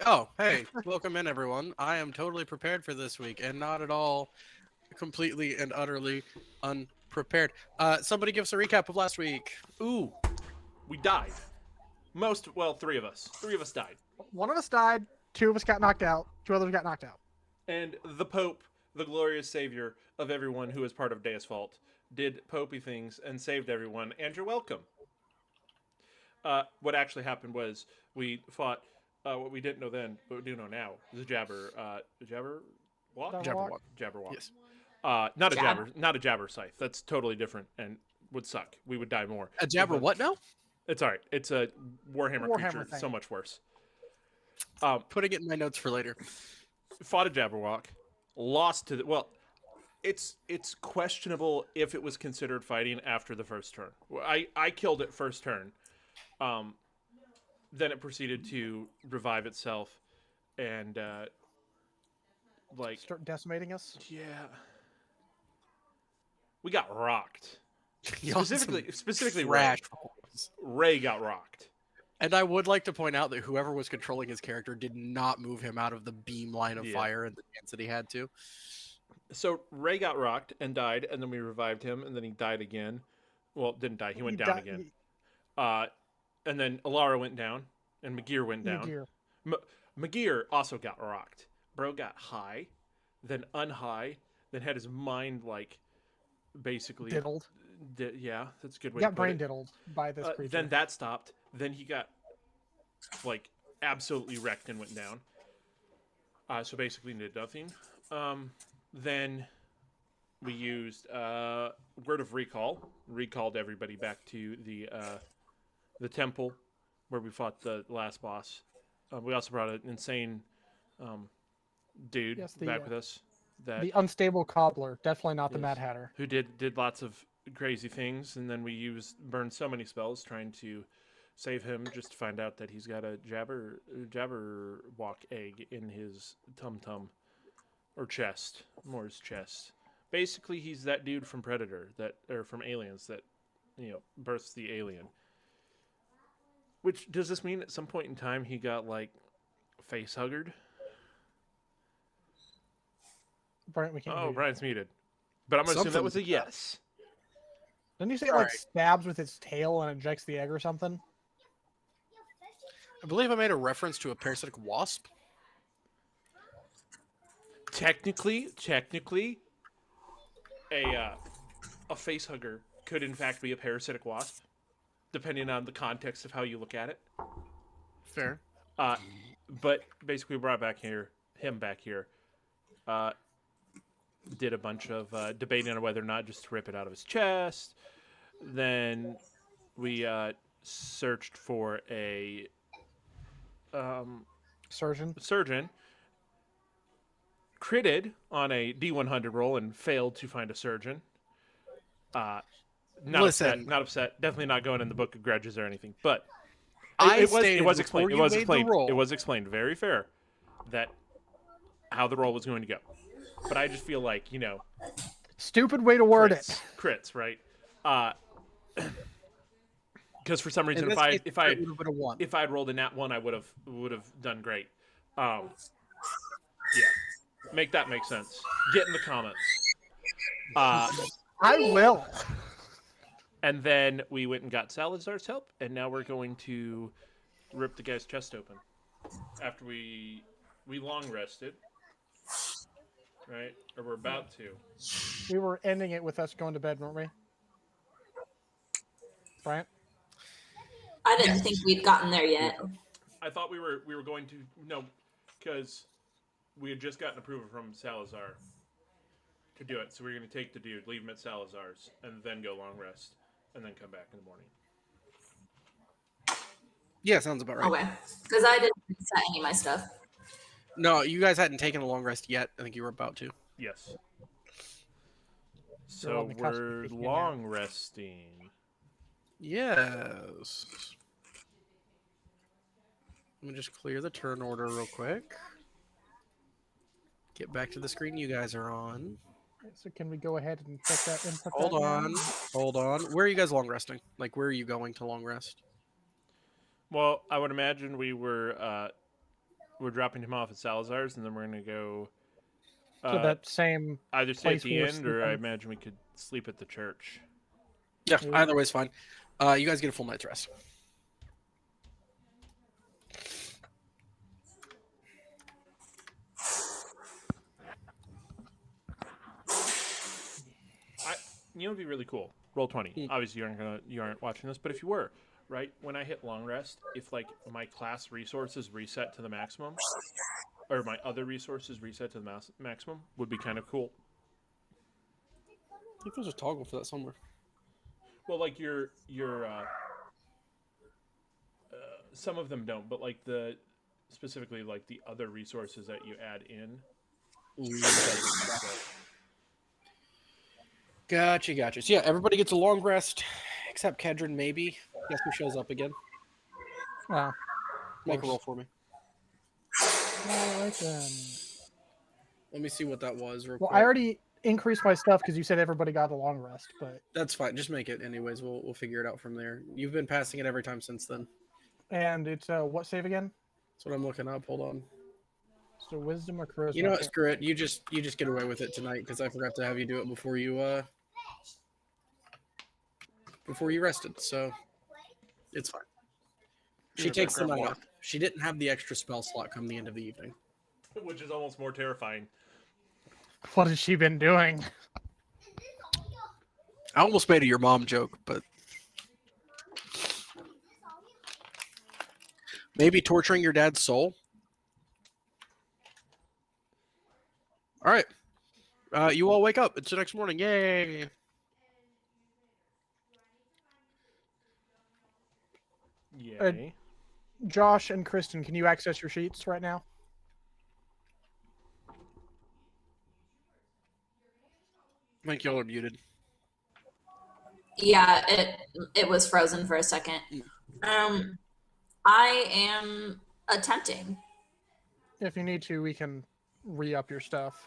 Oh, hey, welcome in, everyone. I am totally prepared for this week and not at all completely and utterly unprepared. Somebody give us a recap of last week. Ooh, We died. Three of us. Three of us died. One of us died. Two of us got knocked out. Two others got knocked out. And the Pope, the glorious savior of everyone who is part of Deus Vault, did popey things and saved everyone. And you're welcome. What actually happened was we fought what we didn't know then, but we do know now. The Jabberwock? Jabberwock? Jabberwock. yes. Not a Jabber Scythe. That's totally different and would suck. We would die more. A jabber what now? It's alright. It's a Warhammer creature. thing. So much worse. Putting it in my notes for later. Fought a Jabberwock, lost to the it's questionable if it was considered fighting after the first turn. I killed it first turn. Then it proceeded to revive itself and Start decimating us. yeah. We got rocked. Y'all Specifically trash. Ray got rocked. And I would like to point out that whoever was controlling his character did not move him out of the beam line of fire and the chance that he had to. So Ray got rocked and died, and then we revived him, and then he died again. Well, didn't die. He went down again. And then Alara went down, and Magir went down. Magir also got rocked. Bro got high, then unhigh, then had his mind basically Diddled. Yeah, that's a good way. Got to put brain it. diddled by this creature. Then that stopped. Then he got absolutely wrecked and went down. So basically did nothing. Then we used Word of Recall. Recalled everybody back to the temple where we fought the last boss. We also brought an insane dude back with us. The unstable cobbler, definitely not the Mad Hatter. Who did lots of crazy things, and then we burned so many spells trying to save him, just to find out that he's got a Jabberwock egg in his tum or chest, more his chest. Basically, he's that dude from Predator or from Aliens that births the alien. Which does this mean at some point in time he got face huggered? Brian, we can't hear you. Brian's muted. But I'm gonna assume that was a yes. Didn't you say it stabs with its tail and injects the egg or something? I believe I made a reference to a parasitic wasp. Technically, a face hugger could in fact be a parasitic wasp, depending on the context of how you look at it. Fair. But basically, we brought him back here. Did a bunch of debating on whether or not just to rip it out of his chest. Then we searched for a surgeon. Critted on a D100 roll and failed to find a surgeon. Not upset. Definitely not going in the book of grudges or anything. But it was explained. It was explained very fair that how the roll was going to go. But I just feel like stupid way to word it. Crits, right? Because for some reason, if I'd rolled a nat 1, I would have done great. Yeah, make that make sense. Get in the comments. I will. And then we went and got Salazar's help, and now we're going to rip the guy's chest open. After we long rested, right? Or we're about to. We were ending it with us going to bed, weren't we? Bryant? I didn't think we'd gotten there yet. I thought we were going to because we had just gotten approval from Salazar to do it. So we were going to take the dude, leave him at Salazar's, and then go long rest, and then come back in the morning. Yeah, sounds about right. Okay, because I didn't set any of my stuff. No, you guys hadn't taken a long rest yet. I think you were about to. Yes. So we're long resting. Yes. Let me just clear the turn order real quick. Get back to the screen you guys are on. So can we go ahead and put that in? Hold on. Where are you guys long resting? Where are you going to long rest? Well, I would imagine we were we're dropping him off at Salazar's, and then we're gonna go To that same either stay at place we the were end, or I sleeping. imagine we could sleep at the church. Yeah, Ooh. either way's fine. You guys get a full night's rest. You know, it'd be really cool. Roll 20. Hmm. Obviously, you aren't watching this, but if you were, right, when I hit long rest, if like my class resources reset to the maximum, or my other resources reset to the maximum, would be kind of cool. I think there's a toggle for that somewhere. Well, like your some of them don't, but like specifically like the other resources that you add in. Gotcha. So yeah, everybody gets a long rest, except Kedron, maybe. Guess who shows up again? Wow. Make a roll for me. All right then. Let me see what that was real Well, quick. I already increased my stuff because you said everybody got a long rest, but That's fine. Just make it anyways. We'll figure it out from there. You've been passing it every time since then. and it's what save again? That's what I'm looking up. Hold on. So wisdom or charisma? You know what? Screw it. You just get away with it tonight because I forgot to have you do it before you rested. So it's fine. She takes the night off. She didn't have the extra spell slot come the end of the evening. Which is almost more terrifying. What has she been doing? I almost made a your mom joke, but maybe torturing your dad's soul. All right. You all wake up. It's the next morning. Yay. Yay. Josh and Kristen, can you access your sheets right now? I think y'all are muted. Yeah, it was frozen for a second. I am attempting. If you need to, we can re-up your stuff.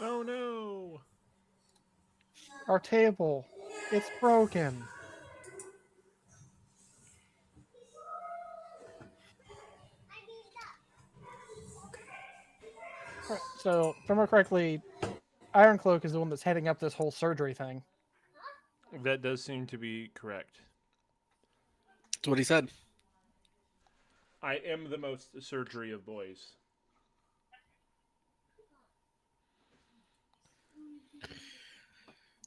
Oh no! Our table, it's broken. Alright, so, if I remember correctly, Ironcloak is the one that's heading up this whole surgery thing. That does seem to be correct. That's what he said. I am the most surgery of boys.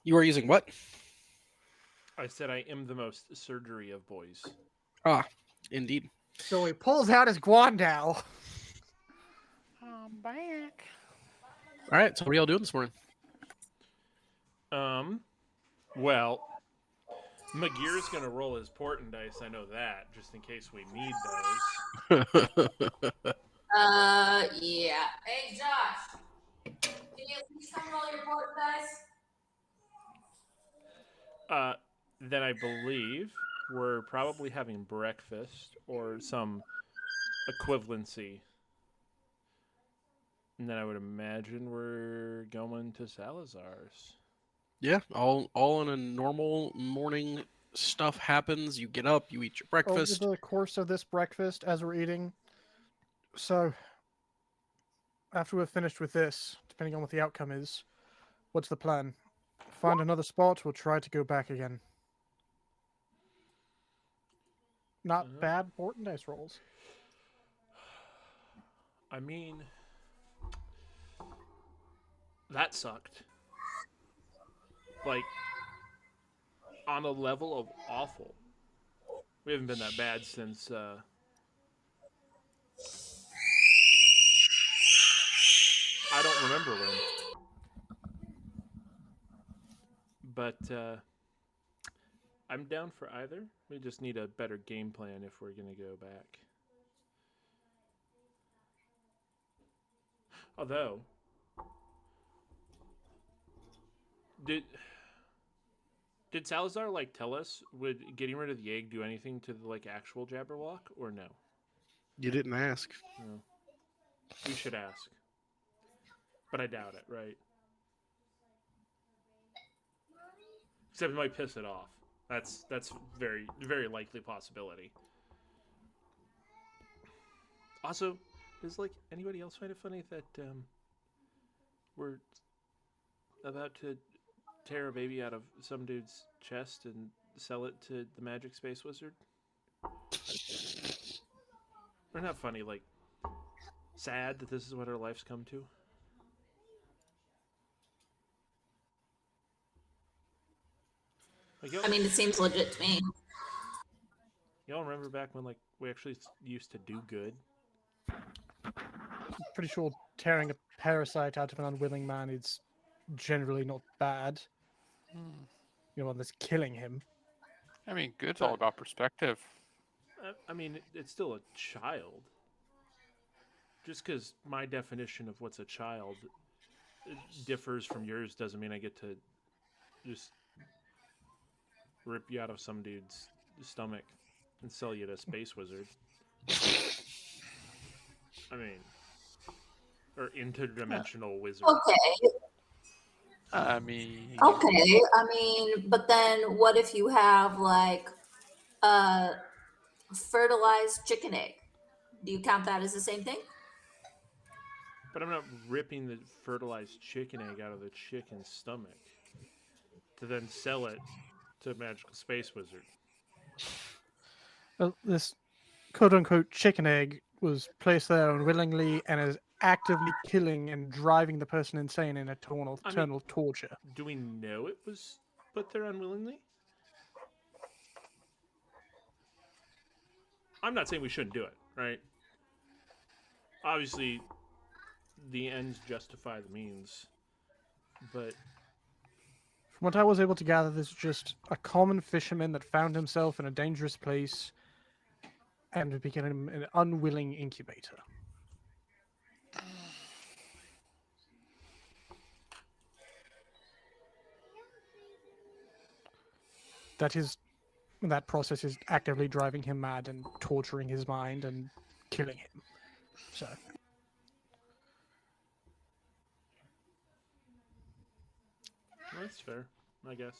You are using what? I said I am the most surgery of boys. Ah, indeed. So he pulls out his Guandao. I'm back. All right. So what are y'all doing this morning? Well, Magir's gonna roll his portent dice. I know that, just in case we need those. Yeah. Hey, Josh, can you please come roll your port dice? Then I believe we're probably having breakfast or some equivalency. And then I would imagine we're going to Salazar's. Yeah, all in a normal morning. Stuff happens. You get up, you eat your breakfast. Over the course of this breakfast, as we're eating, so after we're finished with this, depending on what the outcome is, what's the plan? Find another spot, we'll try to go back again. Not bad portent dice rolls. I mean, that sucked. Like, on a level of awful. We haven't been that bad since, I don't remember when. But, I'm down for either. We just need a better game plan if we're going to go back. Although, did Salazar like tell us would getting rid of the egg do anything to the like actual Jabberwock or no? You didn't ask. No. We should ask. But I doubt it, right? Except it might piss it off. That's very very likely possibility. Also, does like anybody else find it funny that we're about to tear a baby out of some dude's chest and sell it to the magic space wizard? Or not funny, like sad that this is what our life's come to. Like I mean, it seems legit to me. y'all remember back when like we actually used to do good? Pretty sure tearing a parasite out of an unwilling man is generally not bad. Hmm. You know, unless killing him. I mean, good's all But- about perspective. I mean, it's still a child. Just because my definition of what's a child differs from yours doesn't mean I get to just rip you out of some dude's stomach and sell you to a space wizard. I mean, or interdimensional wizard. Okay, I mean, okay. I mean, but then what if you have like a fertilized chicken egg? Do you count that as the same thing? But I'm not ripping the fertilized chicken egg out of the chicken's stomach to then sell it to a magical space wizard. This quote unquote chicken egg was placed there unwillingly and is actively killing and driving the person insane in eternal, I mean- eternal torture. Do we know it was put there unwillingly? I'm not saying we shouldn't do it, right? Obviously, the ends justify the means, but From what I was able to gather, this is just a common fisherman that found himself in a dangerous place and became an unwilling incubator. That process is actively driving him mad and torturing his mind and killing him. So that's fair, I guess.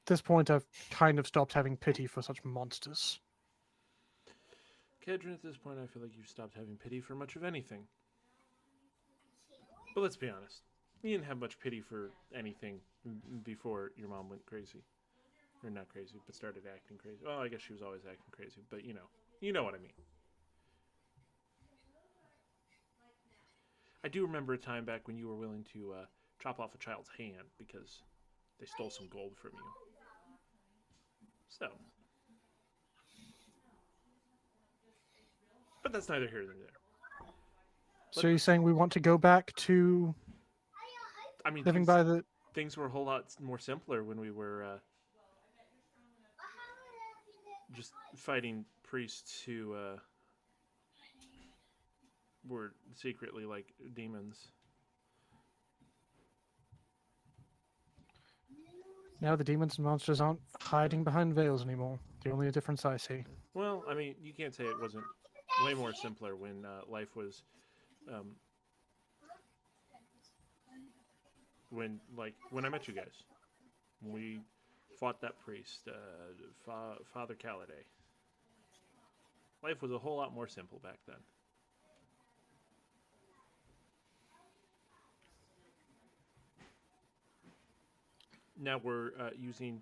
at this point, I've kind of stopped having pity for such monsters. Kedron, at this point, I feel like you've stopped having pity for much of anything. But let's be honest, you didn't have much pity for anything before your mom went crazy. Or not crazy, but started acting crazy. Well, I guess she was always acting crazy, but you know what I mean. I do remember a time back when you were willing to chop off a child's hand because they stole some gold from you. So, but that's neither here nor there. So you're saying we want to go back to I mean, living by the... things were a whole lot more simpler when we were just fighting priests who were secretly like demons. Now the demons and monsters aren't hiding behind veils anymore. The only difference I see. Well, I mean, you can't say it wasn't way more simpler when life was, when I met you guys, when we fought that priest, Father Caliday. Life was a whole lot more simple back then. Now we're using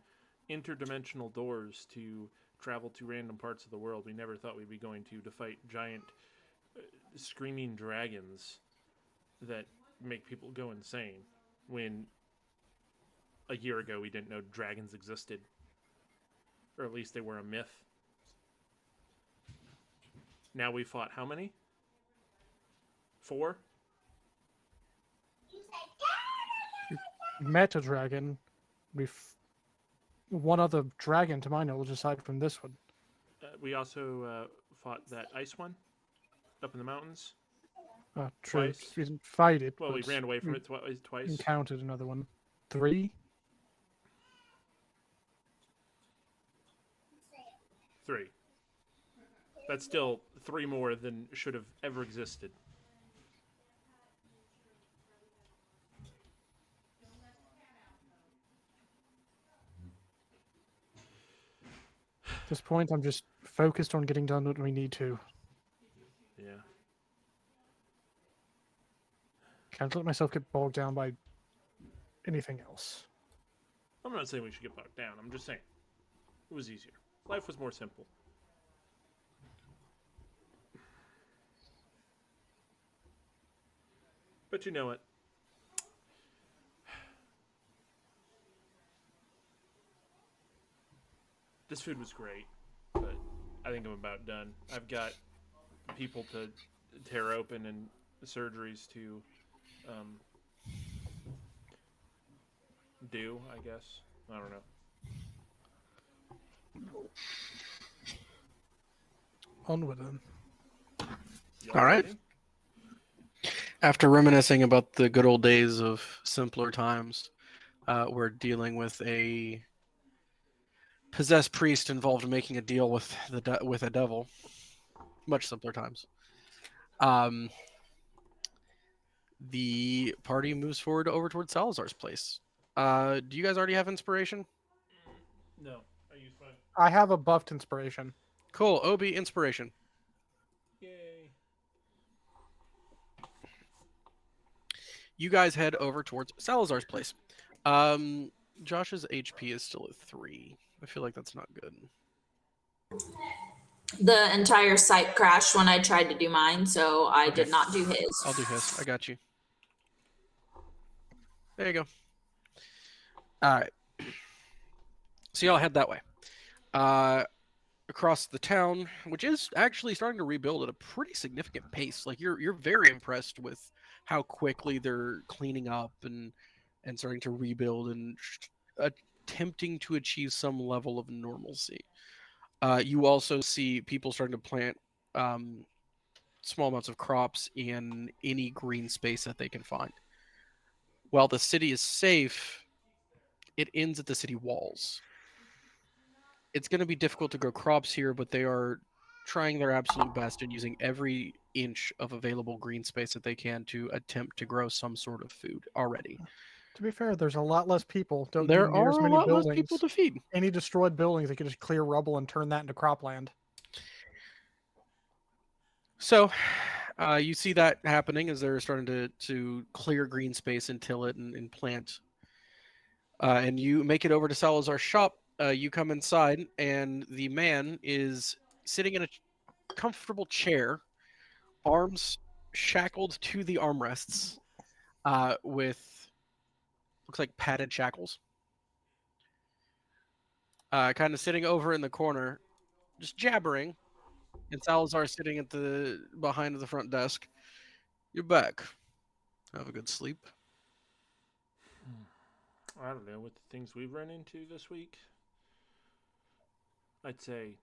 interdimensional doors to travel to random parts of the world. We never thought we'd be going to fight giant screaming dragons that make people go insane when a year ago we didn't know dragons existed, or at least they were a myth. Now we fought how many? 4? Met a dragon. We've one other dragon to my knowledge aside from this one. We also fought that ice one up in the mountains. True. Twice. We didn't fight it. Well, we but ran away from we it twice. Encountered another one. 3. 3. That's still 3 more than should have ever existed. this point, I'm just focused on getting done what we need to. Yeah. Can't let myself get bogged down by anything else. I'm not saying we should get bogged down. I'm just saying it was easier. Life was more simple. But you know what? This food was great, but I think I'm about done. I've got people to tear open and surgeries to do, I guess. I don't know. Onward then. Y'all All right. ready? After reminiscing about the good old days of simpler times, we're dealing with a possessed priest involved in making a deal with with a devil. Much simpler times. The party moves forward over towards Salazar's place. Do you guys already have inspiration? No, I used mine. I have a buffed inspiration. Cool. Obi, inspiration. Yay. You guys head over towards Salazar's place. Josh's HP is still at 3. I feel like that's not good. The entire site crashed when I tried to do mine, so I Okay. did not do his. I'll do his. I got you. There you go. All right. So y'all head that way. Across the town, which is actually starting to rebuild at a pretty significant pace. Like you're very impressed with how quickly they're cleaning up and starting to rebuild and attempting to achieve some level of normalcy. You also see people starting to plant small amounts of crops in any green space that they can find. While the city is safe, it ends at the city walls. It's going to be difficult to grow crops here, but they are trying their absolute best and using every inch of available green space that they can to attempt to grow some sort of food already. To be fair, there's a lot less people. Don't There need near as are a many lot less buildings. people to feed. Any destroyed buildings, they could just clear rubble and turn that into cropland. So you see that happening as they're starting to clear green space and till it and plant. And you make it over to Salazar's shop. You come inside, and the man is sitting in a comfortable chair, arms shackled to the armrests, with looks like padded shackles. Kind of sitting over in the corner, just jabbering. And Salazar sitting at the behind the front desk. You're back. Have a good sleep. I don't know, with the things we've run into this week, I'd say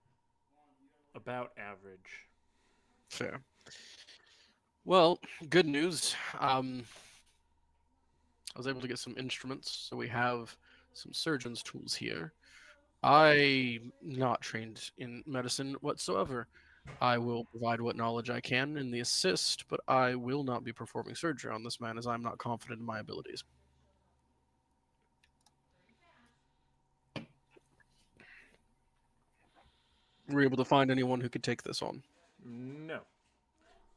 about average. Fair. Well, good news. I was able to get some instruments, so we have some surgeon's tools here. I'm not trained in medicine whatsoever. I will provide what knowledge I can in the assist, but I will not be performing surgery on this man as I'm not confident in my abilities. Were you able to find anyone who could take this on? No.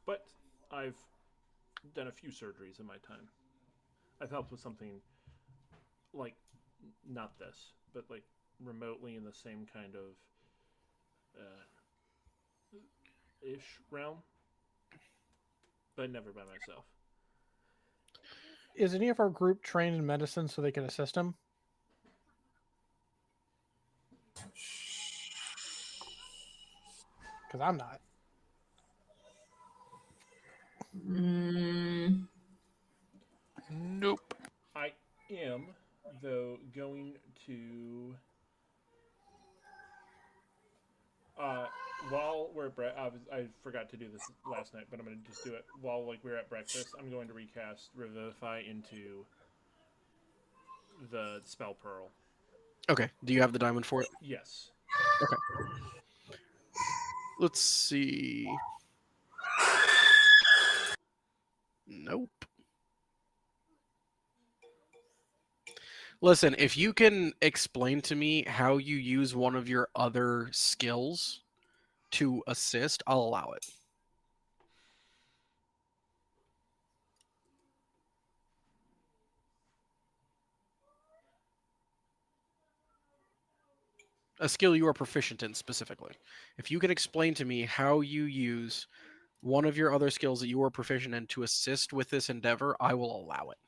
But I've done a few surgeries in my time. I've helped with something like, not this, but like remotely in the same kind of ish realm, but never by myself. Is any of our group trained in medicine so they can assist him? Because I'm not. Mm, Nope. I am, though, going to. While we're at I forgot to do this last night, but I'm going to just do it while we're at breakfast. I'm going to recast Revivify into the spell Pearl. Okay. Do you have the diamond for it? Yes. Okay. Let's see. Nope. Listen, if you can explain to me how you use one of your other skills to assist, I'll allow it. A skill you are proficient in specifically. If you can explain to me how you use one of your other skills that you are proficient in to assist with this endeavor, I will allow it.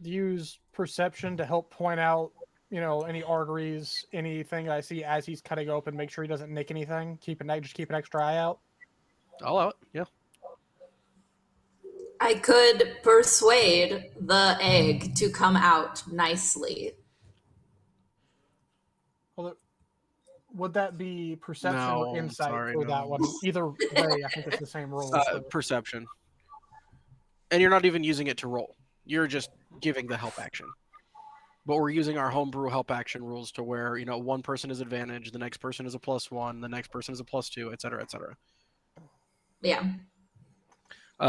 Use perception to help point out, any arteries, anything I see as he's cutting open. Make sure he doesn't nick anything. Just keep an extra eye out. I'll allow it. Yeah. I could persuade the egg to come out nicely. Although, would that be perception No, or insight sorry, for that no. one? Either way, I think it's the same roll. So. Perception. And you're not even using it to roll. You're just giving the help action. But we're using our homebrew help action rules to where, one person is advantage, the next person is a +1, the next person is a +2, etc., etc. Yeah.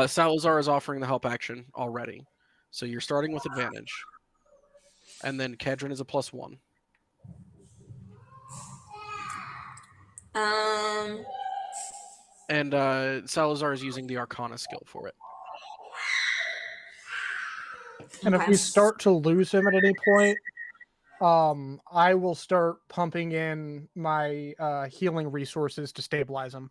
Salazar is offering the help action already. So you're starting with advantage. And then Kedron is a +1. And Salazar is using the Arcana skill for it. And if we start to lose him at any point, I will start pumping in my healing resources to stabilize him.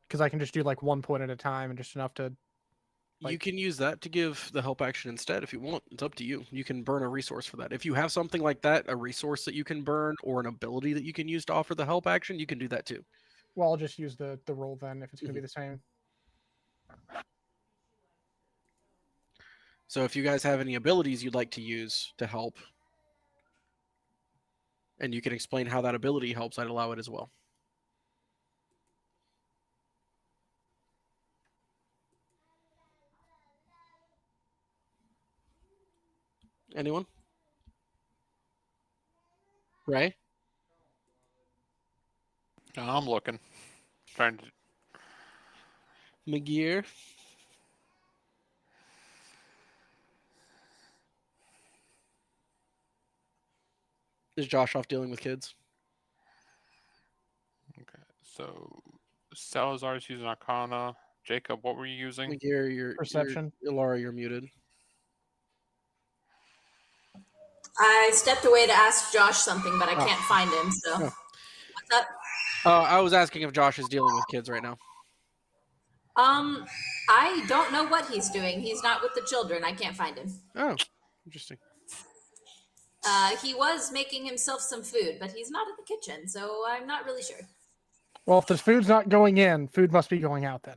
Because I can just do like 1 point at a time and just enough to. You can use that to give the help action instead if you want. It's up to you. You can burn a resource for that. If you have something like that, a resource that you can burn or an ability that you can use to offer the help action, you can do that too. Well, I'll just use the roll then if it's going to be the same. So if you guys have any abilities you'd like to use to help, and you can explain how that ability helps, I'd allow it as well. Anyone? Ray? No, I'm looking. Trying to. McGear? Is Josh off dealing with kids? Okay, so Salazar's using Arcana. Jacob, what were you using? McGear, you're Perception. Laura, you're muted. I stepped away to ask Josh something, but I can't find him. So, what's up? I was asking if Josh is dealing with kids right now. I don't know what he's doing. He's not with the children. I can't find him. Oh, interesting. He was making himself some food, but he's not in the kitchen, so I'm not really sure. Well, if the food's not going in, food must be going out then.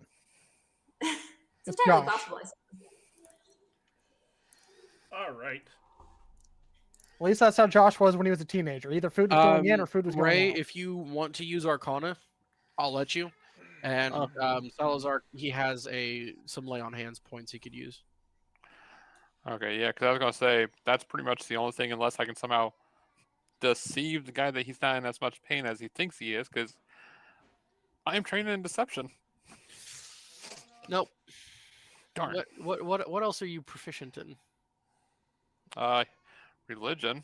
It's entirely Josh. possible. All right. At least that's how Josh was when he was a teenager. Either food was going in or food was going Ray, out. if you want to use Arcana, I'll let you. And Salazar, he has some lay on hands points he could use. Okay, yeah, because I was going to say, that's pretty much the only thing, unless I can somehow deceive the guy that he's not in as much pain as he thinks he is, because I am trained in deception. Nope. Darn. What else are you proficient in? Religion.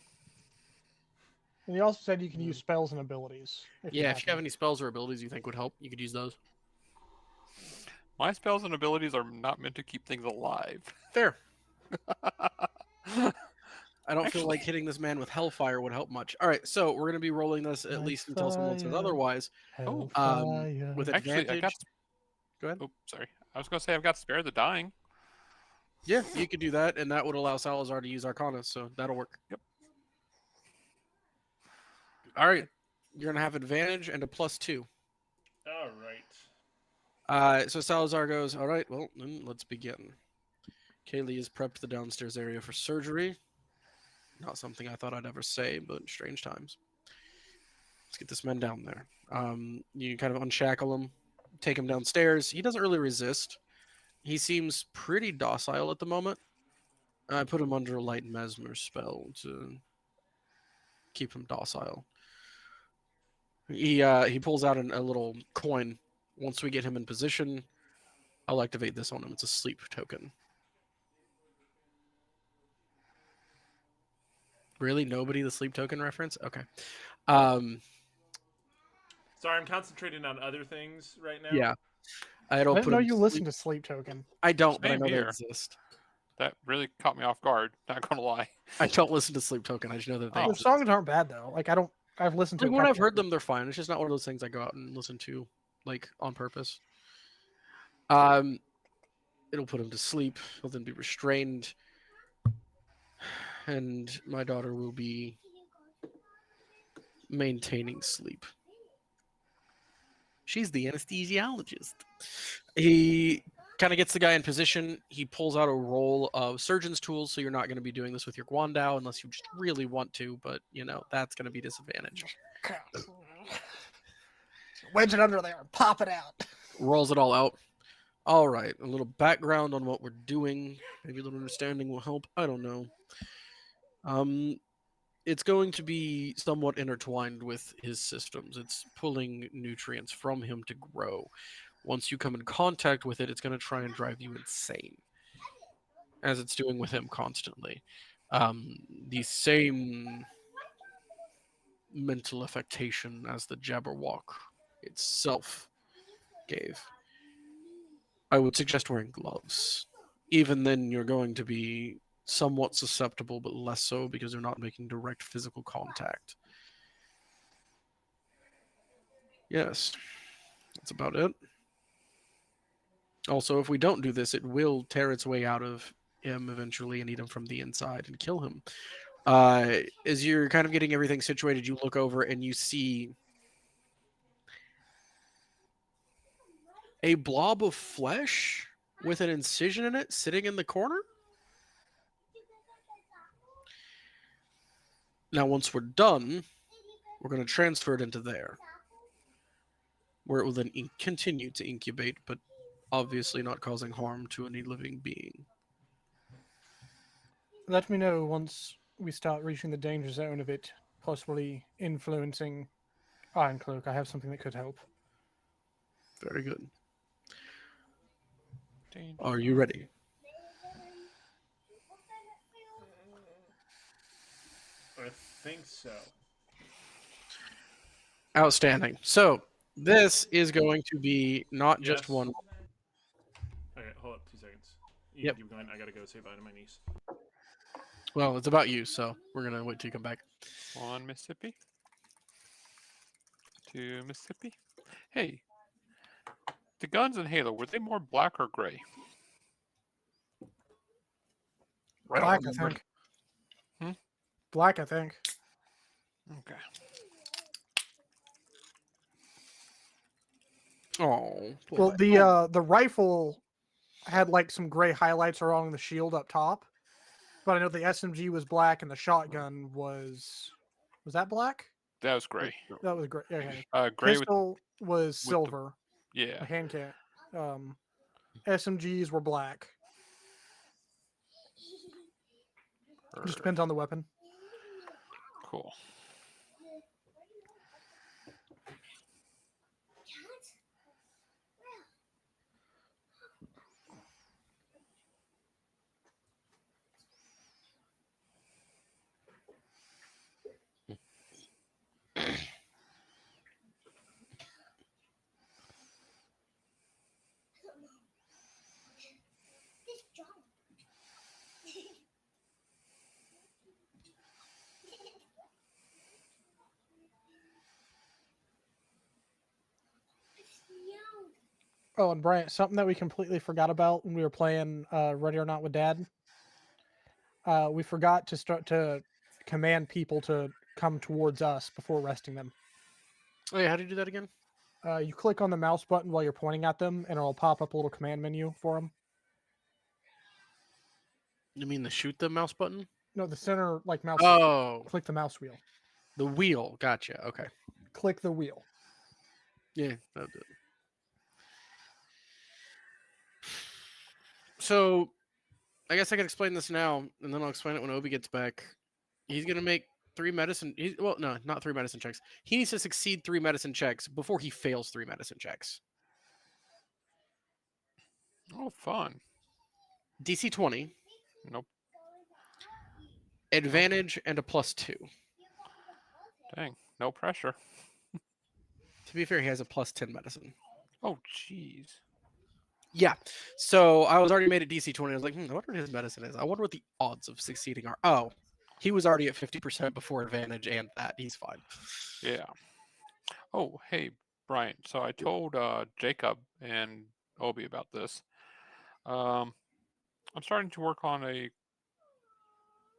And he also said you can use spells and abilities. If you have any spells or abilities you think would help, you could use those. My spells and abilities are not meant to keep things alive. Fair. I don't feel like hitting this man with hellfire would help much. All right, so we're going to be rolling this at least until someone says otherwise. With advantage. Actually, I got. Go ahead. Oh, sorry. I was going to say I've got Spare the Dying. Yeah, you could do that, and that would allow Salazar to use Arcana, so that'll work. Yep. All right, you're going to have advantage and a +2. All right. So Salazar goes, all right, well, then let's begin. Kaylee has prepped the downstairs area for surgery. Not something I thought I'd ever say, but strange times. Let's get this man down there. You kind of unshackle him, take him downstairs. He doesn't really resist. He seems pretty docile at the moment. I put him under a light mesmer spell to keep him docile. He pulls out a little coin. Once we get him in position, I'll activate this on him. It's a sleep token. Really? Nobody the sleep token reference? Okay. Sorry, I'm concentrating on other things right now. Yeah. I It'll didn't put know him you to listened sleep. to Sleep Token. I don't, but I Same know they here. exist. That really caught me off guard. Not gonna lie. I don't listen to sleep token. I just know that they Oh. Their exist. songs aren't bad though. Like I've listened to. Like a when I've couple. heard them, they're fine. It's just not one of those things I go out and listen to, like on purpose. It'll put him to sleep. He'll then be restrained, and my daughter will be maintaining sleep. She's the anesthesiologist. He kind of gets the guy in position. He pulls out a roll of surgeon's tools, so you're not going to be doing this with your Guandao unless you just really want to, but that's going to be disadvantage. Wedge it under there and pop it out. Rolls it all out. All right, a little background on what we're doing. Maybe a little understanding will help. I don't know. It's going to be somewhat intertwined with his systems. It's pulling nutrients from him to grow. Once you come in contact with it, it's going to try and drive you insane, as it's doing with him constantly. The same mental affectation as the Jabberwock itself gave. I would suggest wearing gloves. Even then, you're going to be somewhat susceptible, but less so because they're not making direct physical contact. Yes, that's about it. Also, if we don't do this, it will tear its way out of him eventually and eat him from the inside and kill him. As you're kind of getting everything situated, you look over and you see a blob of flesh with an incision in it sitting in the corner. Now, once we're done, we're going to transfer it into there, where it will then continue to incubate, but obviously not causing harm to any living being. Let me know once we start reaching the danger zone of it possibly influencing Iron Cloak. I have something that could help. Very good. Danger Are you ready? I think so. Outstanding. So this is going to be not just Yes. one. Okay, hold up 2 seconds. You Yep. keep going. I gotta go say bye to my niece. Well, it's about you, so we're gonna wait till you come back. 1 Mississippi. 2 Mississippi. Hey, the guns in Halo, were they more black or gray? Black, I think. Hmm? Black, I think. Okay. Oh, Well, the rifle had like some gray highlights along the shield up top, but I know the SMG was black and the shotgun was that black? That was gray. That was gray. Okay. Gray with Pistol was the- silver. yeah. A hand cannon. SMGs were black. Just depends on the weapon. Cool. Oh, and Bryant, something that we completely forgot about when we were playing Ready or Not with Dad. We forgot to start to command people to come towards us before arresting them. Oh yeah, how do you do that again? You click on the mouse button while you're pointing at them, and it'll pop up a little command menu for them. You mean the shoot the mouse button? No, the center like mouse. Oh, Click the mouse wheel. the wheel. Gotcha. Okay. Click the wheel. Yeah, that'll do it. So, I guess I can explain this now, and then I'll explain it when Obi gets back. He's gonna make 3 medicine. Well, no, not 3 medicine checks. He needs to succeed 3 medicine checks before he fails 3 medicine checks. Oh, fun. DC 20, Nope. advantage, and a +2. Dang. No pressure. To be fair, he has a +10 medicine. Oh, jeez. Yeah. So I was already made at DC 20. I was like, I wonder what his medicine is. I wonder what the odds of succeeding are. Oh, he was already at 50% before advantage and that. He's fine. Yeah. Oh, hey, Brian. So I told Jacob and Obi about this. I'm starting to work on a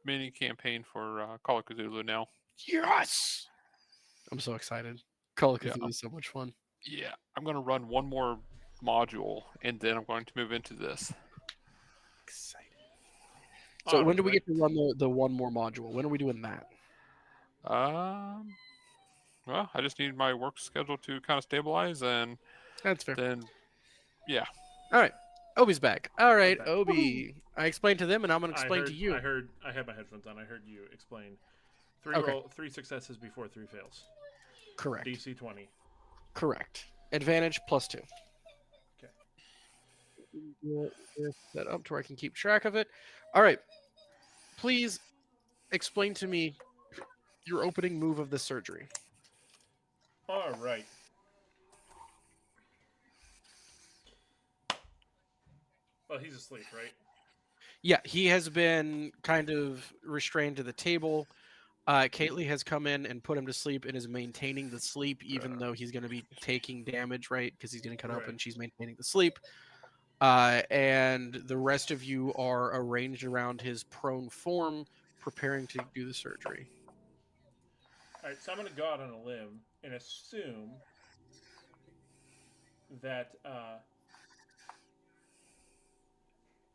mini campaign for Call of Cthulhu now. Yes! I'm so excited. Call of Yeah. Cthulhu is so much fun. Yeah, I'm going to run one more module, and then I'm going to move into this. Excited. So when do we Alright. get to run the one more module? When are we doing that? Well, I just need my work schedule to kind of stabilize, and That's fair. then, yeah. All right. Obi's back. All right, back. Obi. I explained to them, and I'm going to explain I to you. I had my headphones on. I heard you explain. Okay. 3 successes before 3 fails. Correct. DC 20. Correct. Advantage +2. Okay. Set up to where I can keep track of it. All right. Please explain to me your opening move of the surgery. All right. Well, he's asleep, right? Yeah, he has been kind of restrained to the table. Kaylee has come in and put him to sleep and is maintaining the sleep, even though he's going to be taking damage, right? Because he's going to cut up, Right. and she's maintaining the sleep. And the rest of you are arranged around his prone form, preparing to do the surgery. All right, so I'm going to go out on a limb and assume that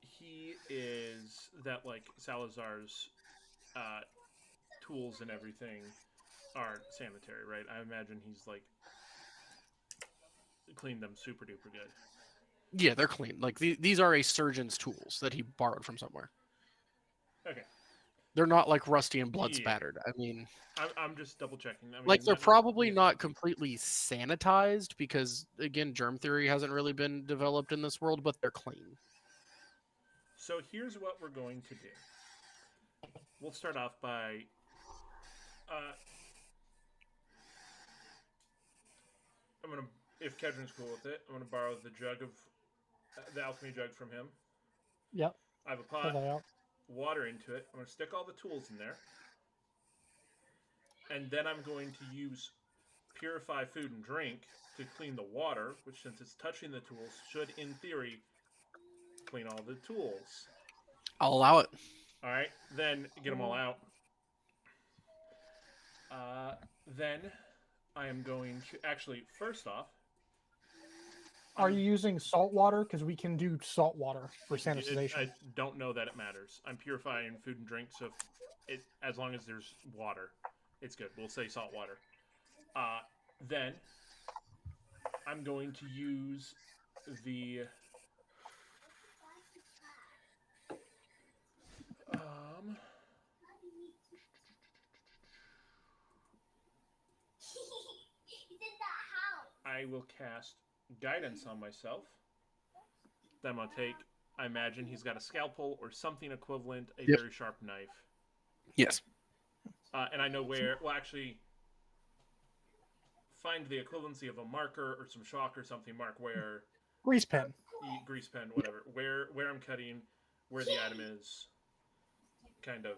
he is that like Salazar's tools and everything are sanitary, right? I imagine he's like cleaned them super duper good. Yeah, they're clean. Like these are a surgeon's tools that he borrowed from somewhere. Okay. They're not like rusty and blood Yeah. spattered. I mean, I'm just double checking. I mean, like they're probably yeah. not completely sanitized because again, germ theory hasn't really been developed in this world, but they're clean. So here's what we're going to do. We'll start off by I'm gonna, if Kedron's cool with it, I'm gonna borrow the jug of the alchemy jug from him. Yep. I have a Pull pot, that out. water into it. I'm gonna stick all the tools in there, and then I'm going to use purify food and drink to clean the water, which since it's touching the tools, should in theory clean all the tools. I'll allow it. All right, then get them all out. Then I am going to actually first off. Are you using salt water? Because we can do salt water for sanitization. I don't know that it matters. I'm purifying food and drink, so as long as there's water, it's good. We'll say salt water. Then I'm going to use the I will cast guidance on myself. Then I'm going to take, I imagine he's got a scalpel or something equivalent, a very sharp knife. Yes. And I know where, well, actually, find the equivalency of a marker or some chalk or something, mark where. Grease pen. Grease pen, whatever. Where I'm cutting, where the item is, kind of,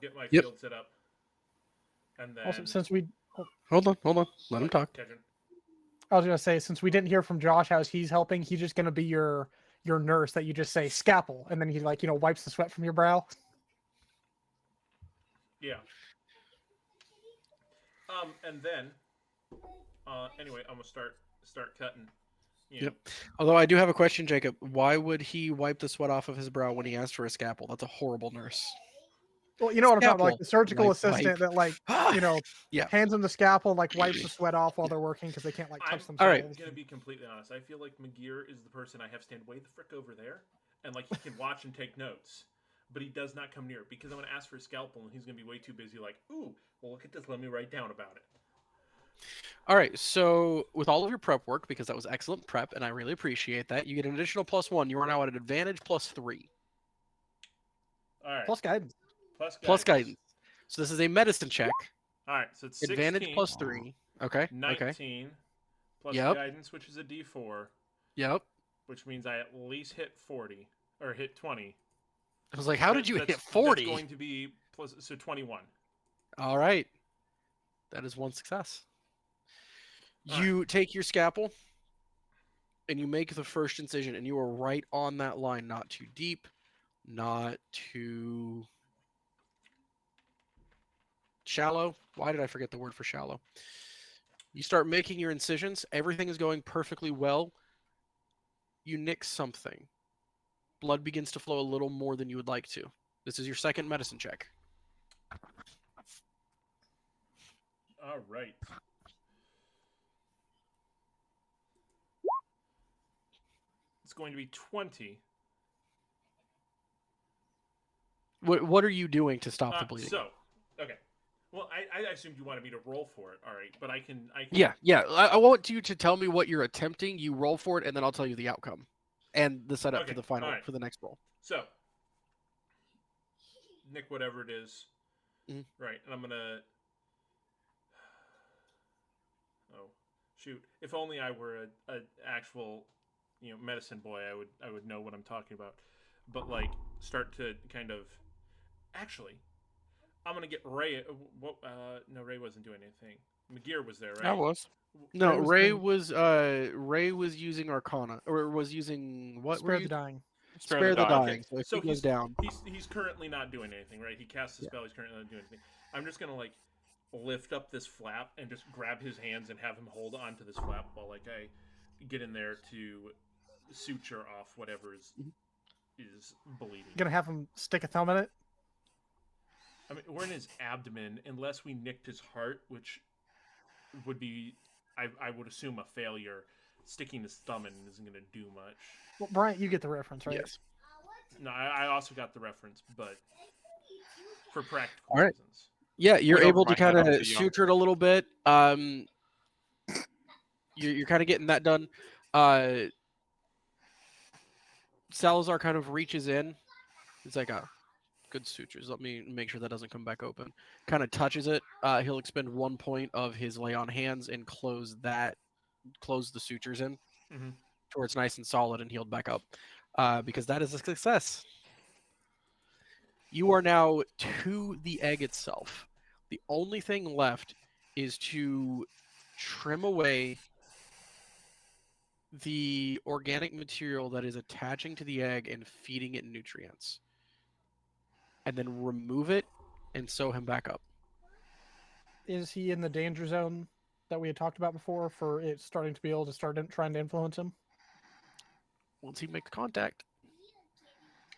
get my field set up. And then. Also, since we. Hold on. Let him talk. Kedron. I was gonna say, since we didn't hear from Josh how he's helping, he's just gonna be your nurse that you just say scalpel, and then he wipes the sweat from your brow. Yeah. And then, anyway, I'm gonna start cutting. Yep. Although I do have a question, Jacob. Why would he wipe the sweat off of his brow when he asked for a scalpel? That's a horrible nurse. Well, you know what I'm talking about, like the surgical Scalpel. assistant that hands them the scalpel, wipes the sweat off while they're working because they can't touch themselves. All right. I'm gonna be completely honest. I feel like McGear is the person I have stand way the frick over there, and he can watch and take notes, but he does not come near because I'm gonna ask for a scalpel and he's gonna be way too busy. Like, ooh, well look at this. Let me write down about it. All right, so with all of your prep work, because that was excellent prep, and I really appreciate that, you get an additional +1. You are now at an advantage +3. All right. Plus guidance. Plus guidance. So this is a medicine check. All right, so it's Advantage 16, +3. Okay. 19, plus Yep. guidance, which is a D4, Yep. which means I at least hit 40 or hit 20. I was like, how did you hit That's 40? going to be plus, so 21. All right. That is one success. All You take your scalpel and you make the first incision, and you are right on that line, not too deep, not too shallow. Why did I forget the word for shallow? You start making your incisions. Everything is going perfectly well. You nick something. Blood begins to flow a little more than you would like to. This is your second medicine check. All right. It's going to be 20. What are you doing to stop the bleeding? Okay. Well, I assumed you wanted me to roll for it. All right, but I can. Yeah. I want you to tell me what you're attempting. You roll for it, and then I'll tell you the outcome and the setup for the final for the next roll. So, Nick, whatever it is, Mhm. right? And I'm gonna. Oh, shoot! If only I were a actual, medicine boy, I would know what I'm talking about. But like, start to kind of. Actually, I'm gonna get Ray. What? No, Ray wasn't doing anything. McGear was there, right? I was. No, Ray Ray was using Arcana, or was using what? Spare the dying. Spare the dying. Okay, So if so he goes down, he's currently not doing anything, right? He casts the spell. He's currently not doing anything. I'm just gonna like lift up this flap and just grab his hands and have him hold onto this flap while like I get in there to suture off whatever is bleeding. Gonna have him stick a thumb in it. I mean, we're in his abdomen, unless we nicked his heart, which would be, I would assume, a failure. Sticking his thumb in isn't going to do much. Well, Bryant, you get the reference, right? yes. No, I also got the reference, but for practical All right. reasons. Yeah, you're Went over able to my head kind on of the, suture it a little bit. You're kind of getting that done. Salazar kind of reaches in. It's like a good sutures. Let me make sure that doesn't come back open. Kind of touches it. He'll expend 1 point of his lay on hands and close the sutures in, Mm-hmm. to where it's nice and solid and healed back up. Because that is a success. You are now to the egg itself. The only thing left is to trim away the organic material that is attaching to the egg and feeding it nutrients. And then remove it and sew him back up. Is he in the danger zone that we had talked about before for it starting to be able to start trying to influence him? Once he makes contact.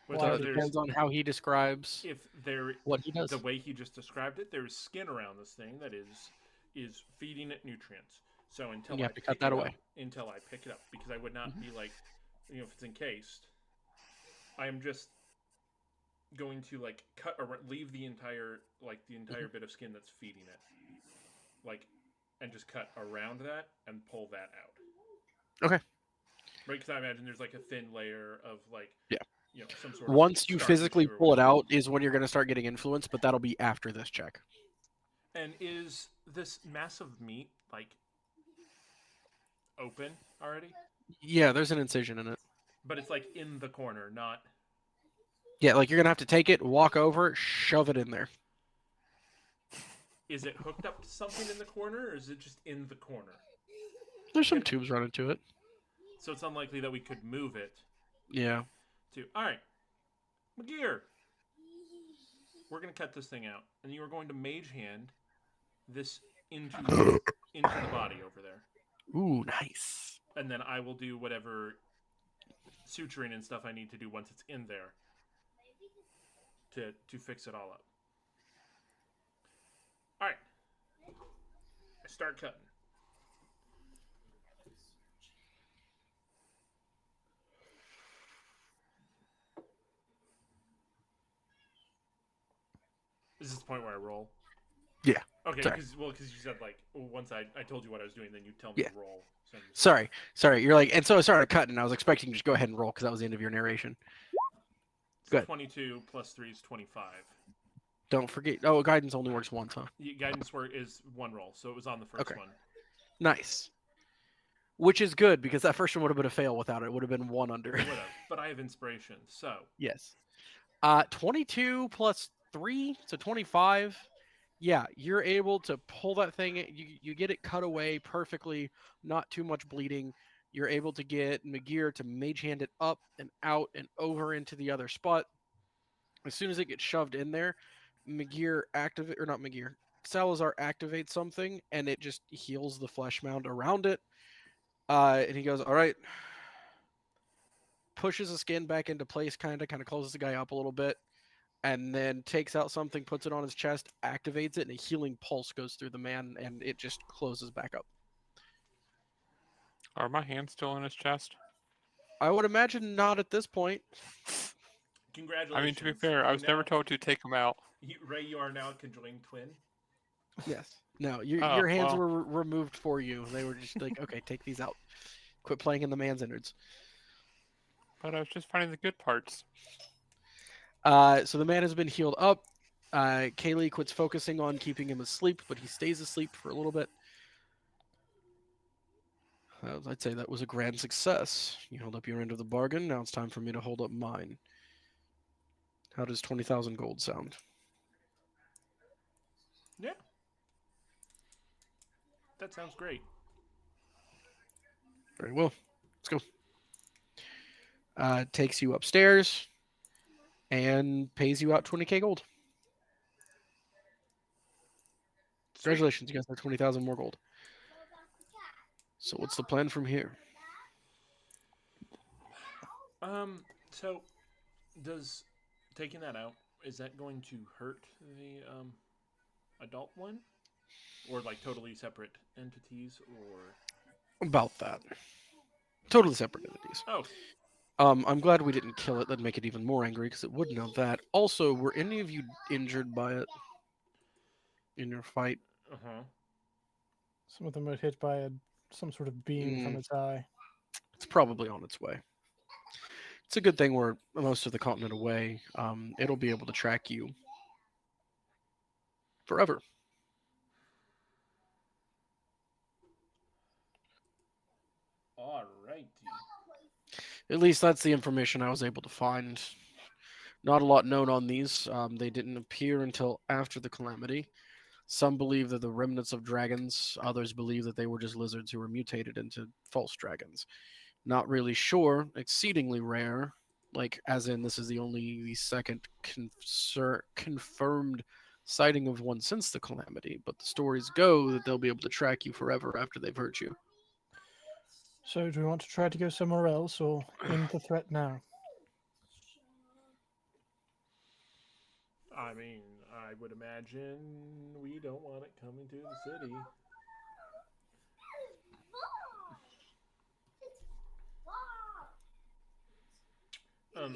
But Well, It depends on how he describes if there, what he does. the way he just described it, there's skin around this thing that is feeding it nutrients. So until You I have to cut pick that it away. up, until I pick it up, because I would not be like, if it's encased, I am just going to like cut or leave the entire bit of skin that's feeding it, like, and just cut around that and pull that out. Okay. Right, because I imagine there's like a thin layer of like some sort of Once you scar physically tissue or pull it whatever. out is when you're going to start getting influence, but that'll be after this check. And is this mass of meat like open already? Yeah, there's an incision in it. But it's like in the corner, not. Yeah, like you're going to have to take it, walk over, shove it in there. Is it hooked up to something in the corner, or is it just in the corner? There's some tubes running to it. So it's unlikely that we could move it. Yeah. All right, McGear, we're gonna cut this thing out, and you are going to mage hand this into the body over there. Ooh, nice. And then I will do whatever suturing and stuff I need to do once it's in there to fix it all up. All right, I start cutting. Is this the point where I roll? Yeah. Okay, Sorry. because you said like once I told you what I was doing, then you tell me Yeah. to roll. So I'm just- Sorry. You're like, and so I started cutting. I was expecting you to just go ahead and roll because that was the end of your narration. It's Good. 22 plus 3 is 25. Don't forget. Oh, guidance only works once, huh? Guidance work is one roll, so it was on the first Okay. one. Nice. Which is good because that first one would have been a fail without it. It would have been 1 under. It would have, but I have inspiration, so Yes. 22 plus 3, so 25. Yeah, you're able to pull that thing. You get it cut away perfectly, not too much bleeding. You're able to get McGear to mage hand it up and out and over into the other spot. As soon as it gets shoved in there, McGear activate or not McGear, Salazar activates something and it just heals the flesh mound around it. And he goes, "All right." Pushes the skin back into place, kind of closes the guy up a little bit, and then takes out something, puts it on his chest, activates it, and a healing pulse goes through the man, and it just closes back up. Are my hands still in his chest? I would imagine not at this point. congratulations. I mean, to be fair, I was never told to take them out. Ray, you are now a conjoined twin. Yes. No, your Oh, your hands well. were removed for you. They were just like, okay, take these out. Quit playing in the man's innards. But I was just finding the good parts. So the man has been healed up. Kaylee quits focusing on keeping him asleep, but he stays asleep for a little bit. I'd say that was a grand success. You held up your end of the bargain. Now it's time for me to hold up mine. How does 20,000 gold sound? Yeah. That sounds great. Very well. Let's go. Takes you upstairs and pays you out 20k gold. Sweet. Congratulations, you guys have 20,000 more gold. So what's the plan from here? So does taking that out, is that going to hurt the adult one? Or like totally separate entities or About that. Totally separate entities. Oh, I'm glad we didn't kill it. That'd make it even more angry because it would know that. Also, were any of you injured by it in your fight? uh-huh. Some of them were hit by some sort of beam from its eye. It's probably on its way. It's a good thing we're most of the continent away. It'll be able to track you forever. Alrighty. At least that's the information I was able to find. Not a lot known on these. They didn't appear until after the calamity. Some believe that the remnants of dragons. Others believe that they were just lizards who were mutated into false dragons. Not really sure. Exceedingly rare. Like, as in, this is the second confirmed sighting of one since the calamity. But the stories go that they'll be able to track you forever after they've hurt you. So, do we want to try to go somewhere else or end the threat now? I mean, I would imagine we don't want it coming to the city. Um.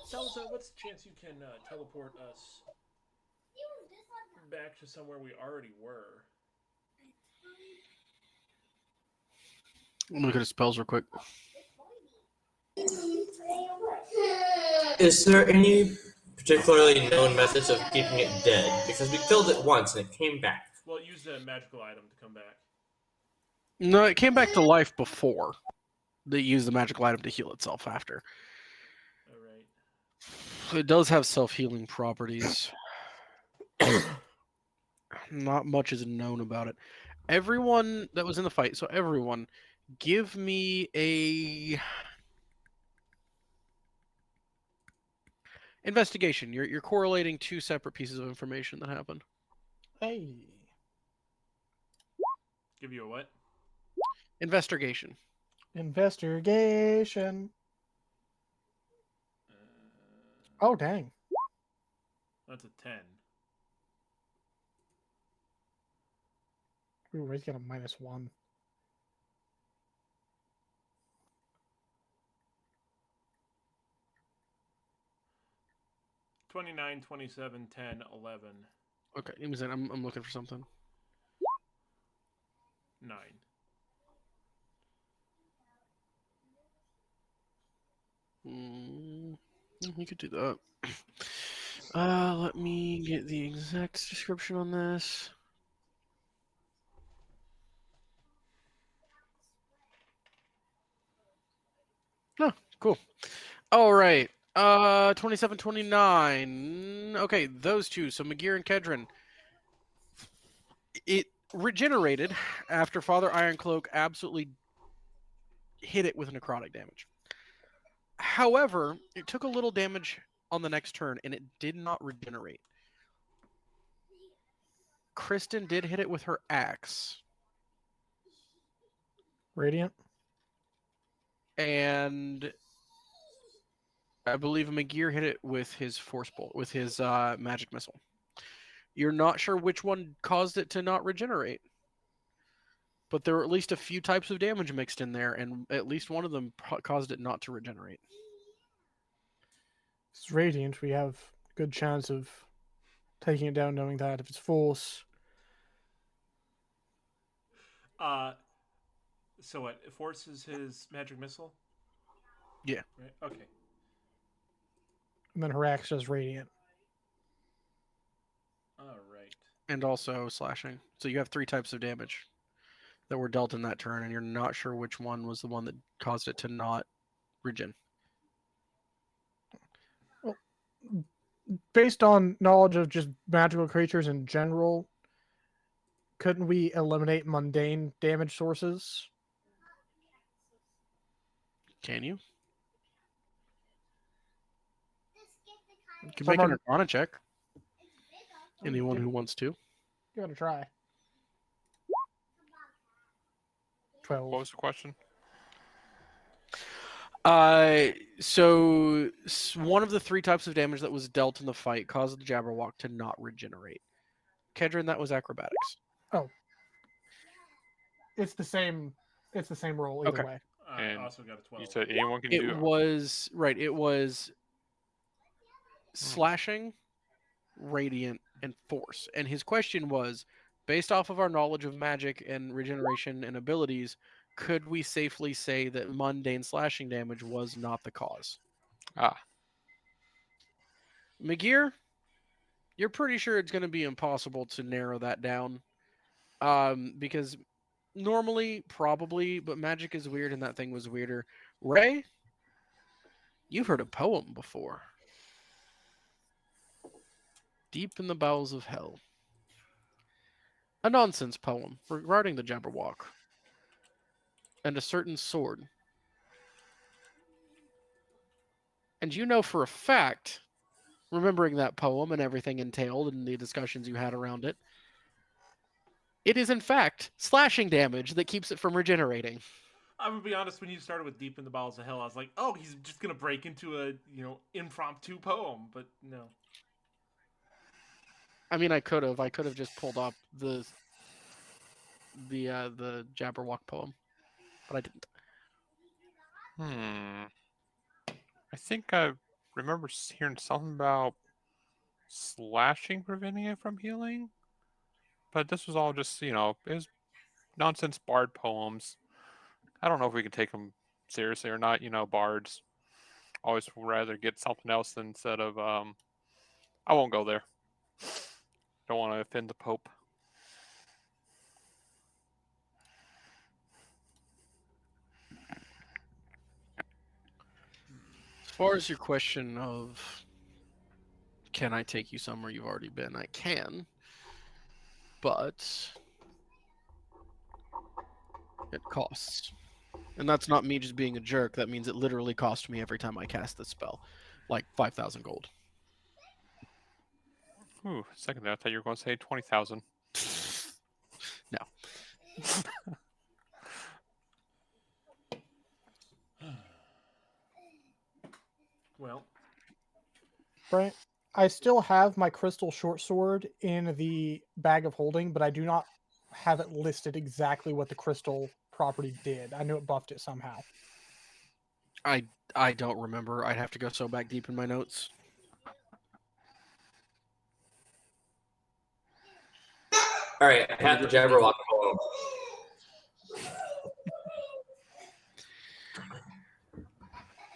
Salazar, what's the chance you can teleport us back to somewhere we already were? Let me look at his spells real quick. Is there any particularly known methods of keeping it dead? Because we killed it once and it came back. Well, it used a magical item to come back. No, it came back to life before. They used the magical item to heal itself after. Alright. It does have self-healing properties. Not much is known about it. Everyone that was in the fight, so everyone, give me a investigation. You're correlating two separate pieces of information that happened. Hey. Give you a what? Investigation. Investigation. Oh, dang. That's a 10. Ooh, Ray's got a -1. 29, 27, 10, 11, Okay, give me a second. I'm looking for something. 9. We could do that. Let me get the exact description on this. Oh, cool. All right. 27, 29. Okay, those two. So Magir and Kedron. It regenerated after Father Ironcloak absolutely hit it with necrotic damage. However, it took a little damage on the next turn, and it did not regenerate. Kristen did hit it with her axe, Radiant. and I believe Magir hit it with his force bolt, with his magic missile. You're not sure which one caused it to not regenerate, but there were at least a few types of damage mixed in there, and at least one of them caused it not to regenerate. It's Radiant. We have a good chance of taking it down, knowing that if it's Force. So what? It forces his magic missile? Yeah. Right? Okay. And then her axe does Radiant. All right. And also slashing. So you have 3 types of damage that were dealt in that turn, and you're not sure which one was the one that caused it to not regen. Well, based on knowledge of just magical creatures in general, couldn't we eliminate mundane damage sources? Can you? You can Some make an are- Arcana check. Anyone who wants to. Give it a try. 12. What was the question? So one of the 3 types of damage that was dealt in the fight caused the Jabberwock to not regenerate. Kedron, that was acrobatics. It's the same. It's the same roll either Okay. way. I And also got a 12. You said anyone can It do it. was right. It was slashing, radiant, and force. And his question was, based off of our knowledge of magic and regeneration and abilities, could we safely say that mundane slashing damage was not the cause? Ah, Magir, you're pretty sure it's going to be impossible to narrow that down, because normally, probably, but magic is weird, and that thing was weirder. Ray, you've heard a poem before. Deep in the bowels of hell. A nonsense poem regarding the Jabberwock and a certain sword. And you know for a fact, remembering that poem and everything entailed and the discussions you had around it, it is in fact slashing damage that keeps it from regenerating. I'm gonna be honest. When you started with "Deep in the Bowels of Hell," I was like, "Oh, he's just gonna break into a impromptu poem," but no. I mean, I could have just pulled up the Jabberwock poem, but I didn't. I think I remember hearing something about slashing preventing it from healing. But this was all just, it was nonsense bard poems. I don't know if we can take them seriously or not. Bards always rather get something else instead of, I won't go there. Don't want to offend the Pope. As far as your question of can I take you somewhere you've already been, I can. But it costs. And that's not me just being a jerk. That means it literally cost me every time I cast this spell. Like 5,000 gold. Ooh, second there, I thought you were going to say 20,000. No. Well, Right. I still have my crystal short sword in the bag of holding, but I do not have it listed exactly what the crystal property did. I knew it buffed it somehow. I don't remember. I'd have to go so back deep in my notes. All right, I have the Jabberwock poem.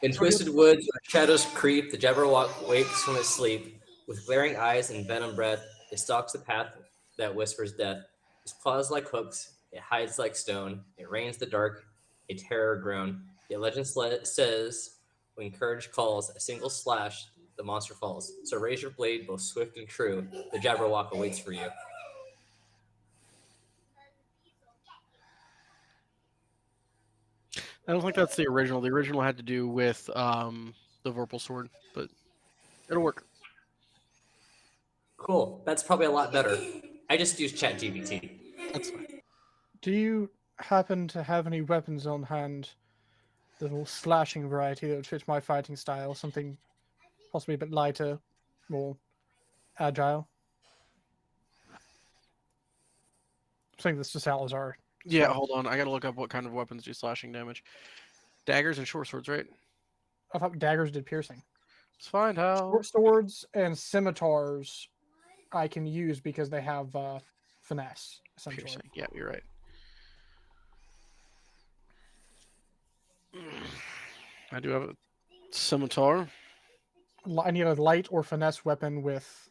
In twisted woods where shadows creep, the Jabberwock wakes from his sleep. With glaring eyes and venom breath, it stalks the path that whispers death. His claws like hooks, it hides like stone. It rains the dark, a terror groan. Yet legend says, when courage calls, a single slash, the monster falls. So raise your blade, both swift and true. The Jabberwock awaits for you. I don't think that's the original. The original had to do with the Vorpal sword, but it'll work. Cool. That's probably a lot better. I just use ChatGPT. That's fine. Do you happen to have any weapons on hand, the more slashing variety that would fit my fighting style? Something possibly a bit lighter, more agile? Something that's to Salazar. Yeah, hold on. I gotta look up what kind of weapons do slashing damage. Daggers and short swords, right? I thought daggers did piercing. Let's find out. Short swords and scimitars I can use because they have finesse, essentially. Piercing. Yeah, you're right. I do have a scimitar. I need a light or finesse weapon with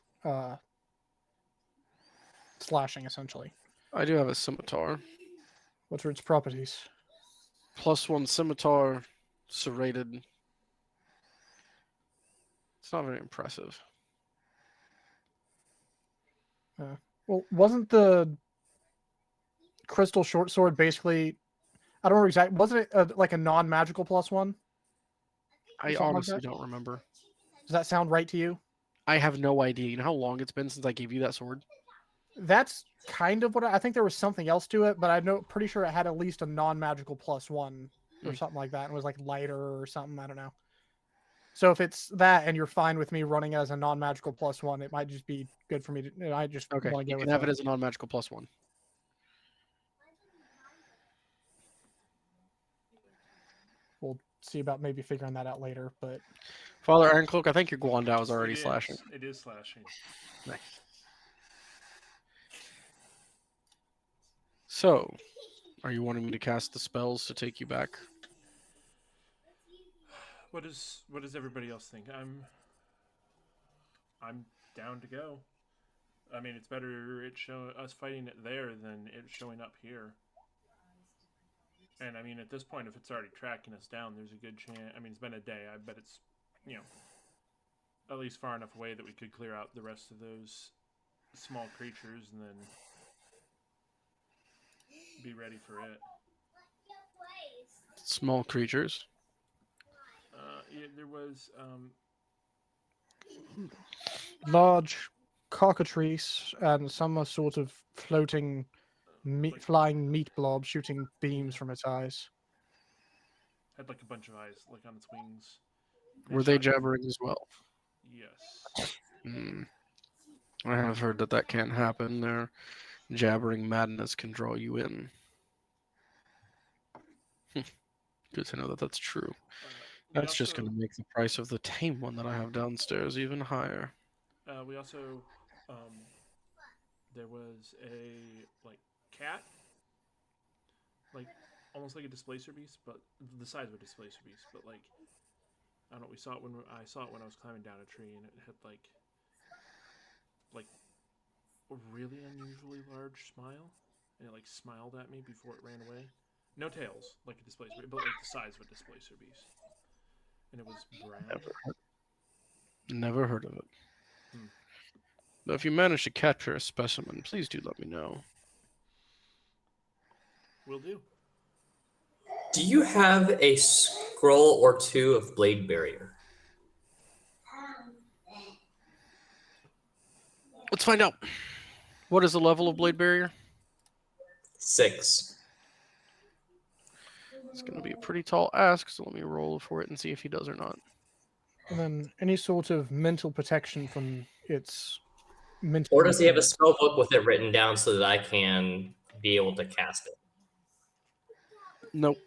slashing, essentially. I do have a scimitar. What are its properties? +1 scimitar, serrated. It's not very impressive. Well, wasn't the crystal short sword basically? I don't remember exactly. Wasn't it like a non-magical +1? I Something like honestly that? don't remember. Does that sound right to you? I have no idea. You know how long it's been since I gave you that sword? That's kind of what I think. There was something else to it, but I'm pretty sure it had at least a non-magical +1 or something like that. It was like lighter or something. I don't know. So if it's that and you're fine with me running as a non-magical +1, it might just be good for me to. I just Okay, want to you go can with have that. it as a non-magical +1. We'll see about maybe figuring that out later. But Father Ironcloak, I think your Guandao is already It is. slashing. It is slashing. Nice. So, are you wanting me to cast the spells to take you back? What does everybody else think? I'm down to go. I mean, it's better us fighting it there than it showing up here. And I mean, at this point, if it's already tracking us down, there's a good chance. I mean, it's been a day. I bet it's, at least far enough away that we could clear out the rest of those small creatures and then be ready for it. Small creatures. Yeah, there was large cockatrice and some sort of floating, flying meat blob shooting beams from its eyes. had like a bunch of eyes, like on its wings. Were they jabbering as well? Yes. I have heard that can happen. Their jabbering madness can draw you in. Good to know that that's true. That's just going to make the price of the tame one that I have downstairs even higher. We also, there was a cat, almost like a displacer beast, but the size of a displacer beast. But I don't know. I saw it when I was climbing down a tree, and it had like a really unusually large smile, and it smiled at me before it ran away. No tails, like a displacer beast, but the size of a displacer beast. And it was brown. Never heard of it. But if you manage to capture a specimen, please do let me know. Will do. Do you have a scroll or two of Blade Barrier? Let's find out. What is the level of Blade Barrier? 6. It's going to be a pretty tall ask, so let me roll for it and see if he does or not. And then any sort of mental protection from its mental. Or does he have a spell book with it written down so that I can be able to cast it? Nope.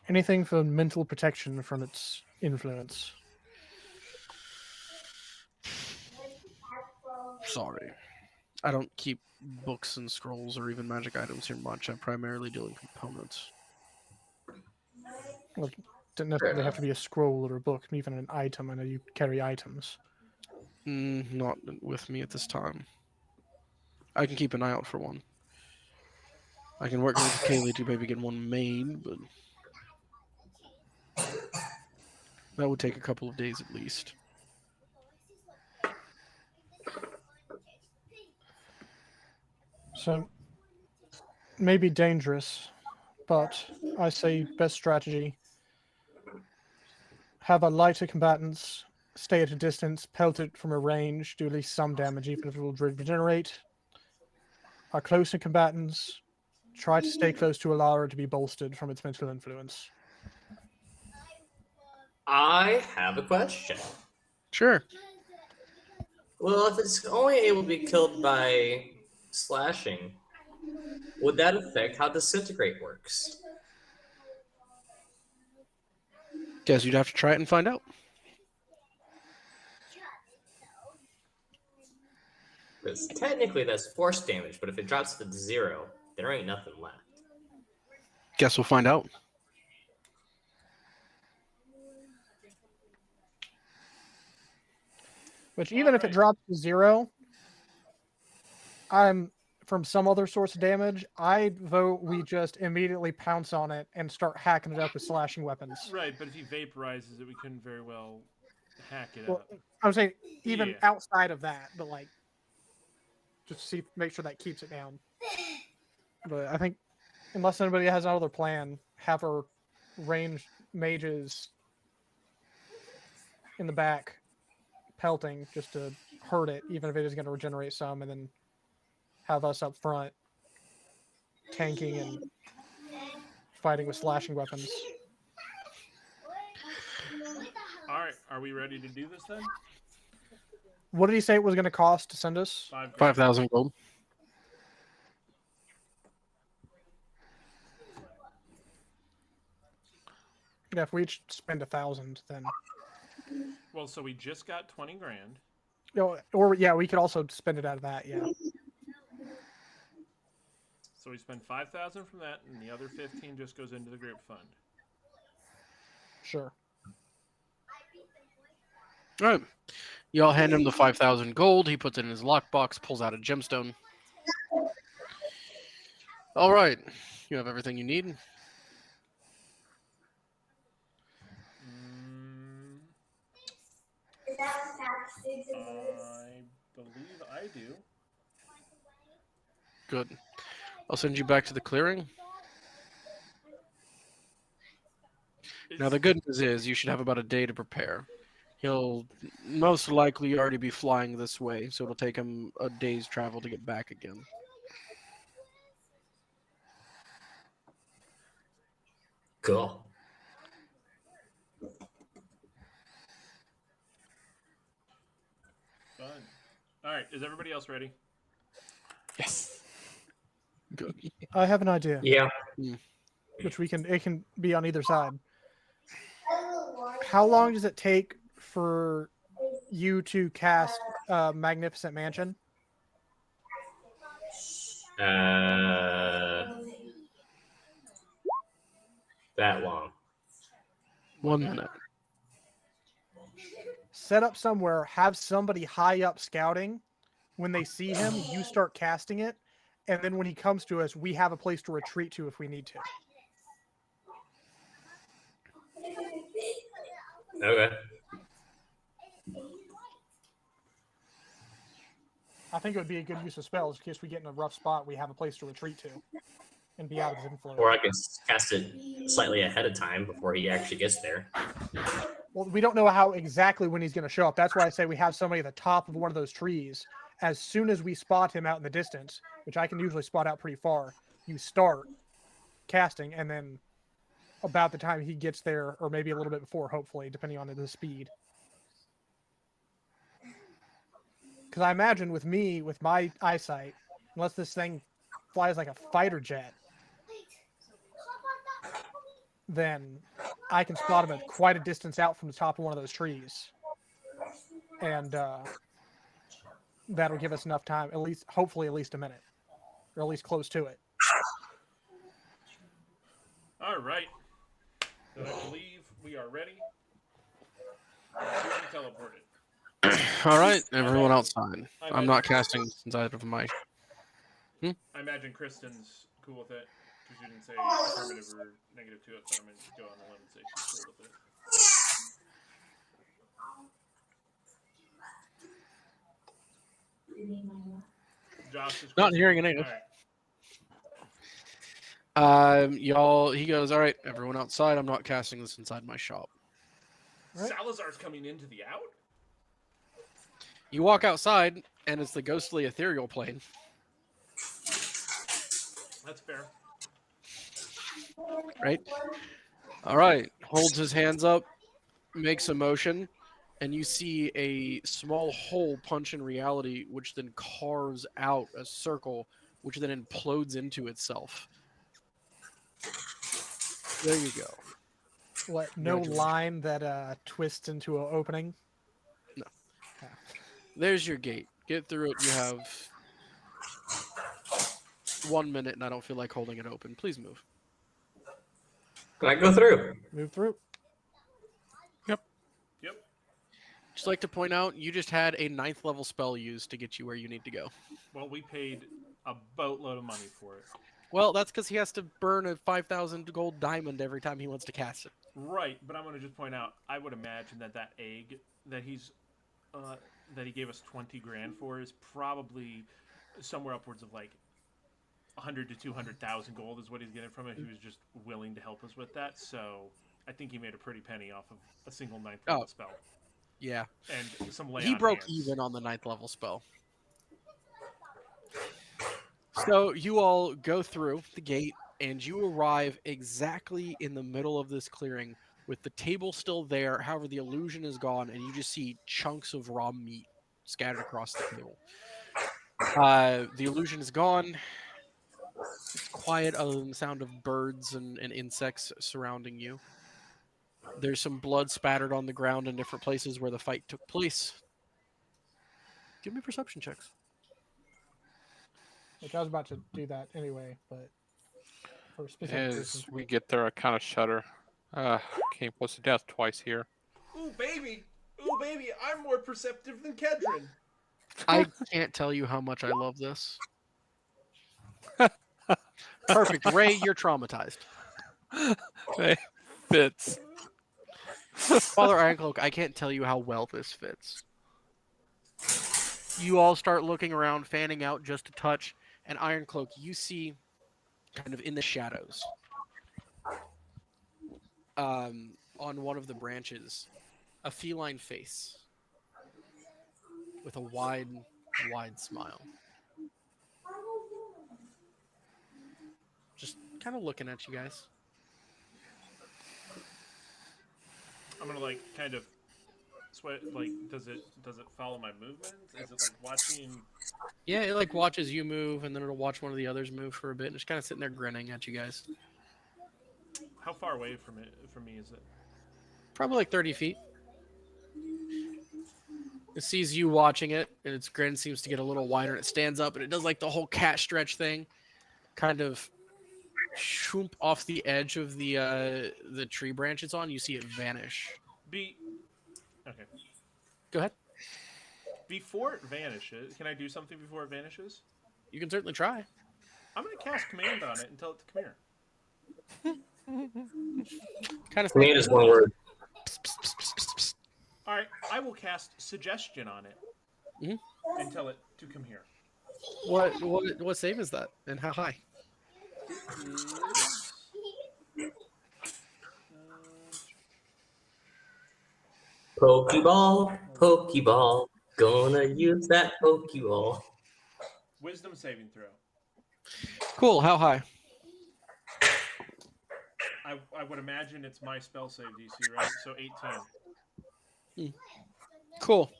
Anything for mental protection from its influence? Sorry. I don't keep books and scrolls or even magic items here much. I'm primarily dealing components. Well, didn't Fair necessarily have enough. to be a scroll or a book, even an item. I know you carry items. Not with me at this time. I can keep an eye out for one. I can work with Kaylee to maybe get one made, but that would take a couple of days at least. So, maybe dangerous, but I say best strategy. Have a lighter combatants, stay at a distance, pelt it from a range, do at least some damage, even if it will regenerate. Our closer combatants, try to stay close to Alara to be bolstered from its mental influence. I have a question. Sure. Well, if it's only able to be killed by slashing, would that affect how disintegrate works? Guess you'd have to try it and find out. Because technically that's force damage, but if it drops to 0, there ain't nothing left. Guess we'll find out. Which, even if it drops to 0, I'm from some other source of damage. I vote we just immediately pounce on it and start hacking it up with slashing weapons. Right, but if he vaporizes it, we couldn't very well hack it Well, up. I'm saying even Yeah. outside of that, but like, just make sure that keeps it down. But I think, unless anybody has another plan, have our ranged mages in the back pelting just to hurt it, even if it is going to regenerate some, and then have us up front tanking and fighting with slashing weapons. All right, are we ready to do this then? What did he say it was going to cost to send us? 5,000 gold. Yeah, if we each spend 1,000, then Well, so we just got 20 grand. or yeah, we could also spend it out of that. Yeah, So we spend 5,000 from that, and the other 15 just goes into the group fund. sure. All right. Y'all hand him the 5,000 gold. He puts it in his lockbox, pulls out a gemstone. All right. You have everything you need. I believe I do. Good. I'll send you back to the clearing. Now, the good news is you should have about a day to prepare. He'll most likely already be flying this way, so it'll take him a day's travel to get back again. Cool. Fun. All right, is everybody else ready? Yes. Good. I have an idea, Yeah. which it can be on either side. How long does it take for you to cast Magnificent Mansion? That long. 1 minute. Set up somewhere, have somebody high up scouting. When they see him, you start casting it, and then when he comes to us, we have a place to retreat to if we need to. Okay. I think it would be a good use of spells in case we get in a rough spot. We have a place to retreat to and be out of his influence. Or I can cast it slightly ahead of time before he actually gets there. Well, we don't know how exactly when he's going to show up. That's why I say we have somebody at the top of one of those trees. As soon as we spot him out in the distance, which I can usually spot out pretty far, you start casting, and then about the time he gets there, or maybe a little bit before, hopefully, depending on the speed. Because I imagine with me, with my eyesight, unless this thing flies like a fighter jet, then I can spot him at quite a distance out from the top of one of those trees. And that'll give us enough time, at least, hopefully, at least a minute, or at least close to it. All right. Then I believe we are ready to be teleported. All right, everyone imagine- outside. I I'm not imagine- casting inside of my. I imagine Kristen's cool with it because you didn't say affirmative or negative to it, but I'm going to go on a limb and say she's cool with it. Josh is Not Kristen. hearing a negative. All right. Y'all. He goes. All right, everyone outside. I'm not casting this inside my shop. Right. Salazar's coming into the out? You walk outside, and it's the ghostly ethereal plane. That's fair. Right. All right. Holds his hands up, makes a motion, and you see a small hole punch in reality, which then carves out a circle, which then implodes into itself. There you go. What? No Congratulations. line that twists into an opening. No. Yeah. There's your gate. Get through it. You have 1 minute, and I don't feel like holding it open. Please move. Can I go through? Move through. Yep. Just like to point out, you just had a 9th level spell used to get you where you need to go. Well, we paid a boatload of money for it. Well, that's because he has to burn a 5,000 gold diamond every time he wants to cast it. Right, but I'm going to just point out, I would imagine that egg that he gave us 20 grand for is probably somewhere upwards of like 100 to 200,000 gold is what he's getting from it. He was just willing to help us with that, so I think he made a pretty penny off of a single 9th level spell. Yeah. And some lay He on broke hands. even on the 9th level spell. So you all go through the gate, and you arrive exactly in the middle of this clearing with the table still there. However, the illusion is gone, and you just see chunks of raw meat scattered across the table. The illusion is gone. It's quiet other than the sound of birds and insects surrounding you. There's some blood spattered on the ground in different places where the fight took place. Give me perception checks. Which I was about to do that anyway, but for specific As reasons. we get there, I kind of shudder. Came close to death twice here. Ooh, baby! Ooh, baby! I'm more perceptive than Kedron! I can't tell you how much I love this. Perfect. Ray, you're traumatized. Hey, fits. Father Ironcloak, I can't tell you how well this fits. You all start looking around, fanning out just a touch, and Ironcloak, you see, kind of in the shadows, on one of the branches, a feline face with a wide, wide smile. Just kind of looking at you guys. I'm gonna like kind of sweat. Like, does it follow my movements? Is it like watching? Yeah, it like watches you move, and then it'll watch one of the others move for a bit, and just kind of sitting there grinning at you guys. How far away from me is it? Probably like 30 feet. It sees you watching it, and its grin seems to get a little wider, and it stands up, and it does like the whole cat stretch thing, kind of shoomp off the edge of the tree branch it's on. You see it vanish. Okay. Go ahead. Before it vanishes, can I do something before it vanishes? You can certainly try. I'm gonna cast command on it and tell it to come here. Kind of Command is one word. All right, I will cast suggestion on it and tell it to come here. What save is that, and how high? Pokeball, Pokeball. Gonna use that Pokeball. Wisdom saving throw. Cool. How high? I would imagine it's my spell save DC, right? So 18. Cool.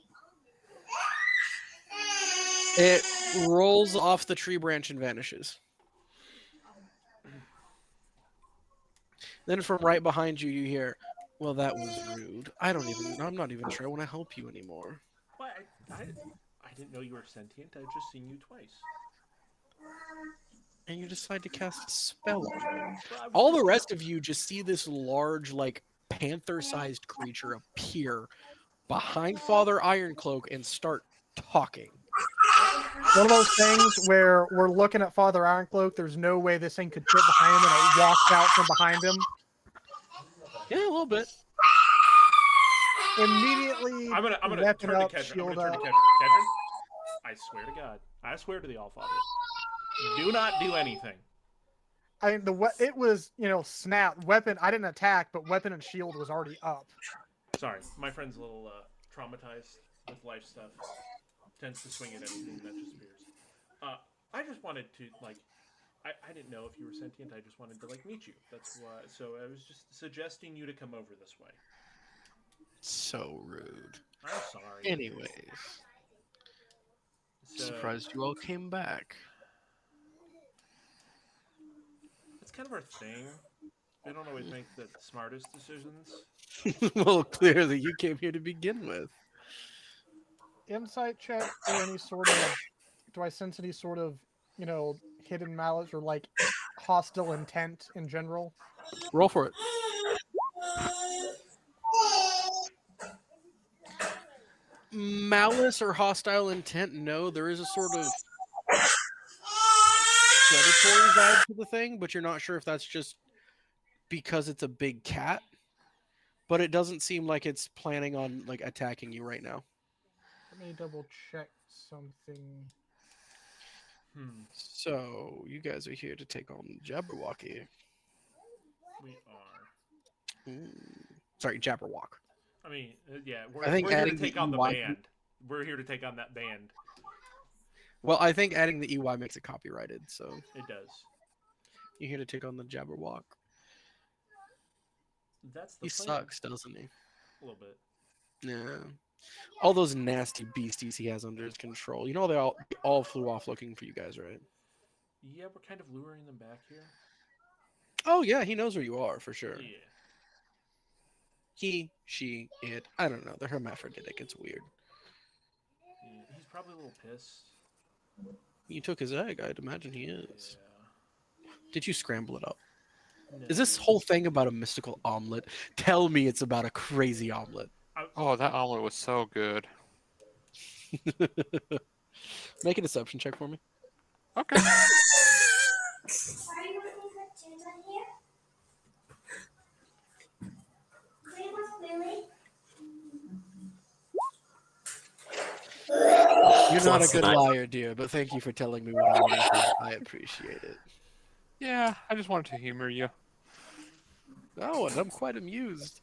It rolls off the tree branch and vanishes. Then from right behind you, you hear, "Well, that was rude. I'm not even sure I want to help you anymore." Well, I didn't know you were sentient. I've just seen you twice. And you decide to cast a spell on it. Well, I was All the just- rest of you just see this large, like, panther-sized creature appear behind Father Ironcloak and start talking. One of those things where we're looking at Father Ironcloak, there's no way this thing could fit behind him, and it walks out from behind him. Yeah, a little bit. Immediately, I'm gonna weapon turn up, to Kedron. I'm shield gonna turn to up. Kedron. Kedron, I swear to God. I swear to the Allfather. Do not do anything. I mean, it was, snap. Weapon, I didn't attack, but weapon and shield was already up. Sorry, my friend's a little traumatized with life stuff. Tends to swing at anything that just appears. I just wanted to, like, I didn't know if you were sentient. I just wanted to, like, meet you. That's why. So I was just suggesting you to come over this way. So rude. I'm sorry. Anyways, So, surprised you all came back. it's kind of our thing. We don't always make the smartest decisions. Well, clearly you came here to begin with. Insight check or any sort of, do I sense any sort of, hidden malice or like hostile intent in general? Roll for it. Malice or hostile intent? No, there is a sort of predatory vibe to the thing, but you're not sure if that's just because it's a big cat. But it doesn't seem like it's planning on like attacking you right now. Let me double check something. So you guys are here to take on Jabberwocky. We are. Sorry, Jabberwock. I mean, yeah, I we're think here to adding the take on the EY band. We're here to take on that band. Well, I think adding the EY makes it copyrighted, so It does. you're here to take on the Jabberwock. That's the He plan. sucks, doesn't he? A little bit. Yeah. All those nasty beasties he has under his control. You know they all flew off looking for you guys, right? Yeah, we're kind of luring them back here. Oh yeah, he knows where you are for sure. Yeah. He, she, it. I don't know. They're hermaphroditic. It's weird. Yeah. He's probably a little pissed. You took his egg. I'd imagine he is. Yeah. Did you scramble it up? No. Is this whole thing about a mystical omelet? Tell me it's about a crazy omelet. Oh, that omelet was so good. Make a deception check for me. Okay. You're not a Plus good nine. liar, dear, but thank you for telling me what I want to hear. I appreciate it. Yeah, I just wanted to humor you. Oh, and I'm quite amused.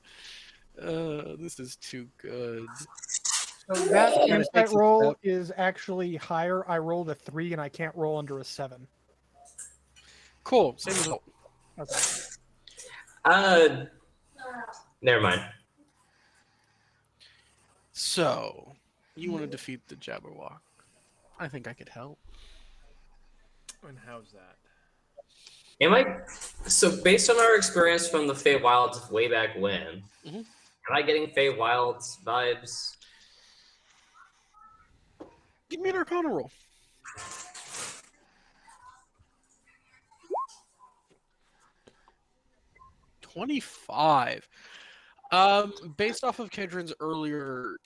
This is too good. So that Kinda insight takes a roll step. is actually higher. I rolled a 3 and I can't roll under a 7. Cool. Same result. Okay. Never mind. So, you want to defeat the Jabberwock? I think I could help. And how's that? Am I? So based on our experience from the Feywilds way back when, Mhm. am I getting Feywilds vibes? Give me an Arcana roll. 25. Based off of Kedron's earlier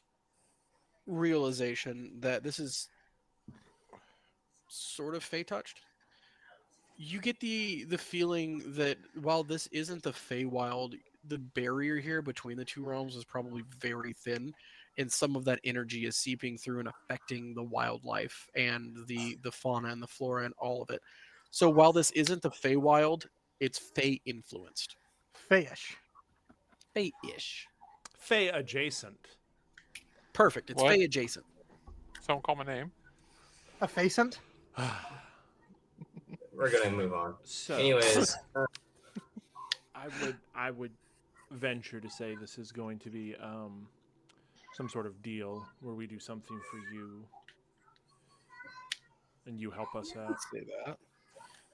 realization that this is sort of Fey touched, you get the feeling that while this isn't the Feywild, the barrier here between the two realms is probably very thin, and some of that energy is seeping through and affecting the wildlife and the fauna and the flora and all of it. So while this isn't the Feywild, it's Fey influenced. Fayish. Fey-ish. Fey adjacent. Perfect. It's What? Fey adjacent. Someone call my name. A facent? We're gonna move on. So, Anyways, I would venture to say this is going to be some sort of deal where we do something for you and you help us out. Let's say that.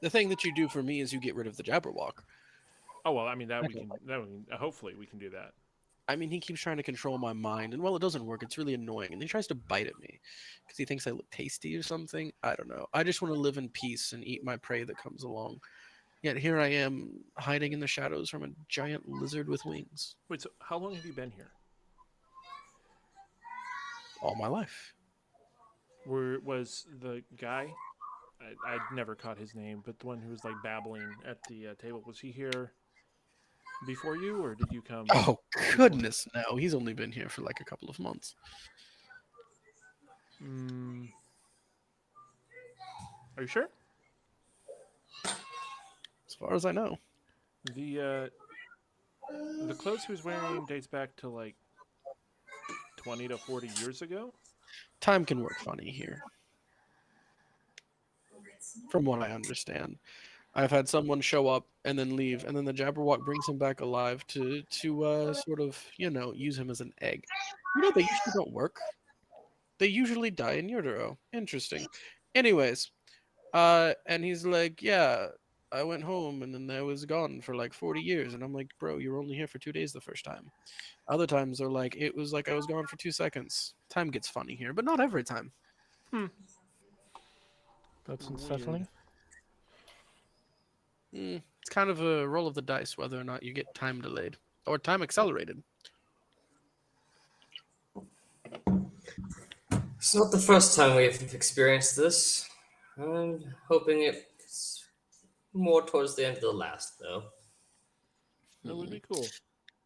The thing that you do for me is you get rid of the Jabberwock. Oh well, I mean that we can. Hopefully we can do that. I mean, he keeps trying to control my mind, and while it doesn't work, it's really annoying. And he tries to bite at me because he thinks I look tasty or something. I don't know. I just want to live in peace and eat my prey that comes along. Yet here I am, hiding in the shadows from a giant lizard with wings. Wait, so how long have you been here? All my life. Was the guy? I'd never caught his name, but the one who was like babbling at the table, was he here before you, or did you come? Oh, goodness, no. He's only been here for like a couple of months. Mm, are you sure? As far as I know. The clothes he was wearing dates back to like 20 to 40 years ago. Time can work funny here. From what I understand. I've had someone show up and then leave, and then the Jabberwock brings him back alive to sort of, use him as an egg. They usually don't work. They usually die in utero. Interesting. Anyways, and he's like, yeah, I went home and then I was gone for like 40 years. And I'm like, bro, you were only here for 2 days the first time. Other times they're like, it was like I was gone for 2 seconds. Time gets funny here, but not every time. That's Weird. unsettling. It's kind of a roll of the dice whether or not you get time delayed or time accelerated. It's not the first time we've experienced this. I'm hoping it's more towards the end of the last, though. That would be cool.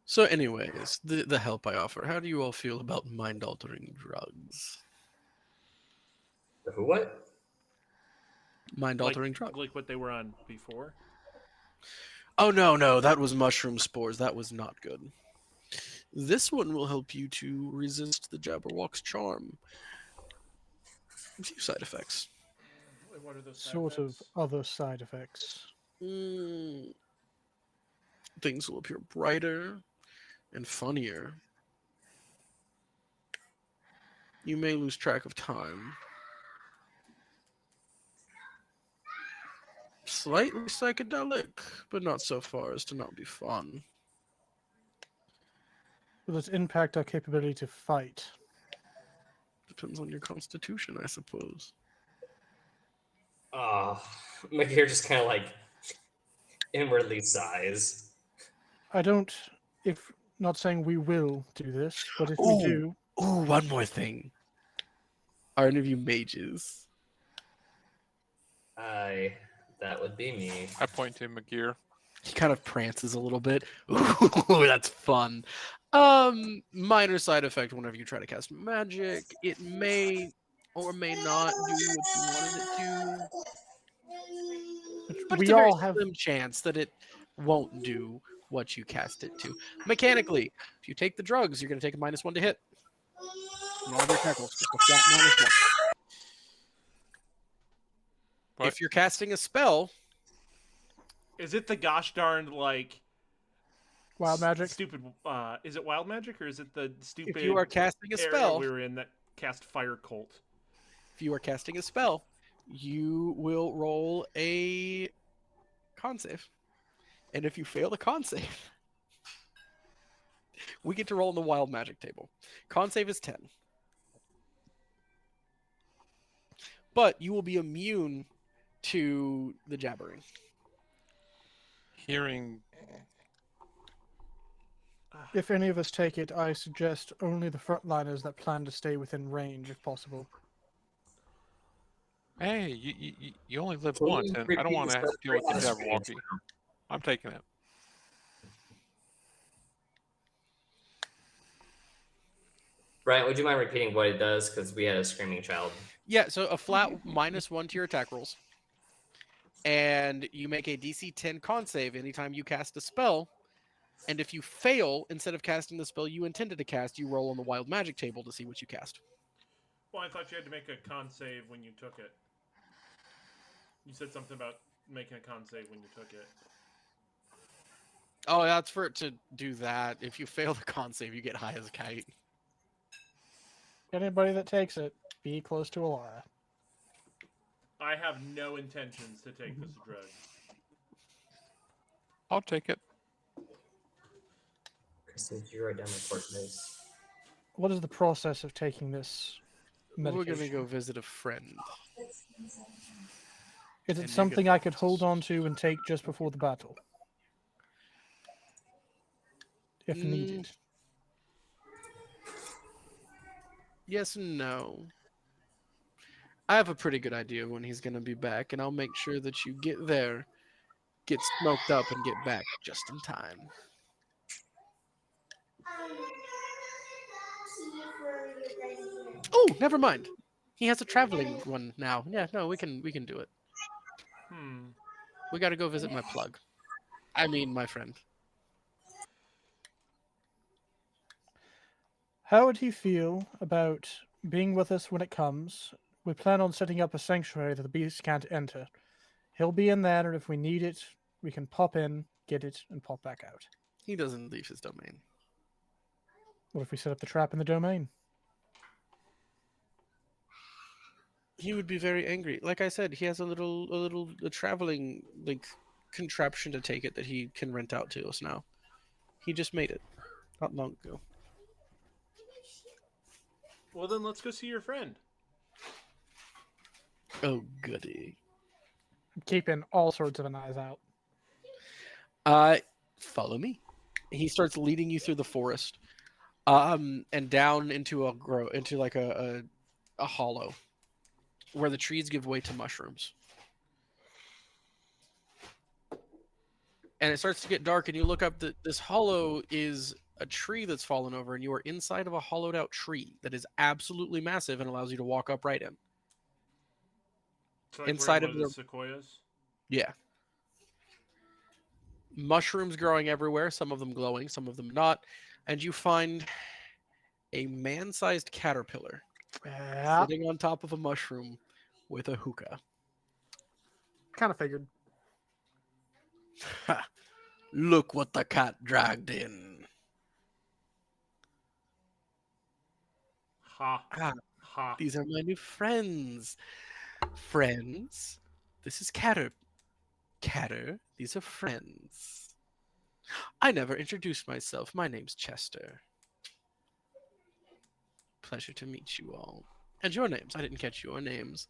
So, anyways, the help I offer. How do you all feel about mind-altering drugs? For what? Mind-altering drugs. Like what they were on before. Oh no, that was mushroom spores. That was not good. This one will help you to resist the Jabberwock's charm. A few side effects. What are those Sort of other side effects. Things will appear brighter and funnier. You may lose track of time. Slightly psychedelic, but not so far as to not be fun. Will it impact our capability to fight? Depends on your constitution, I suppose. Makir just kind of like inwardly sighs. I don't. If not saying we will do this, but if we do, Ooh, one more thing. Are any of you mages? That would be me. I point to Magir. He kind of prances a little bit. Ooh, that's fun. Minor side effect whenever you try to cast magic. It may or may not do what you wanted it to. But we it's a very all have. slim chance that it won't do what you cast it to. Mechanically, if you take the drugs, you're going to take a -1 to hit. And all of your tackles, just a flat -1. What? If you're casting a spell, Is it the gosh darned like Wild magic? stupid? Is it wild magic or is it the stupid? if you are casting a area spell, we were in that cast fire cult. if you are casting a spell, you will roll a con save. And if you fail the con save, we get to roll on the wild magic table. Con save is 10. But you will be immune to the jabbering. Hearing. If any of us take it, I suggest only the frontliners that plan to stay within range, if possible. Hey, you only live Can you once, and I don't repeat want to the deal with the last Jabberwocky. I'm taking it. Brian, would you mind repeating what it does? Because we had a screaming child. Yeah, so a flat -1 to your attack rolls. And you make a DC 10 con save anytime you cast a spell. And if you fail, instead of casting the spell you intended to cast, you roll on the wild magic table to see what you cast. Well, I thought you had to make a con save when you took it. You said something about making a con save when you took it. Oh, that's for it to do that. If you fail the con save, you get high as a kite. Anybody that takes it, be close to Alara. I have no intentions to take this drug. I'll take it. Since you write down my court notes. What is the process of taking this We're medication? gonna go visit a friend. Is and it you're something gonna I could hold on to and take just before the battle? If needed. Yes and no. I have a pretty good idea when he's gonna be back, and I'll make sure that you get there, get smoked up, and get back just in time. Oh, never mind. He has a traveling one now. Yeah, no, we can do it. We got to go visit my plug. I mean, my friend. How would he feel about being with us when it comes? We plan on setting up a sanctuary that the beast can't enter. He'll be in there, and if we need it, we can pop in, get it, and pop back out. He doesn't leave his domain. What if we set up the trap in the domain? He would be very angry. Like I said, he has a traveling like contraption to take it that he can rent out to us now. He just made it not long ago. Well, then let's go see your friend. Oh goody. Keeping all sorts of an eyes out. Follow me. He starts leading you through the forest, and down into like a hollow, where the trees give way to mushrooms. And it starts to get dark, and you look up. This hollow is a tree that's fallen over, and you are inside of a hollowed out tree that is absolutely massive and allows you to walk upright in. So like Inside we're of in one the the sequoias. Yeah. Mushrooms growing everywhere, some of them glowing, some of them not. And you find a man-sized caterpillar Yeah, sitting on top of a mushroom with a hookah. kind of figured. Ha! Look what the cat dragged in. Ha. Ah, Ha. these are my new friends. Friends, this is Catter. Catter, these are friends. I never introduced myself. My name's Chester. Pleasure to meet you all. And your names. I didn't catch your names.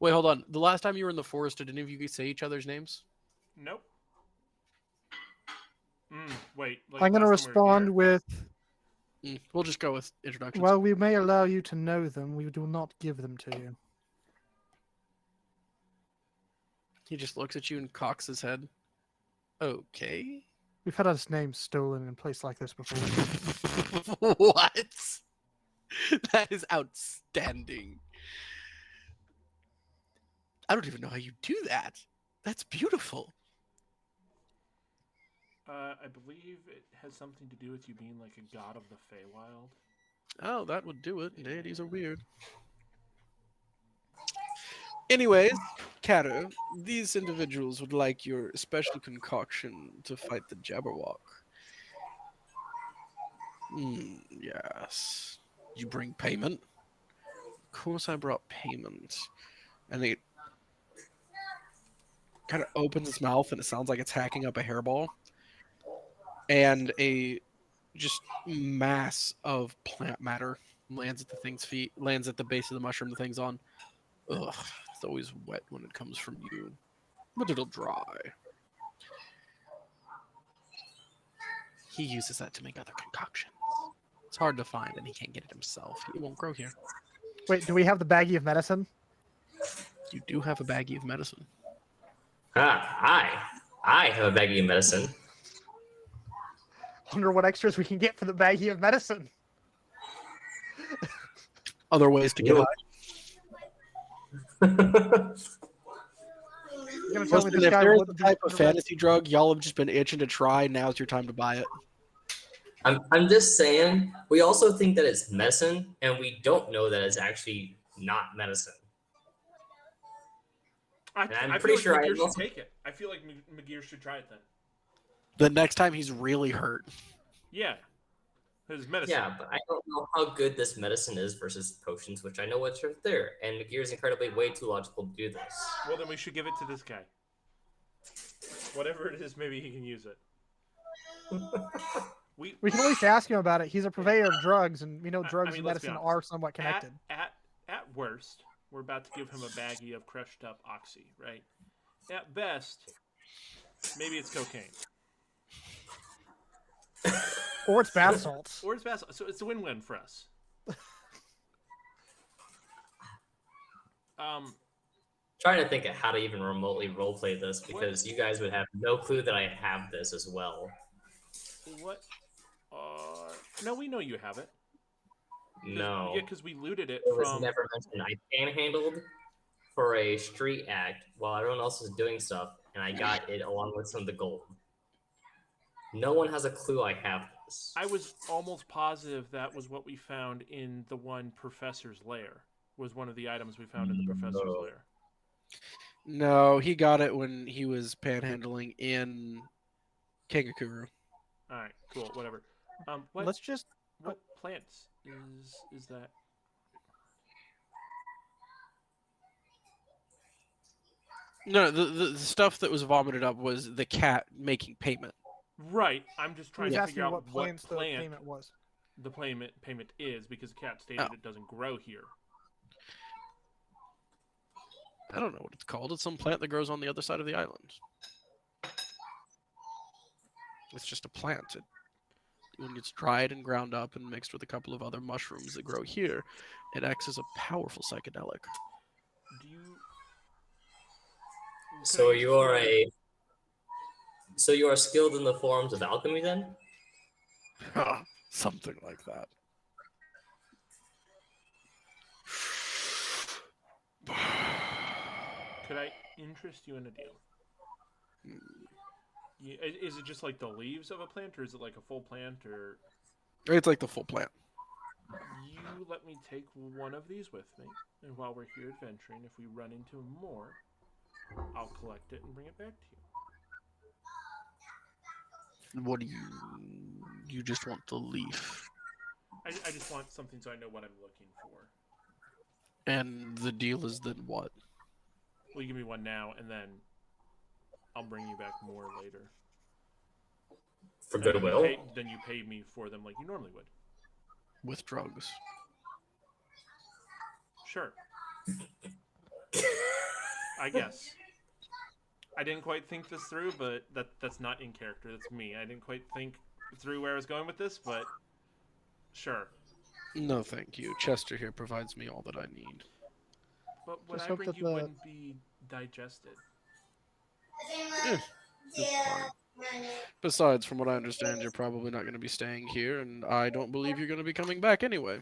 Wait, hold on. The last time you were in the forest, did any of you say each other's names? Nope. Wait. Like I'm going to last time we were respond here? with, We'll just go with introductions. well, we may allow you to know them. We do not give them to you. He just looks at you and cocks his head. Okay. We've had his name stolen in a place like this before. What? That is outstanding. I don't even know how you do that. That's beautiful. I believe it has something to do with you being like a god of the Feywild. Oh, that would do it. Deities are weird. Anyways, Catter, these individuals would like your special concoction to fight the Jabberwock. Yes. You bring payment? Of course I brought payment. And it kind of opens its mouth and it sounds like it's hacking up a hairball. And a just mass of plant matter lands at the thing's feet, lands at the base of the mushroom the thing's on. Ugh, it's always wet when it comes from you. But it'll dry. He uses that to make other concoctions. It's hard to find and he can't get it himself. It won't grow here. Wait, do we have the baggie of medicine? You do have a baggie of medicine. I have a baggie of medicine. Wonder what extras we can get for the baggie of medicine. Other ways to get high. You're gonna tell me Listen, this if guy there's wouldn't a do type of fantasy drug y'all have just been itching to try, now's your time to buy it. I'm just saying, we also think that it's medicine, and we don't know that it's actually not medicine. I'm pretty pretty sure I Magir should also- take it. I feel like Magir should try it then. The next time he's really hurt. Yeah. His medicine. Yeah, but I don't know how good this medicine is versus potions, which I know what's right there. And Magir is incredibly way too logical to do this. Well, then we should give it to this guy. Whatever it is, maybe he can use it. We can at least ask him about it. He's a purveyor of drugs, and we know drugs and let's be medicine honest. are somewhat connected. At worst, we're about to give him a baggie of crushed up oxy, right? At best, maybe it's cocaine. Or it's bath salts. Or it's bath. So it's a win-win for us. Trying to think of how to even remotely roleplay this because you guys would have no clue that I have this as well. What? No, we know you have it. No. Yeah, because we looted it It was from. never mentioned. I panhandled for a street act while everyone else was doing stuff, and I got it along with some of the gold. No one has a clue I have this. I was almost positive that was what we found in the one professor's lair. Was one of the items we found in the professor's lair. No, he got it when he was panhandling in Kangakuru. All right, cool, whatever. What Let's just. what plants is that? No, the stuff that was vomited up was the cat making payment. Right, I'm just trying He's to asking figure out what plants the plant payment was. the payment is because the cat stated it doesn't grow here. I don't know what it's called. It's some plant that grows on the other side of the island. It's just a plant. When it's dried and ground up and mixed with a couple of other mushrooms that grow here, it acts as a powerful psychedelic. Do you? So you are skilled in the forms of alchemy then? Something like that. Could I interest you in a deal? Is it just like the leaves of a plant, or is it like a full plant, or? It's like the full plant. You let me take one of these with me, and while we're here adventuring, if we run into more, I'll collect it and bring it back to you. What do you just want the leaf? I just want something so I know what I'm looking for. And the deal is then what? Well, you give me one now, and then I'll bring you back more later. For goodwill? Then you pay me for them like you normally would. With drugs. Sure. I guess. I didn't quite think this through, but that's not in character. That's me. I didn't quite think through where I was going with this, but sure. No, thank you. Chester here provides me all that I need. But what Just I hope bring that you wouldn't be digested. It's fine. Besides, from what I understand, you're probably not going to be staying here, and I don't believe you're going to be coming back anyway.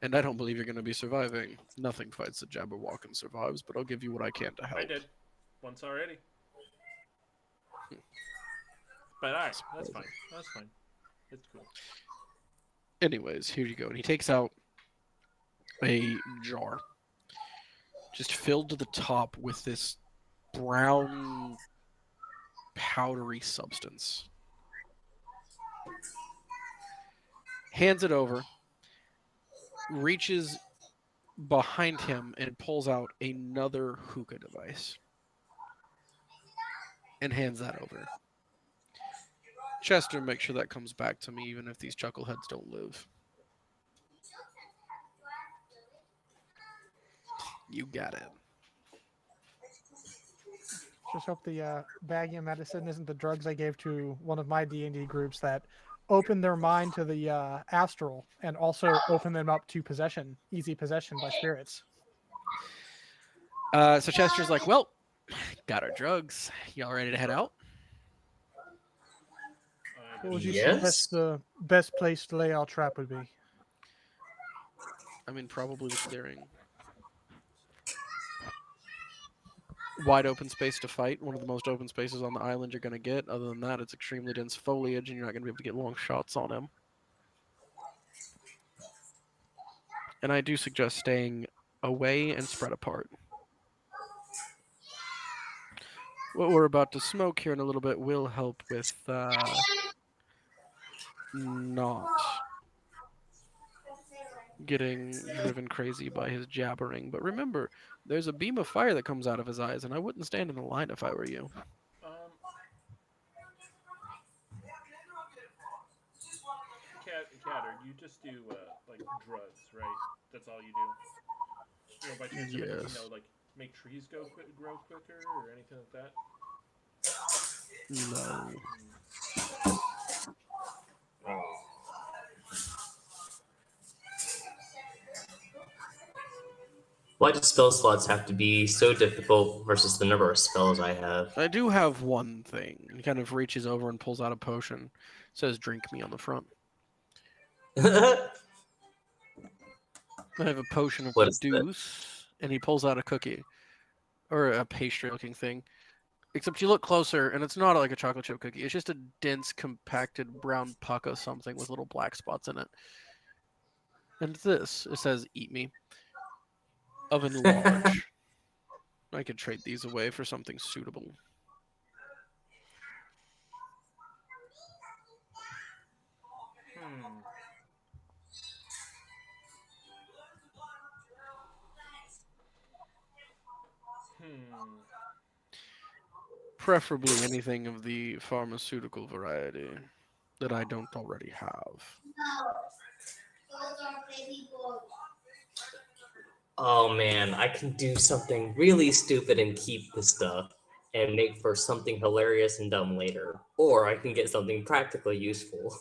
And I don't believe you're going to be surviving. Nothing fights the Jabberwock and survives, but I'll give you what I can to help. I did. Once already. But alright, that's fine. That's fine. It's cool. Anyways, here you go. And he takes out a jar. Just filled to the top with this brown, powdery substance. Hands it over. Reaches behind him and pulls out another hookah device. And hands that over. Chester, make sure that comes back to me, even if these chuckleheads don't live. You got it. Just hope the baggie of medicine isn't the drugs I gave to one of my D&D groups that opened their mind to the astral and also opened them up to possession, easy possession by spirits. So Chester's like, well, got our drugs. Y'all ready to head out? What would you Yes. suggest the best place to lay our trap would be? I mean, probably the clearing. Wide open space to fight. One of the most open spaces on the island you're going to get. Other than that, it's extremely dense foliage, and you're not going to be able to get long shots on him. And I do suggest staying away and spread apart. What we're about to smoke here in a little bit will help with not getting driven crazy by his jabbering. But remember, there's a beam of fire that comes out of his eyes, and I wouldn't stand in the line if I were you. do like drugs, right? That's all you do. By chance, Yes. like make trees grow quicker or anything like that. No. Why do spell slots have to be so difficult versus the number of spells I have? I do have one thing. He kind of reaches over and pulls out a potion. Says, "Drink me" on the front. I have a potion of What is that? reduce, and he pulls out a cookie or a pastry-looking thing. Except you look closer, and it's not like a chocolate chip cookie. It's just a dense, compacted brown puck of something with little black spots in it. And this, it says, "Eat me." Oven large. I could trade these away for something suitable. Preferably anything of the pharmaceutical variety that I don't already have. Oh man, I can do something really stupid and keep the stuff and make for something hilarious and dumb later. Or I can get something practically useful.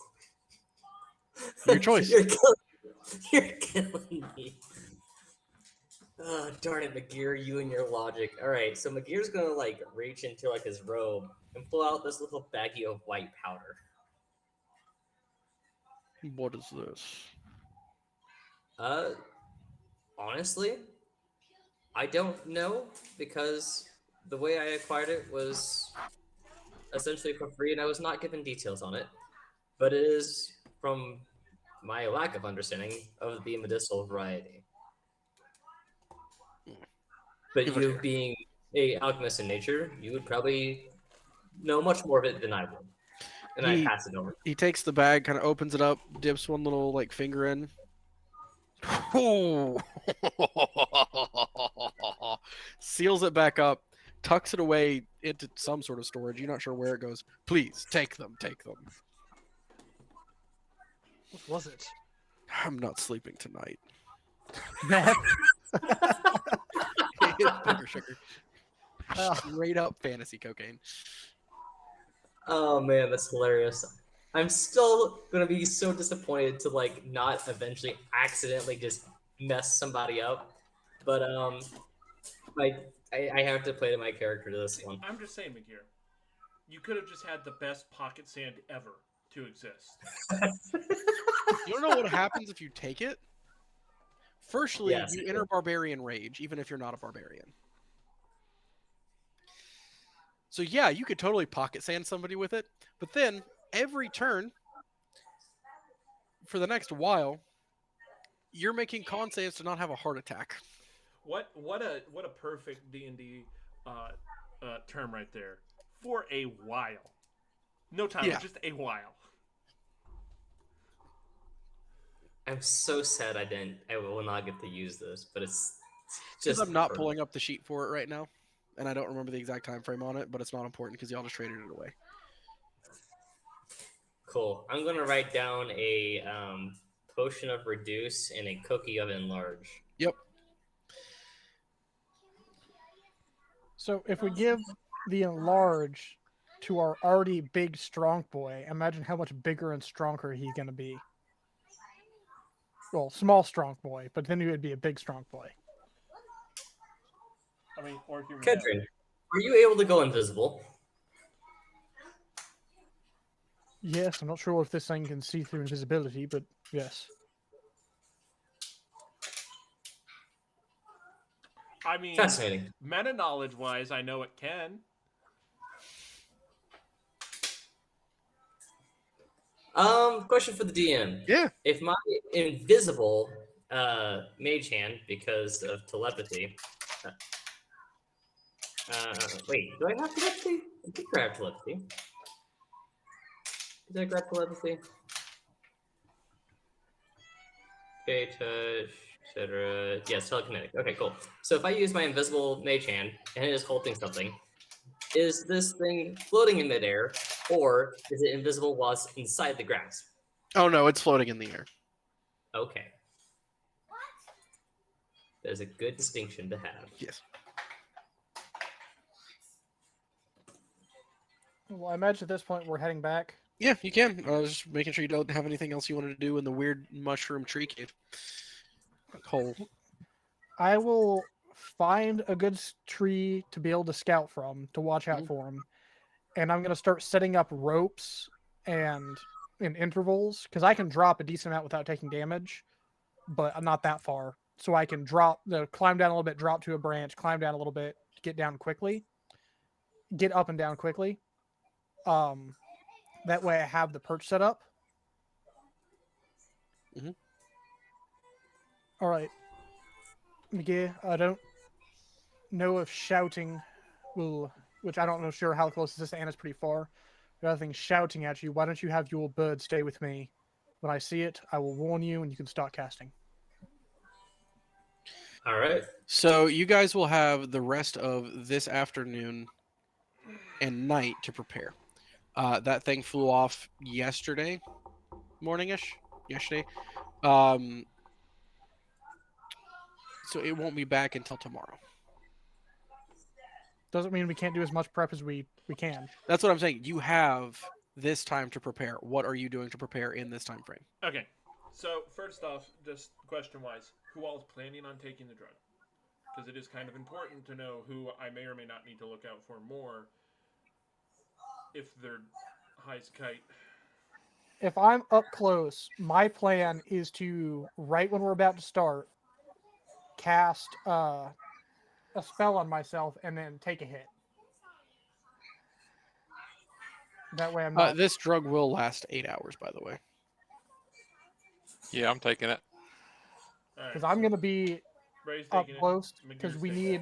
Your choice. You're killing me. Oh, darn it, McGear, you and your logic. Alright, so McGear's gonna like reach into like his robe and pull out this little baggie of white powder. What is this? Honestly, I don't know because the way I acquired it was essentially for free and I was not given details on it. But it is from my lack of understanding of the medicinal variety. But Give it you here. being a alchemist in nature, you would probably know much more of it than I would. And I pass it over. He takes the bag, kind of opens it up, dips one little like finger in. Seals it back up, tucks it away into some sort of storage. You're not sure where it goes. "Please take them, take them." What was it? "I'm not sleeping tonight." Meth. Bigger sugar. Straight up fantasy cocaine. Oh man, that's hilarious. I'm still gonna be so disappointed to like not eventually accidentally just mess somebody up. But I have to play to my character to this one. I'm just saying, McGear, you could have just had the best pocket sand ever to exist. You don't know what happens if you take it? Firstly, Yes, you enter barbarian rage, even if you're not a barbarian. So yeah, you could totally pocket sand somebody with it, but then every turn for the next while, you're making con saves to not have a heart attack. What a perfect D&D term right there. For a while. No time, Yeah. just a while. I'm so sad I will not get to use this, but it's Because just I'm not perfect. pulling up the sheet for it right now, and I don't remember the exact time frame on it, but it's not important because y'all just traded it away. Cool. I'm gonna write down a potion of reduce and a cookie of enlarge. Yep. So if we give the enlarge to our already big strong boy, imagine how much bigger and stronger he's going to be. Well, small strong boy, but then he would be a big strong boy. I mean, or human. Kedrin, are you able to go invisible? Yes, I'm not sure if this thing can see through invisibility, but yes. I mean, Fascinating. meta knowledge wise, I know it can. Question for the DM. Yeah. If my invisible mage hand, because of telepathy. Wait, do I have telepathy? I think I have telepathy. Did I grab telepathy? Okay, touch, etc. Yes, telekinetic. Okay, cool. So if I use my invisible mage hand and it is holding something, is this thing floating in midair, or is it invisible while it's inside the grasp? Oh no, it's floating in the air. Okay. There's a good distinction to have. Yes. Well, I imagine at this point we're heading back. Yeah, you can. I was just making sure you don't have anything else you wanted to do in the weird mushroom tree cave hole. I will find a good tree to be able to scout from, to watch out Mhm. for him, and I'm gonna start setting up ropes and in intervals because I can drop a decent amount without taking damage, but I'm not that far. So I can climb down a little bit, drop to a branch, climb down a little bit, get down quickly, get up and down quickly. That way I have the perch set up. Mhm. All right, McGee. I don't know if shouting will, which I don't know sure how close this is to Anna's pretty far. The other thing shouting at you. Why don't you have your bird stay with me? When I see it, I will warn you, and you can start casting. All right. So you guys will have the rest of this afternoon and night to prepare. That thing flew off yesterday morningish. Yesterday. So it won't be back until tomorrow. Doesn't mean we can't do as much prep as we can. That's what I'm saying. You have this time to prepare. What are you doing to prepare in this time frame? Okay. So first off, just question-wise, who all is planning on taking the drug? Because it is kind of important to know who I may or may not need to look out for more if they're high as a kite. If I'm up close, my plan is to, right when we're about to start, cast a spell on myself and then take a hit. That way I'm not. This drug will last 8 hours, by the way. Yeah, I'm taking it. Because I'm going to be Ray's up taking close it. because McGear's we taking need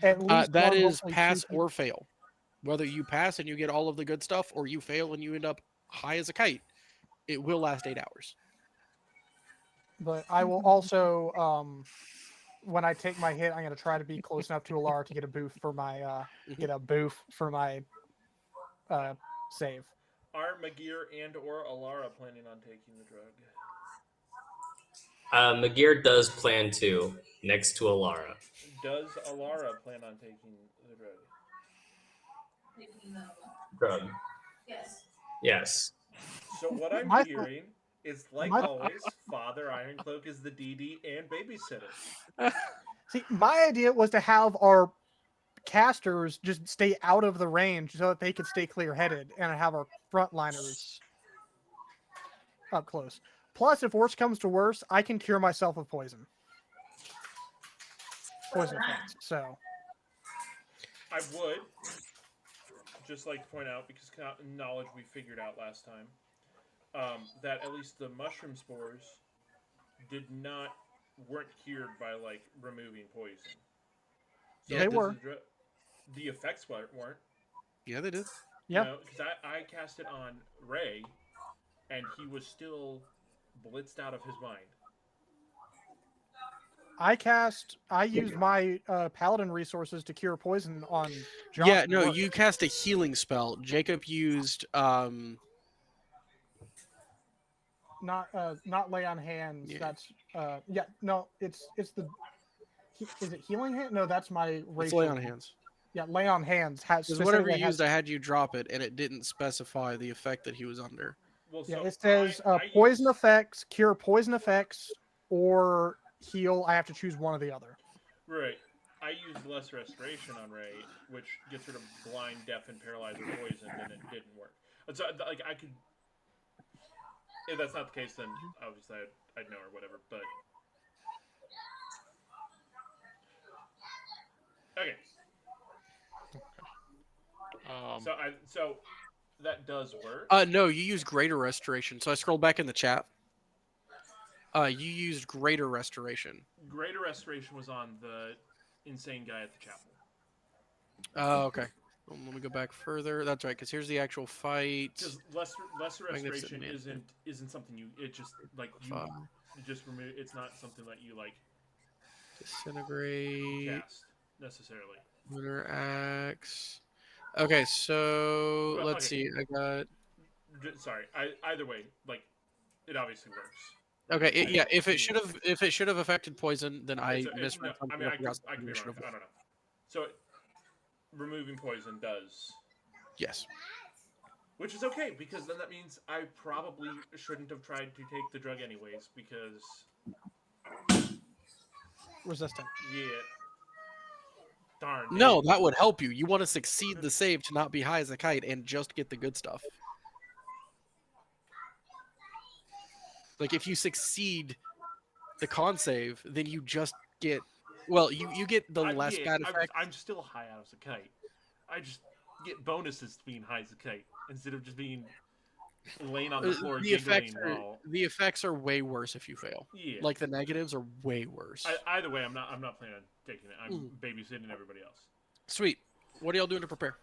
it. at least That one, is hopefully pass two. or fail. Whether you pass and you get all of the good stuff, or you fail and you end up high as a kite, it will last 8 hours. But I will also, when I take my hit, I'm going to try to be close enough to Alara to get a boost for my save. Are McGear and or Alara planning on taking the drug? McGear does plan to, next to Alara. Does Alara plan on taking the drug? Drug. Yes. Yes. So what I'm My- hearing is, like my- always, Father Ironcloak is the DD and babysitter. See, my idea was to have our casters just stay out of the range so that they could stay clear-headed, and have our frontliners up close. Plus, if worse comes to worse, I can cure myself of poison effects. So I would just like to point out, because knowledge we figured out last time, that at least the mushroom spores weren't cured by like removing poison. So Yeah, they this were. is the effects weren't. Yeah, they did. Yeah. No, because I cast it on Ray, and he was still blitzed out of his mind. I used my paladin resources to cure poison on Josh. Yeah, no, you cast a healing spell. Jacob used not lay on hands. Yeah. That's it's the is it healing hand? No, that's my racial. It's lay on hands. Yeah, lay on hands has Because whatever you specifically used, I had you drop it, and it didn't specify the effect that he was under. Well, Yeah, so it says I poison used- effects, cure poison effects, or heal. I have to choose one or the other. Right. I used less restoration on Ray, which gets rid of blind, deaf, and paralyzer poison, and it didn't work. And so, like, I could. If that's not the case, then obviously I'd know or whatever. But okay. So that does work. No, you use greater restoration. So I scrolled back in the chat. You used greater restoration. Greater restoration was on the insane guy at the chapel. Oh, okay. Well, let me go back further. That's right, because here's the actual fight. Because lesser restoration Magnificent isn't something you. It just like you just remove. It's not something that you like Disintegrate. cast necessarily. Lunar Axe. Okay, so Well, let's see. I got. Sorry. Either way, like it obviously works. Okay, yeah. If it should have affected poison, then I No, misread I something. mean, I forgot could something be I should wrong. have- I don't know. So, removing poison does, Yes. which is okay because then that means I probably shouldn't have tried to take the drug anyways because Resistant. yeah, darn. No, that would help you. You want to succeed the save to not be high as a kite and just get the good stuff. Like if you succeed the con save, then you just get you get the less bad effects. I'm still high as a kite. I just get bonuses to being high as a kite instead of just being laying on the floor giggling while. The effects are way worse if you fail. Yeah. Like the negatives are way worse. Either way, I'm not planning on taking it. I'm babysitting everybody else. Sweet. What are y'all doing to prepare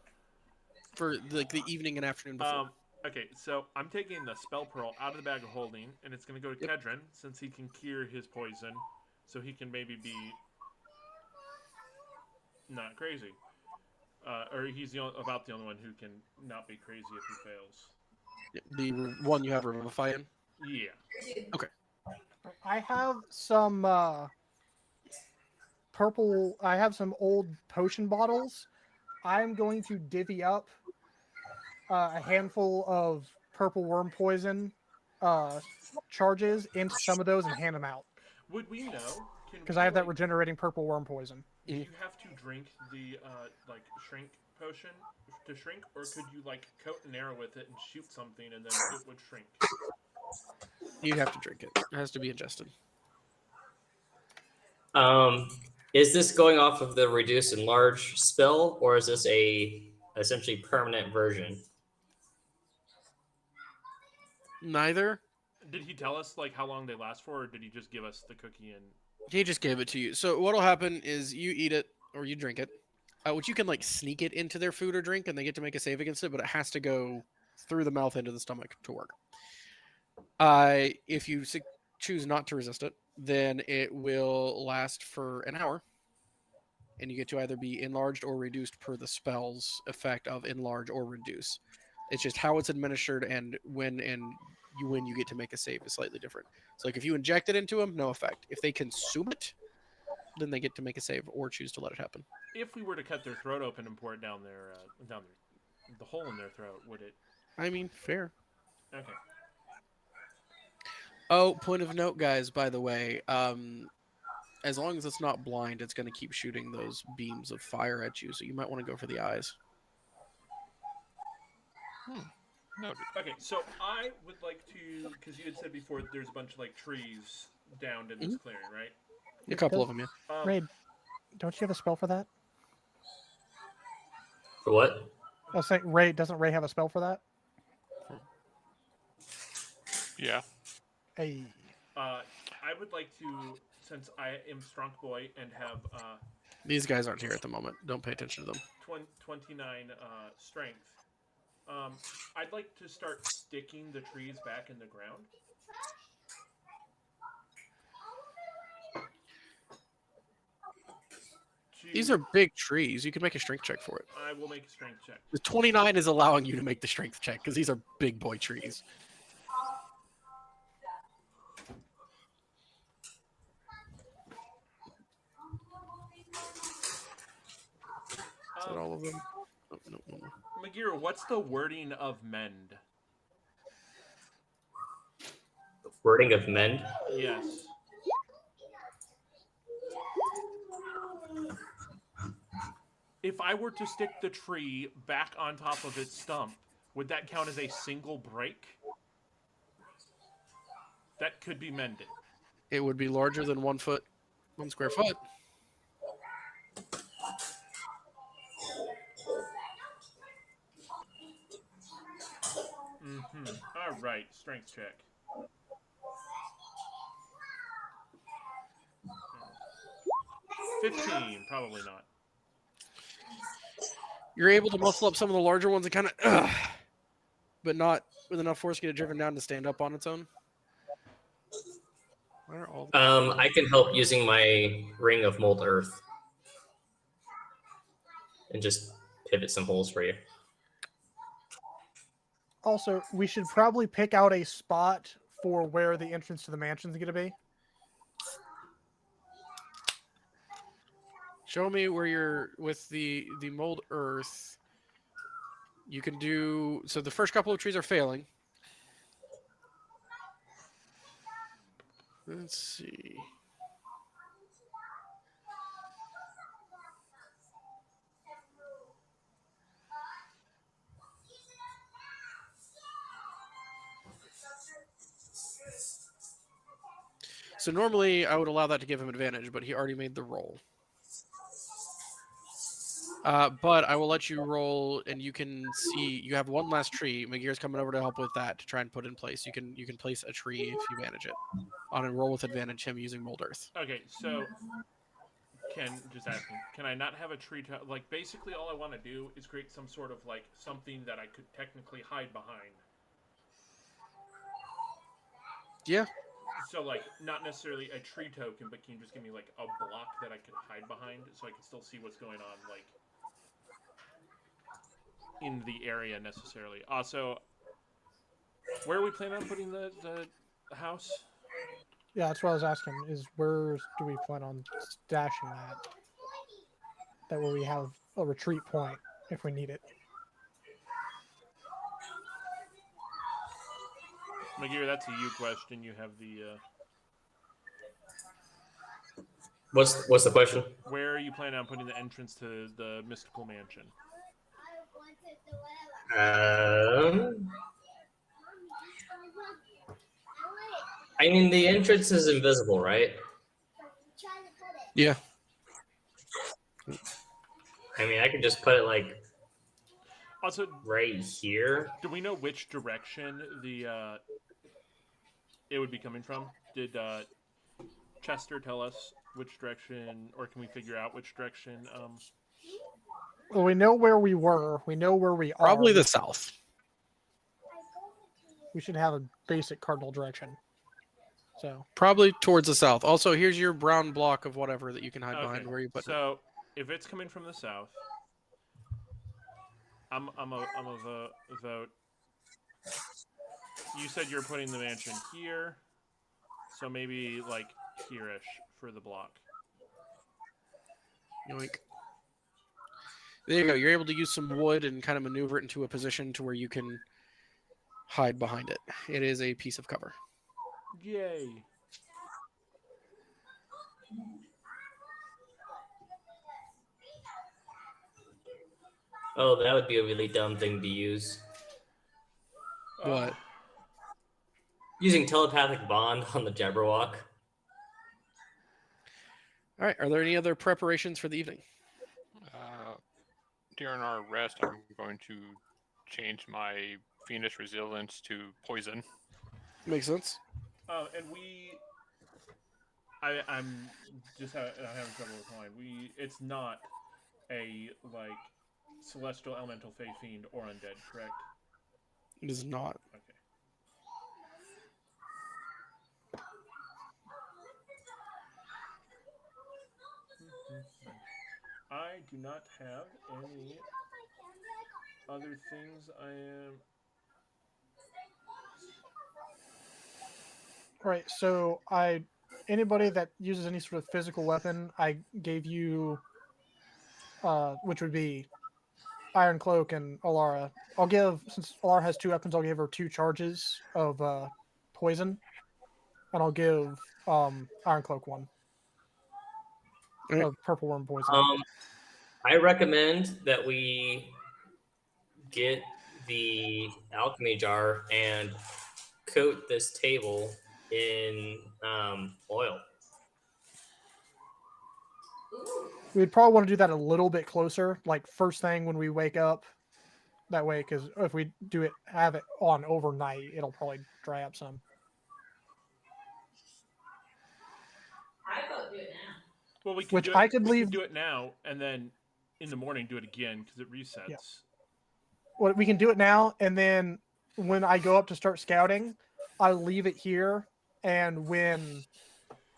for the evening and afternoon before? Okay, so I'm taking the spell pearl out of the bag of holding, and it's going to go to Kedron since he can cure his poison, so he can maybe be not crazy, or he's about the only one who can not be crazy if he fails. The one you have Revivify in? Yeah. Okay. I have some purple. I have some old potion bottles. I'm going to divvy up a handful of purple worm poison charges into some of those and hand them out. Would we know? Because I have that regenerating purple worm poison. Do you have to drink the shrink potion to shrink, or could you coat an arrow with it and shoot something and then it would shrink? You'd have to drink it. It has to be ingested. Is this going off of the reduce and large spell, or is this a essentially permanent version? Neither. Did he tell us how long they last for, or did he just give us the cookie and? He just gave it to you. So what'll happen is you eat it or you drink it, which you can sneak it into their food or drink, and they get to make a save against it, but it has to go through the mouth into the stomach to work. If you choose not to resist it, then it will last for an hour, and you get to either be enlarged or reduced per the spell's effect of enlarge or reduce. It's just how it's administered and when you get to make a save is slightly different. So if you inject it into them, no effect. If they consume it, then they get to make a save or choose to let it happen. If we were to cut their throat open and pour it down the hole in their throat, would it? I mean, fair. Okay. Oh, point of note, guys, by the way, as long as it's not blind, it's going to keep shooting those beams of fire at you, so you might want to go for the eyes. Noted. Okay, so I would like to, because you had said before there's a bunch of trees downed in this clearing, right? A couple of them, yeah. Raid, don't you have a spell for that? For what? I was saying, Ray, doesn't Ray have a spell for that? Yeah. Hey. I would like to, since I am Strong Boy and have These guys aren't here at the moment. Don't pay attention to them. 29 strength, I'd like to start sticking the trees back in the ground. These are big trees. You can make a strength check for it. I will make a strength check. The 29 is allowing you to make the strength check because these are big boy trees. Is that all of them? Oh, no, one more. Magira, what's the wording of mend? The wording of mend? Yes. If I were to stick the tree back on top of its stump, would that count as a single break? That could be mended. It would be larger than 1 foot, 1 square foot. All right, strength check. $15, probably not. You're able to muscle up some of the larger ones and kind of, but not with enough force to get it driven down to stand up on its own. Where are all I can help using my ring of mold earth and just pivot some holes for you. Also, we should probably pick out a spot for where the entrance to the mansion is going to be? Show me where you're with the mold earth. You can do so. The first couple of trees are failing. Let's see. So normally I would allow that to give him advantage, but he already made the roll. But I will let you roll, and you can see you have one last tree. Magir's coming over to help with that to try and put in place. You can place a tree if you manage it on a roll with advantage. Him using mold earth. Okay, so just asking, can I not have a tree to like? Basically, all I want to do is create some sort of like something that I could technically hide behind. Yeah. So like, not necessarily a tree token, but can you just give me like a block that I could hide behind, so I can still see what's going on, like in the area necessarily. Also, where are we planning on putting the house? Yeah, that's what I was asking. Is where do we plan on stashing that? That way we have a retreat point if we need it. Magir, that's a you question. You have the. What's the question? Where are you planning on putting the entrance to the mystical mansion? I mean, the entrance is invisible, right? Yeah. I mean, I could just put it like Also, right here. do we know which direction the it would be coming from? Did Chester tell us which direction, or can we figure out which direction? Well, we know where we were. We know where we are. Probably the south. We should have a basic cardinal direction. So Probably towards the south. Also, here's your brown block of whatever that you can hide behind. Where you put it? So if it's coming from the south, I'm a vote. You said you're putting the mansion here, so maybe like here-ish for the block. Yoink. There you go. You're able to use some wood and kind of maneuver it into a position to where you can hide behind it. It is a piece of cover. Yay! Oh, that would be a really dumb thing to use. What? Using telepathic bond on the Jabberwock. All right. Are there any other preparations for the evening? During our rest, I'm going to change my fiendish resilience to poison. Makes sense. And I'm just having trouble with mine. It's not a like celestial elemental fey fiend or undead, correct? It is not. Okay. I do not have any other things I am. right. So anybody that uses any sort of physical weapon, I gave you, which would be Iron Cloak and Alara. Since Alara has 2 weapons, I'll give her 2 charges of poison, and I'll give Iron Cloak 1 of purple worm poison. I recommend that we get the alchemy jar and coat this table in oil. We'd probably want to do that a little bit closer, like first thing when we wake up. That way, because if we have it on overnight, it'll probably dry up some. I vote do it now. Well, we can do it now, and then in the morning do it again because it resets. Yeah. Well, we can do it now, and then when I go up to start scouting, I leave it here, and when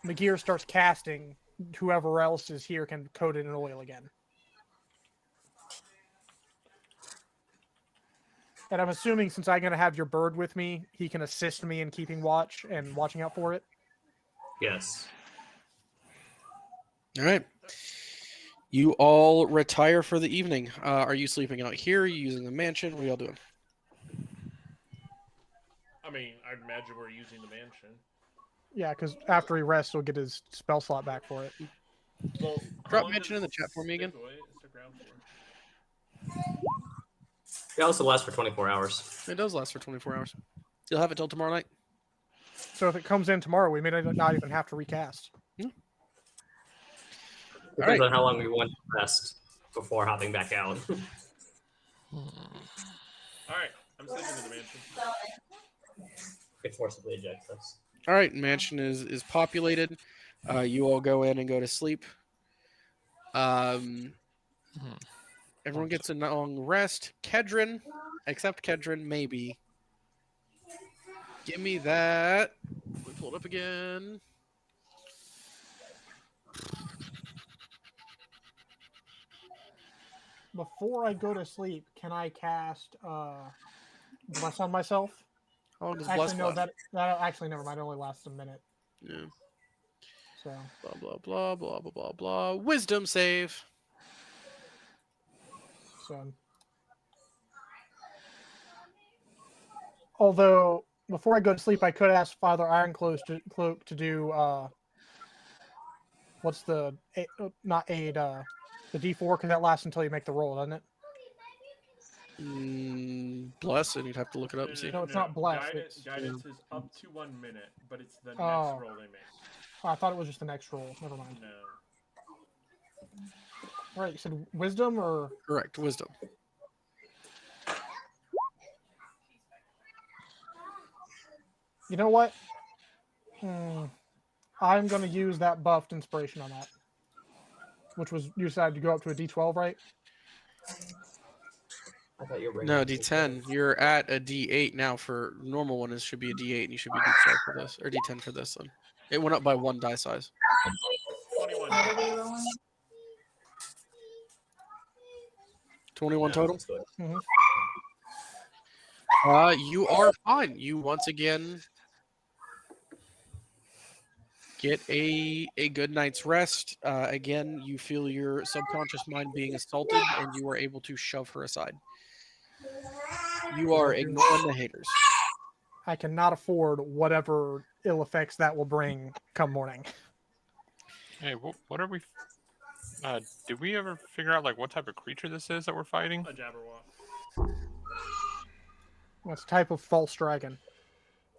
Magir starts casting, whoever else is here can coat it in oil again. And I'm assuming since I'm going to have your bird with me, he can assist me in keeping watch and watching out for it. Yes. All right. You all retire for the evening. Are you sleeping out here? Are you using the mansion? What are y'all doing? I mean, I'd imagine we're using the mansion. Yeah, because after he rests, he'll get his spell slot back for it. Well, how Drop long mention does in the chat for me again. stick around for? It also lasts for 24 hours. It does last for 24 hours. You'll have it till tomorrow night. So if it comes in tomorrow, we may not even have to recast. Depends right. on how long we want to rest before hopping back out. All right, I'm sleeping in the mansion. It forcibly ejects us. All right, mansion is populated. You all go in and go to sleep. Everyone gets a long rest. Kedron, except Kedron, maybe. Give me that. Let me pull it up again. Before I go to sleep, can I cast Bless on myself? How long does Actually, Bless no, last? that actually never mind. It only lasts a minute. Yeah. So Blah, blah, blah, blah, blah, blah, blah. Wisdom save. although before I go to sleep, I could ask Father Ironcloak to do what's the not aid the D4 because that lasts until you make the roll, doesn't it? Bless, and you'd have to look it up and see. No, it's not blessed. Guidance is up to 1 minute, but it's the next Oh. roll they make. Oh, I thought it was just the next roll. Never mind. No. All right, you said wisdom or Correct, wisdom. you know what? I'm going to use that buffed inspiration on that, which was you decided to go up to a D12, right? I thought you were No, D10. You're at a D8 now. For normal one, it should be a D8, and you should be D12 for this, or D10 for this one. It went up by 1 die size. 21. 21 total. Mm-hmm. You are fine. You once again get a good night's rest. Again, you feel your subconscious mind being assaulted, and you are able to shove her aside. You are ignoring the haters. I cannot afford whatever ill effects that will bring come morning. Hey, what are we? Did we ever figure out like what type of creature this is that we're fighting? A Jabberwock. What's type of false dragon?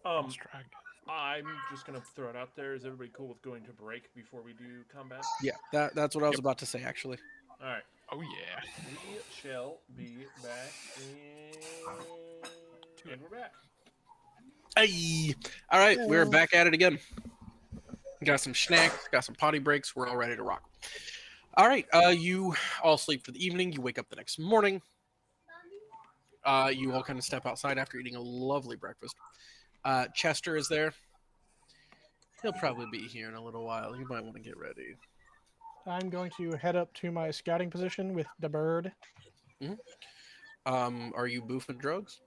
False dragon. I'm just gonna throw it out there. Is everybody cool with going to break before we do combat? Yeah, that's what I was about to say, actually. All right. Oh yeah. We shall be back and we're back. Hey! All right, we're back at it again. Got some snacks, got some potty breaks. We're all ready to rock. All right, you all sleep for the evening. You wake up the next morning. You all kind of step outside after eating a lovely breakfast. Chester is there. He'll probably be here in a little while. You might want to get ready. I'm going to head up to my scouting position with the bird. Are you boofing drugs?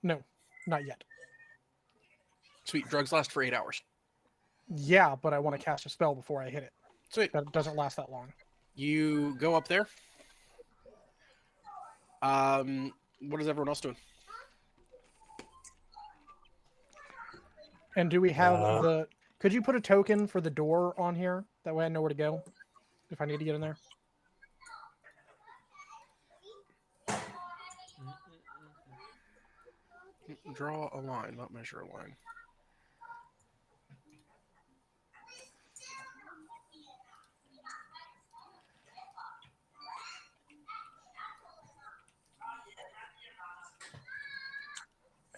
No, not yet. Sweet, drugs last for 8 hours. Yeah, but I want to cast a spell before I hit it. Sweet. That doesn't last that long. You go up there. What is everyone else doing? And do we have the... Could you put a token for the door on here? That way I know where to go if I need to get in there. Draw a line, not measure a line.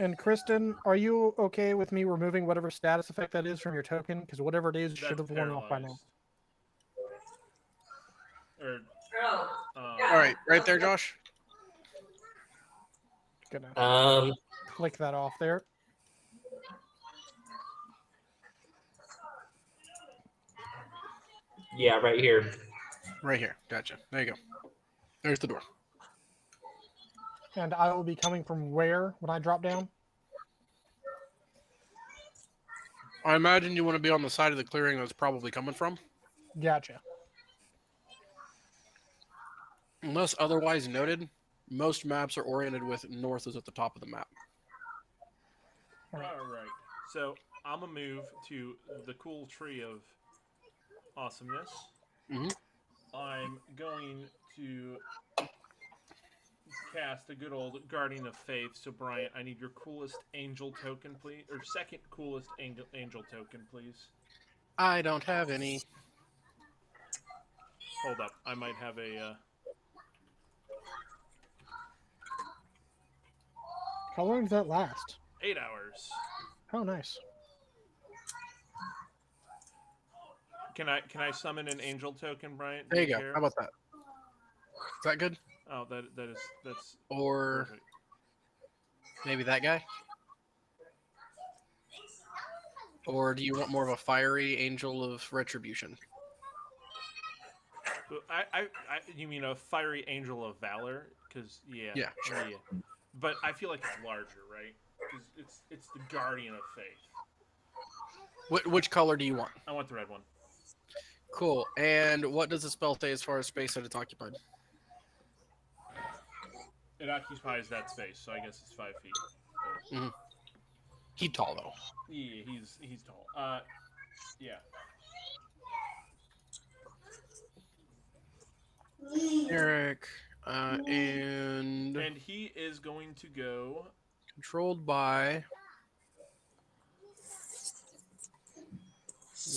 And Kristen, are you okay with me removing whatever status effect that is from your token? Because whatever it is should have worn off by now. All right, right there, Josh. Gonna click that off there. Yeah, right here. Right here. Gotcha. There you go. There's the door. And I will be coming from where when I drop down? I imagine you want to be on the side of the clearing that's probably coming from. Gotcha. Unless otherwise noted, most maps are oriented with north is at the top of the map. All right. So I'm gonna move to the cool tree of awesomeness. Mhm. I'm going to cast a good old Guardian of Faith. So Bryant, I need your coolest angel token, please, or second coolest angel token, please. I don't have any. Hold up, I might have a. How long does that last? 8 hours. Oh, nice. Can I summon an angel token, Bryant? There you go. care? How about that? Is that good? Oh, that's Or perfect. maybe that guy? Or do you want more of a fiery angel of retribution? You mean a fiery angel of valor? Because yeah, Yeah, sure. yeah. But I feel like it's larger, right? Because it's the Guardian of Faith. Which color do you want? I want the red one. Cool. And what does the spell say as far as space that it's occupied? It occupies that space, so I guess it's 5 feet. He's tall though. Yeah, he's tall. Yeah. Eric, and he is going to go controlled by.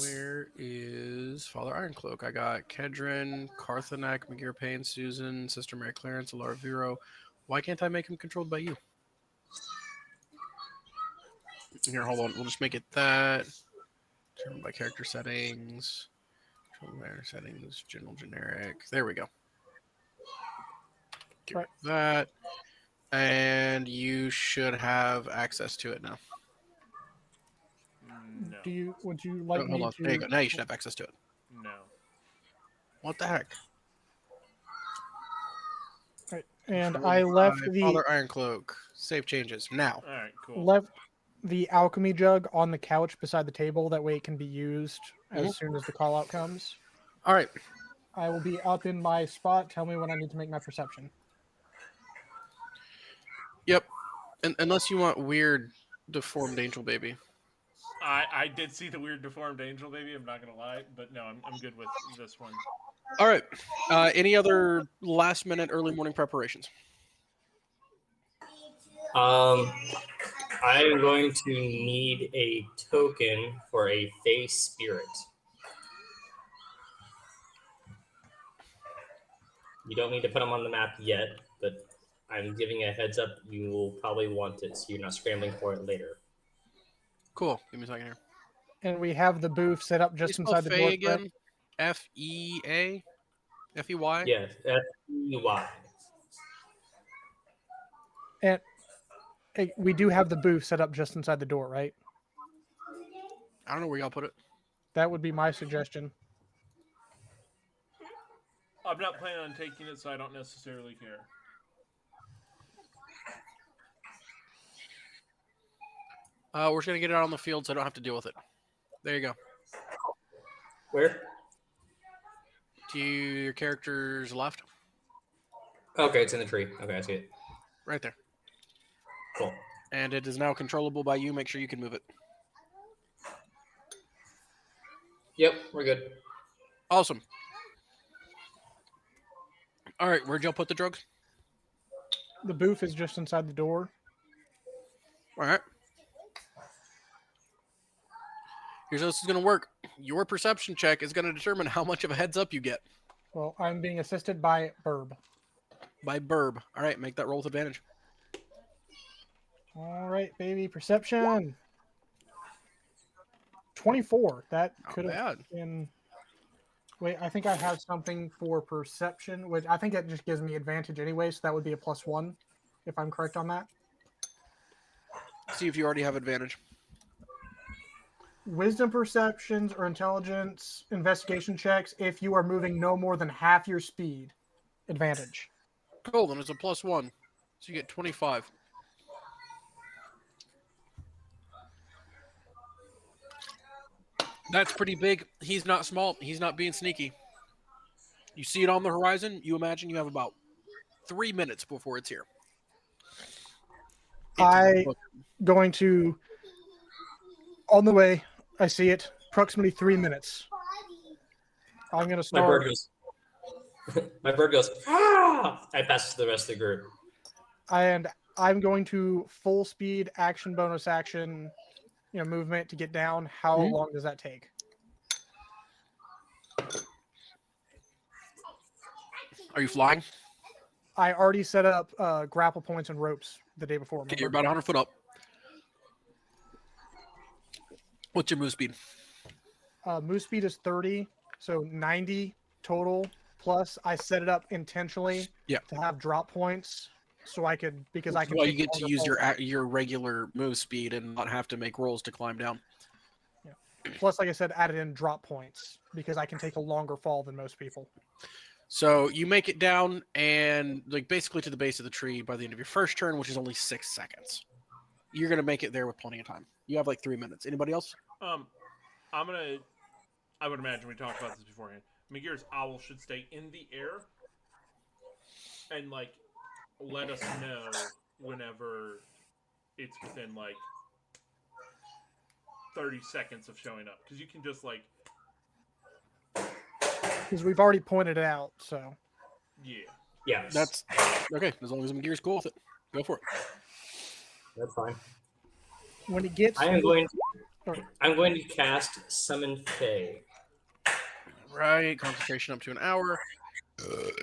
Where is Father Ironcloak? I got Kedron, Carthanak, Magir Payne, Susan, Sister Mary Clarence, Alara Vero. Why can't I make him controlled by you? Here, hold on. We'll just make it that. Determined by character settings. Settings, general generic. There we go. Get rid of that. And you should have access to it now. No. Would you like Hold me on. to? There you go. Now you should have access to it. No. What the heck? Right. And Controlled I left by the Father Ironcloak. Save changes now. All right, cool. left the alchemy jug on the couch beside the table. That way, it can be used as soon as the call out comes. All right. I will be up in my spot. Tell me when I need to make my perception. Yep. Unless you want weird deformed angel baby. I did see the weird deformed angel baby. I'm not gonna lie, but no, I'm good with this one. All right. Any other last minute early morning preparations? I'm going to need a token for a face spirit. You don't need to put them on the map yet, but I'm giving a heads up. You will probably want it, so you're not scrambling for it later. Cool. Give me a second here. And we have the booth set up just inside the door. again. F-E-A? F-E-Y? Yes, F-E-Y. And hey, we do have the booth set up just inside the door, right? I don't know where y'all put it. That would be my suggestion. I'm not planning on taking it, so I don't necessarily care. We're just going to get it out on the field so I don't have to deal with it. There you go. Where? To your character's left. Okay, it's in the tree. Okay, I see it. Right there. Cool. And it is now controllable by you. Make sure you can move it. Yep, we're good. Awesome. All right, where'd y'all put the drugs? The booth is just inside the door. All right. Here's how this is going to work. Your perception check is going to determine how much of a heads up you get. Well, I'm being assisted by Burb. By Burb. All right, make that roll with advantage. All right, baby. Perception. 24. That Not could have bad. been... Wait, I think I have something for perception, which I think it just gives me advantage anyway, so that would be a +1, if I'm correct on that. See if you already have advantage. Wisdom perceptions or intelligence investigation checks, if you are moving no more than half your speed, advantage. Cool, then it's a +1. So you get 25. That's pretty big. He's not small. He's not being sneaky. You see it on the horizon. You imagine you have about 3 minutes before it's here. I going to on the way. I see it. Approximately 3 minutes. I'm gonna My bird start. goes. My bird goes. Ah! I pass to the rest of the group. And I'm going to full speed action bonus action, movement to get down. How Mhm. long does that take? Are you flying? I already set up grapple points and ropes the day before. Okay, you're Remember? about 100 foot up. What's your move speed? Move speed is 30, so 90 total. Plus, I set it up intentionally Yeah. to have drop points, so I could because I can. Well, take you get to longer use falls. your regular move speed and not have to make rolls to climb down. Plus, like I said, added in drop points because I can take a longer fall than most people. So you make it down and like basically to the base of the tree by the end of your first turn, which is only 6 seconds. You're gonna make it there with plenty of time. You have like 3 minutes. Anybody else? I'm gonna. I would imagine we talked about this beforehand. McGear's owl should stay in the air and like let us know whenever it's within like 30 seconds of showing up, because you can just like Because we've already pointed it out. So Yeah, That's okay. As long as McGear's cool with it, go for it. that's fine. when it gets, I'm going Sorry. to cast Summon Fae. Right, concentration up to an hour.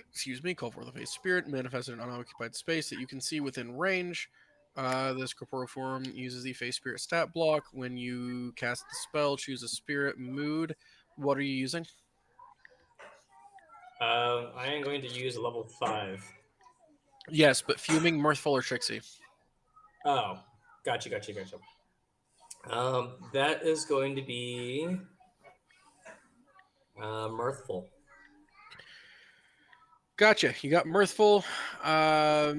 Excuse me. Call for the face spirit, manifest in an unoccupied space that you can see within range. This corporeal form uses the face spirit stat block. When you cast the spell, choose a spirit mood. What are you using? I am going to use a level 5. Yes, but fuming, mirthful, or tricksy. Oh, gotcha. That is going to be mirthful. Gotcha. You got mirthful. Blah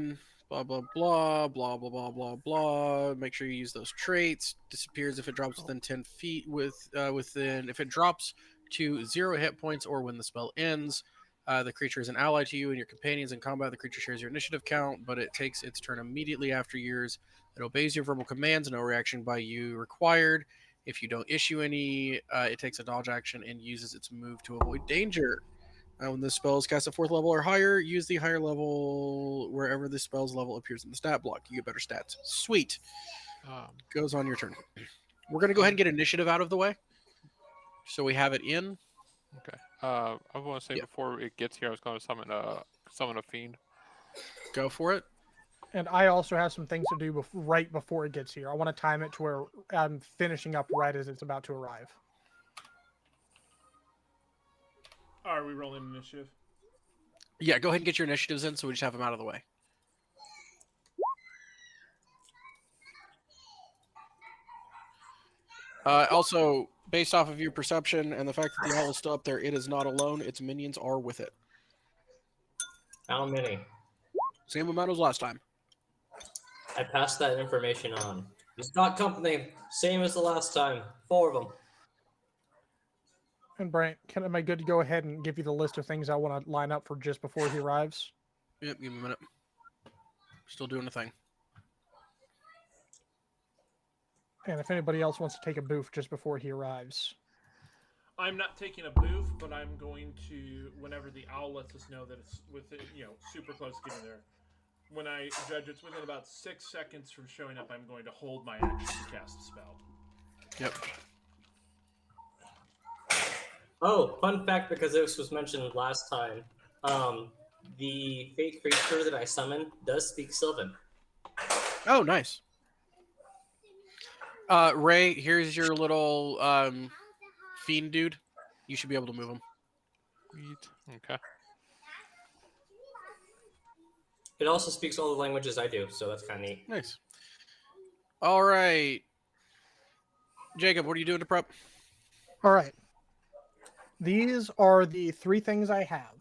blah blah blah blah blah blah blah. Make sure you use those traits. Disappears if it drops within 10 feet. Within if it drops to 0 hit points or when the spell ends. The creature is an ally to you and your companions in combat. The creature shares your initiative count, but it takes its turn immediately after yours. It obeys your verbal commands. No reaction by you required. If you don't issue any, it takes a dodge action and uses its move to avoid danger. When the spell is cast at 4th level or higher, use the higher level wherever the spell's level appears in the stat block. You get better stats. Sweet. Goes on your turn. We're going to go ahead and get initiative out of the way. So we have it in. Okay. I want to say Yeah. before it gets here, I was going to summon a fiend. Go for it. and I also have some things to do right before it gets here. I want to time it to where I'm finishing up right as it's about to arrive. Are we rolling initiative? Yeah, go ahead and get your initiatives in so we just have them out of the way. Also, based off of your perception and the fact that the owl is still up there, it is not alone. Its minions are with it. How many? Same amount as last time. I passed that information on. It's not company. Same as the last time. 4 of them. And Brant, am I good to go ahead and give you the list of things I want to line up for just before he arrives? Yep, give me a minute. Still doing the thing. And if anybody else wants to take a booth just before he arrives. I'm not taking a booth, but I'm going to, whenever the owl lets us know that it's within, super close to getting there. When I judge it's within about 6 seconds from showing up, I'm going to hold my action to cast a spell. Yep. Oh, fun fact, because this was mentioned last time. The fake creature that I summoned does speak Sylvan. Oh, nice. Ray, here's your little fiend dude. You should be able to move him. Sweet. Okay. It also speaks all the languages I do, so that's kind of neat. Nice. All right. Jacob, what are you doing to prep? All right. These are the 3 things I have.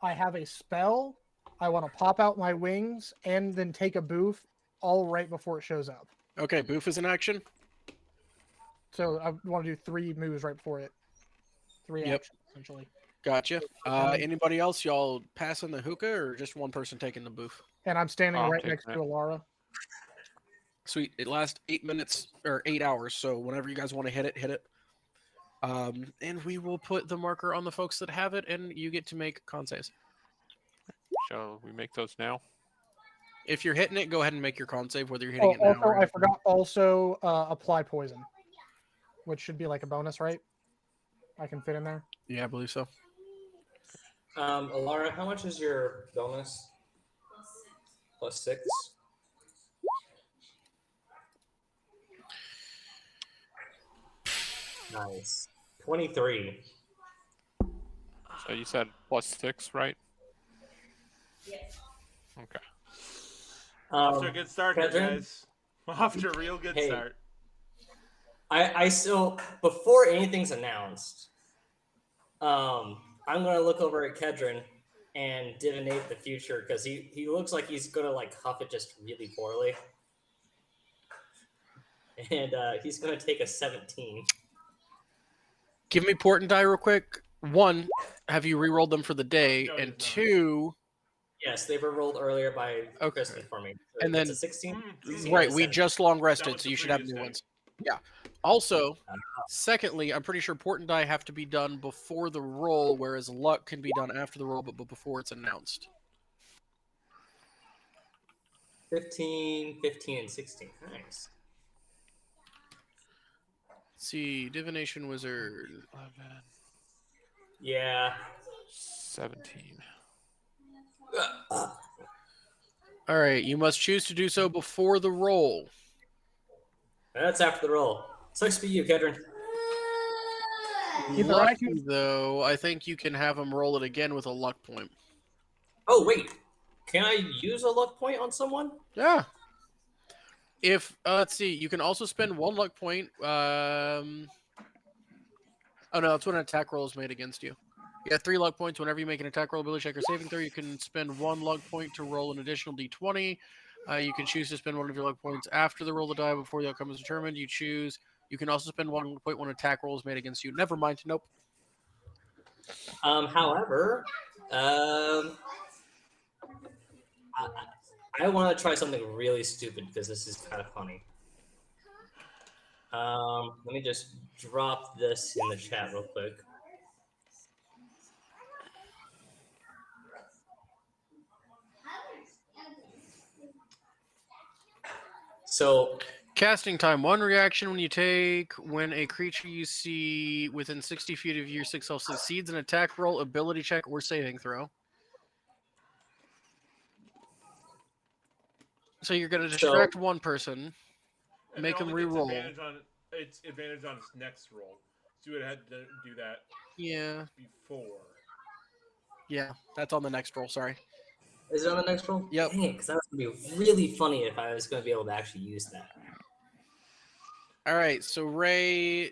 I have a spell, I want to pop out my wings and then take a boof all right before it shows up. Okay, Boof is in action. So I want to do 3 moves right before it. 3 Yep. actions, essentially. Gotcha. Anybody else? Y'all passing the hookah, or just one person taking the Boof? And I'm standing I'm right taking next it. to Alara. Sweet. It lasts 8 minutes or 8 hours. So whenever you guys want to hit it, hit it. And we will put the marker on the folks that have it, and you get to make con saves. Shall we make those now? If you're hitting it, go ahead and make your con save, whether you're hitting Oh, it now also, or I forgot also apply poison, which should be like a bonus, right? I can fit in there. Yeah, I believe so. Alara, how much is your bonus? +6. Nice. 23. So you said +6, right? Okay. Off to a good start here, Kedrin? guys. Off to a real good Hey. start. I so before anything's announced, I'm gonna look over at Kedrin and divinate the future because he looks like he's gonna like huff it just really poorly, and he's gonna take a 17. Give me port and die real quick. 1, have you re-rolled them for the day? No, he And has not. 2, Yes, they were rolled earlier by Okay. Kristen for me. So And that's then- a 16. right, we 17. just long That rested, was so the you should have previous new day. ones. Yeah. Also, secondly, I'm pretty sure port and die have to be done before the roll, whereas luck can be done after the roll, but before it's announced. 15, 15, and 16. Nice. Let's see, divination wizard. 11, Yeah. 17. All right, you must choose to do so before the roll. That's after the roll. Sucks to be you, Kedrin. Either I Lucky, can- though, I think you can have him roll it again with a luck point. Oh wait, can I use a luck point on someone? Yeah. If let's see, you can also spend 1 luck point. Oh no, that's when an attack roll is made against you. You get 3 luck points whenever you make an attack roll, ability check, or saving throw. You can spend 1 luck point to roll an additional d20. You can choose to spend 1 of your luck points after the roll of the die before the outcome is determined. You choose. You can also spend 1 luck point when attack roll is made against you. Never mind. Nope. However, I want to try something really stupid because this is kind of funny. Let me just drop this in the chat real quick. So, Casting time. 1 reaction when you take when a creature you see within 60 feet of your 6 self succeeds an attack roll, ability check, or saving throw. So you're going to distract one person, And make it him only gets re-roll. It's advantage on its next roll. So you would have to do that Yeah, before. yeah, that's on the next roll. Sorry. is it on the next roll? Yep. Dang it, because that was going to be really funny if I was going to be able to actually use that. All right, so Ray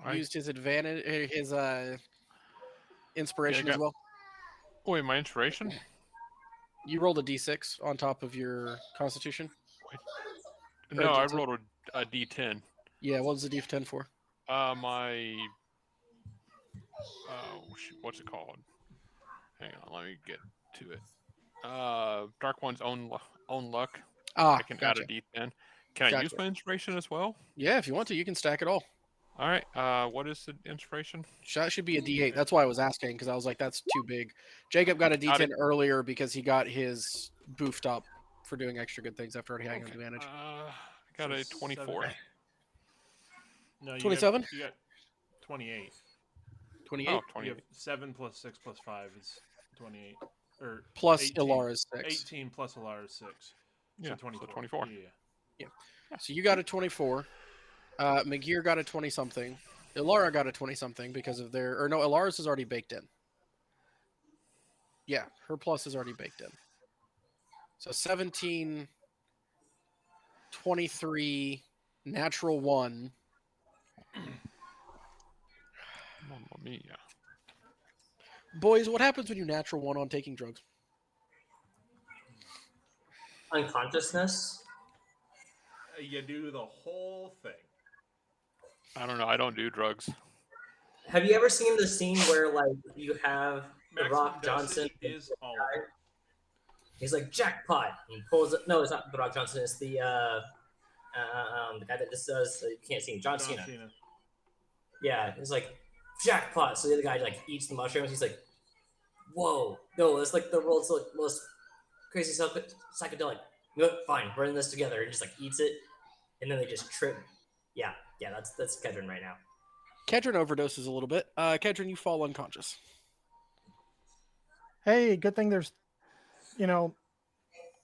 I- used his advantage, his inspiration Yeah, I as got- well. Wait, my inspiration? You rolled a d6 on top of your Constitution. No, I D10. rolled a D10. Yeah, what was the d10 for? My what's it called? Hang on, let me get to it. Dark One's own luck. Ah, I can gotcha. add a D10. Can I Gotcha. use my inspiration as well? Yeah, if you want to, you can stack it all. All right. What is the inspiration? That should be a d8. That's why I was asking, because I was like, that's too big. Jacob got a Got d10 earlier because he got his boofed up for doing extra good things after already having an advantage. I got a 24. No, you 27? You got 28. 28 Oh, You 28. have 7 plus 6 plus 5 is 28. Or plus 18. Ilara's 6. 18 plus Alara's 6. Yeah, So so 24. 24. Yeah. So you got a 24. McGear got a 20-something. Ilara got a 20-something because of their... Or no, Ilara's is already baked in. Yeah, her plus is already baked in. So 17, 23, natural 1. Mamma mia. Boys, what happens when you natural 1 on taking drugs? Unconsciousness. You do the whole thing. I don't know. I don't do drugs. Have you ever seen the scene where like you have The Maximum Rock dosage Johnson? is all of it. He's like jackpot. He pulls it. No, it's not The Rock Johnson. It's the guy that just does. You can't see him. John Cena. Yeah, he's like jackpot. So the other guy like eats the mushrooms. He's like, whoa, no, that's like the world's like, most crazy psychedelic. No, fine, we're in this together. And just like eats it, and then they just trip. Yeah, that's Kedron right now. Kedron overdoses a little bit. Kedron, you fall unconscious. Hey, good thing there's, even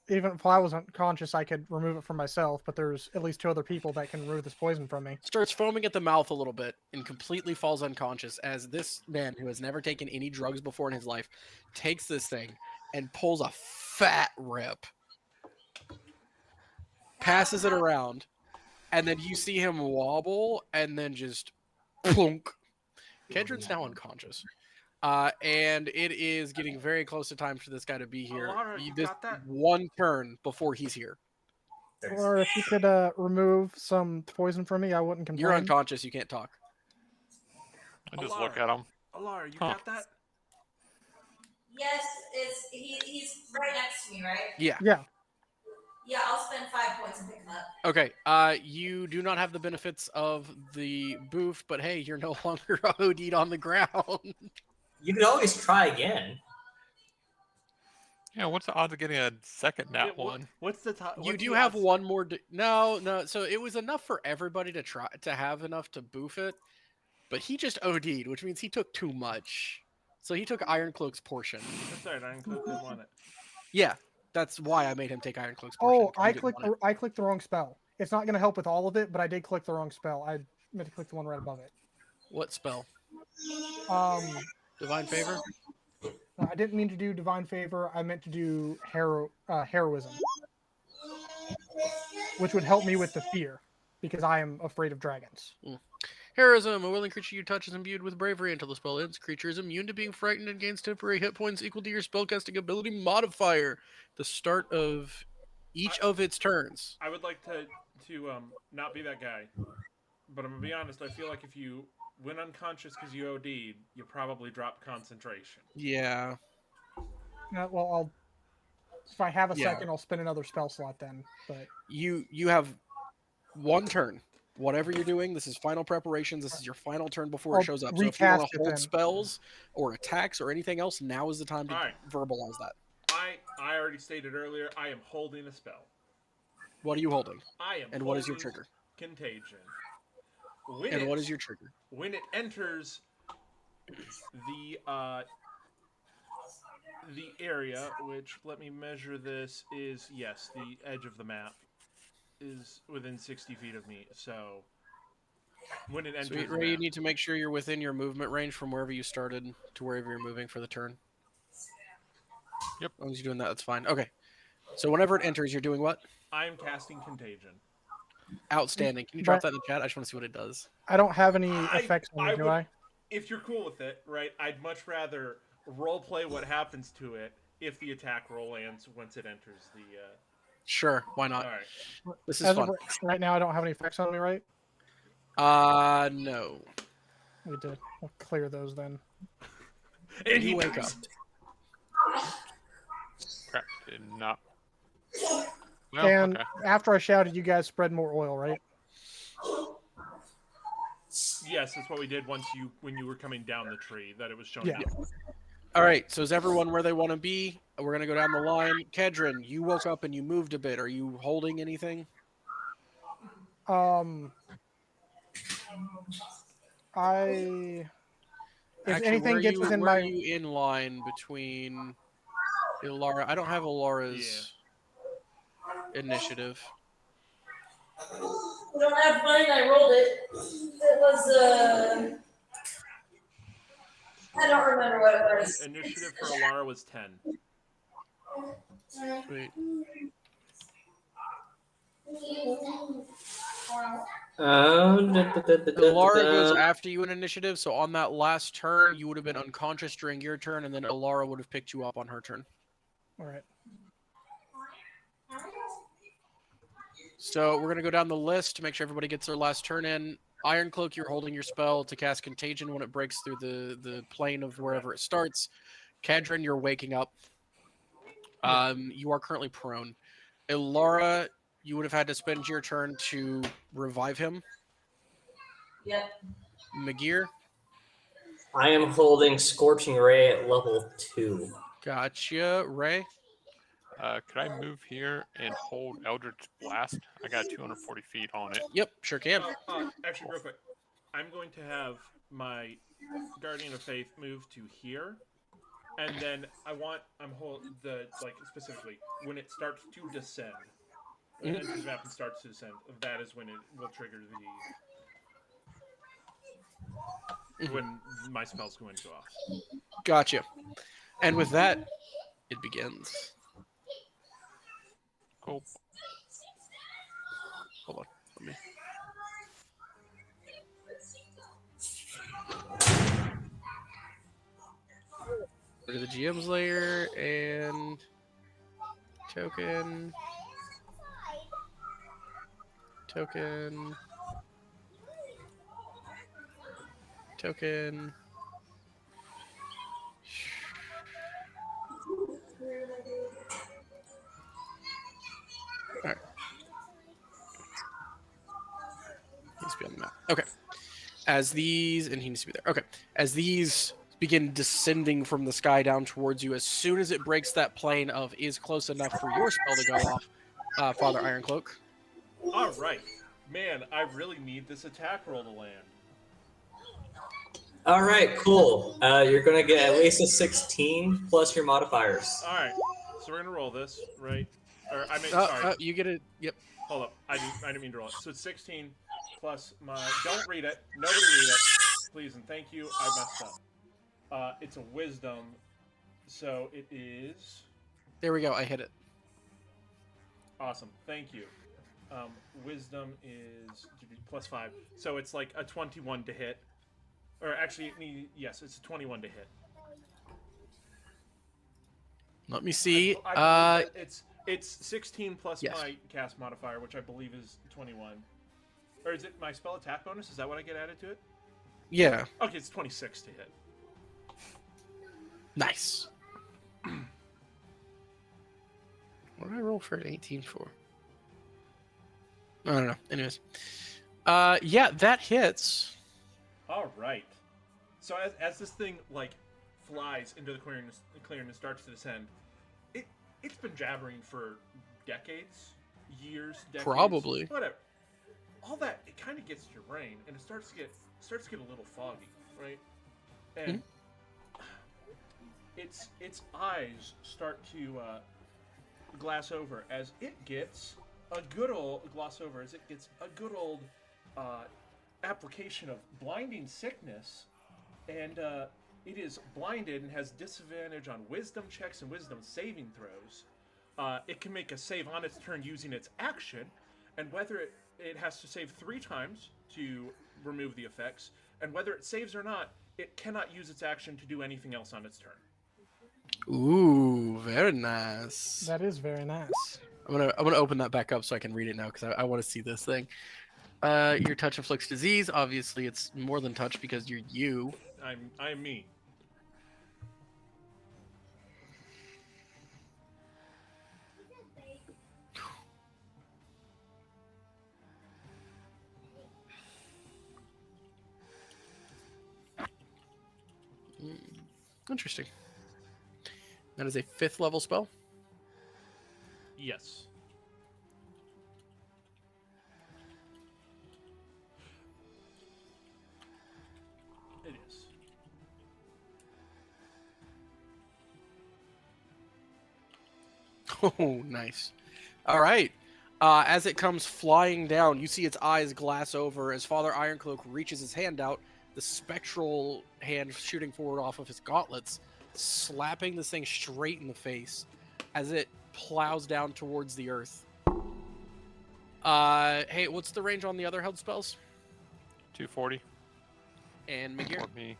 if I was unconscious, I could remove it from myself, but there's at least 2 other people that can remove this poison from me. Starts foaming at the mouth a little bit and completely falls unconscious as this man who has never taken any drugs before in his life takes this thing and pulls a fat rip, passes it around, and then you see him wobble and then just plunk. Kedron's now unconscious. And it is getting very close to time for this guy to be here. Alara, you This got that? one turn before he's here. Or if you could remove some poison from me, I wouldn't complain. You're unconscious. You can't talk. I just look at him. Alara, you Huh. got that? Yes, he's right next to me, right? Yeah. Yeah. Yeah, I'll spend 5 points and pick him up. Okay. You do not have the benefits of the boof, but hey, you're no longer OD'd on the ground. You could always try again. Yeah, what's the odds of getting a second nat Yeah, one? What's the top? You do have one more. No. So it was enough for everybody to try to have enough to boof it, but he just OD'd, which means he took too much. So he took Ironcloak's portion. That's right. Ironcloak didn't want it. Yeah, that's why I made him take Ironcloak's portion. Oh, 'cause he didn't want it. I clicked the wrong spell. It's not going to help with all of it, but I did click the wrong spell. I meant to click the one right above it. What spell? Um, Divine Favor? No, I didn't mean to do Divine Favor. I meant to do Heroism, which would help me with the fear, because I am afraid of dragons. Heroism. A willing creature you touch is imbued with bravery until the spell ends. Creature is immune to being frightened and gains temporary hit points equal to your spellcasting ability modifier. The start of each of its turns. I would like to not be that guy, but I'm gonna be honest. I feel like if you went unconscious because you OD'd, you probably dropped concentration. Yeah. Well, if I have a Yeah. second, I'll spend another spell slot then. But You have one turn. Whatever you're doing, this is final preparations. This is your final turn before I'll it shows up. So if you want recast to it hold then. spells or attacks or anything else, now is the time to Alright. verbalize that. I already stated earlier. I am holding a spell. What are you holding? I am. And what is your holding trigger? Contagion. And what is your trigger? When it enters the area, which, let me measure this, is, yes, the edge of the map is within 60 feet of me. So when it enters Sweet the Ray, you map, need to make sure you're within your movement range from wherever you started to wherever you're moving for the turn. Yep. As long as you're doing that, that's fine. Okay. So whenever it enters, you're doing what? I am casting Contagion. Outstanding. Can you drop that in the chat? I just want to see what it does. I don't have any effects on me, do would- I? If you're cool with it, right, I'd much rather roleplay what happens to it if the attack roll lands once it enters the... Sure, why not? Alright. This is As fun. of right now, I don't have any effects on me, right? No. We did. I'll clear those then. And You he wake dies. up. Crap, did not. Oh, Well, And okay. after I shouted, you guys spread more oil, right? Yes, that's what we did when you were coming down the tree, that it was showing Yeah. you. All right, so is everyone where they want to be? We're going to go down the line. Kedron, you woke up and you moved a bit. Are you holding anything? If Actually, anything gets within where my... are you in line between Ilara? I don't have Ilara's initiative. We don't have mine. I rolled it. It was I don't remember what it was. Initiative for Alara was 10. Sweet. Ilara goes after you in initiative, so on that last turn, you would have been unconscious during your turn, and then Ilara would have picked you up on her turn. All right. So we're gonna go down the list to make sure everybody gets their last turn in. Iron Cloak, you're holding your spell to cast Contagion when it breaks through the plane of wherever it starts. Kadrin, you're waking up. You are currently prone. Ilara, you would have had to spend your turn to revive him. Yep. Magir, I am holding Scorching Ray at level 2. gotcha. Ray, Could I move here and hold Eldritch Blast? I got 240 feet on it. yep, sure can. Actually, real quick, I'm going to have my Guardian of Faith move to here, and then specifically when it starts to descend, when it enters the map and starts to descend, that is when it will trigger when my spell's going to go off. Gotcha. And with that, it begins. Cool. Hold on. Let me. Go to the GM's layer and token. Token. Token. Alright. Needs to be on the map. Okay. As these, and he needs to be there. Okay. As these begin descending from the sky down towards you, as soon as it breaks that plane of is close enough for your spell to go off, Father Ironcloak. All right, man, I really need this attack roll to land. All right, cool. You're going to get at least a 16 plus your modifiers. All right, so we're gonna roll this, right? Or I mean, You get it. Yep. Hold up, I didn't mean to roll it. So it's 16 plus my. Don't read it. Nobody read it, please and thank you. I messed up. It's a wisdom, so it is. There we go. I hit it. Awesome, thank you. Wisdom is +5, so it's like a 21 to hit. Or actually, yes, it's a 21 to hit. Let me see. I it's 16 plus yes. my cast modifier, which I believe is 21. Or is it my spell attack bonus? Is that what I get added to it? Yeah. Okay, it's 26 to hit. Nice. What did I roll for an 18 for? I don't know. Anyways. Yeah, that hits. All right. So as this thing like flies into the clearing and starts to descend, it's been jabbering for decades, years, decades, Probably. whatever. All that it kind of gets to your brain, and it starts to get a little foggy, right? And its eyes start to glass over as it gets a good old application of blinding sickness, and it is blinded and has disadvantage on wisdom checks and wisdom saving throws. It can make a save on its turn using its action, and whether it has to save 3 times to remove the effects, and whether it saves or not, it cannot use its action to do anything else on its turn. Ooh, very nice. That is very nice. I'm gonna open that back up so I can read it now because I want to see this thing. Your touch inflicts disease. Obviously, it's more than touch because you're you. I'm me. Interesting. That is a 5th level spell. Yes. It is. Oh, nice. All right. As it comes flying down, you see its eyes glass over as Father Ironcloak reaches his hand out, the spectral hand shooting forward off of his gauntlets, slapping this thing straight in the face as it plows down towards the earth. Hey, what's the range on the other held spells? 240. And Magir? For me.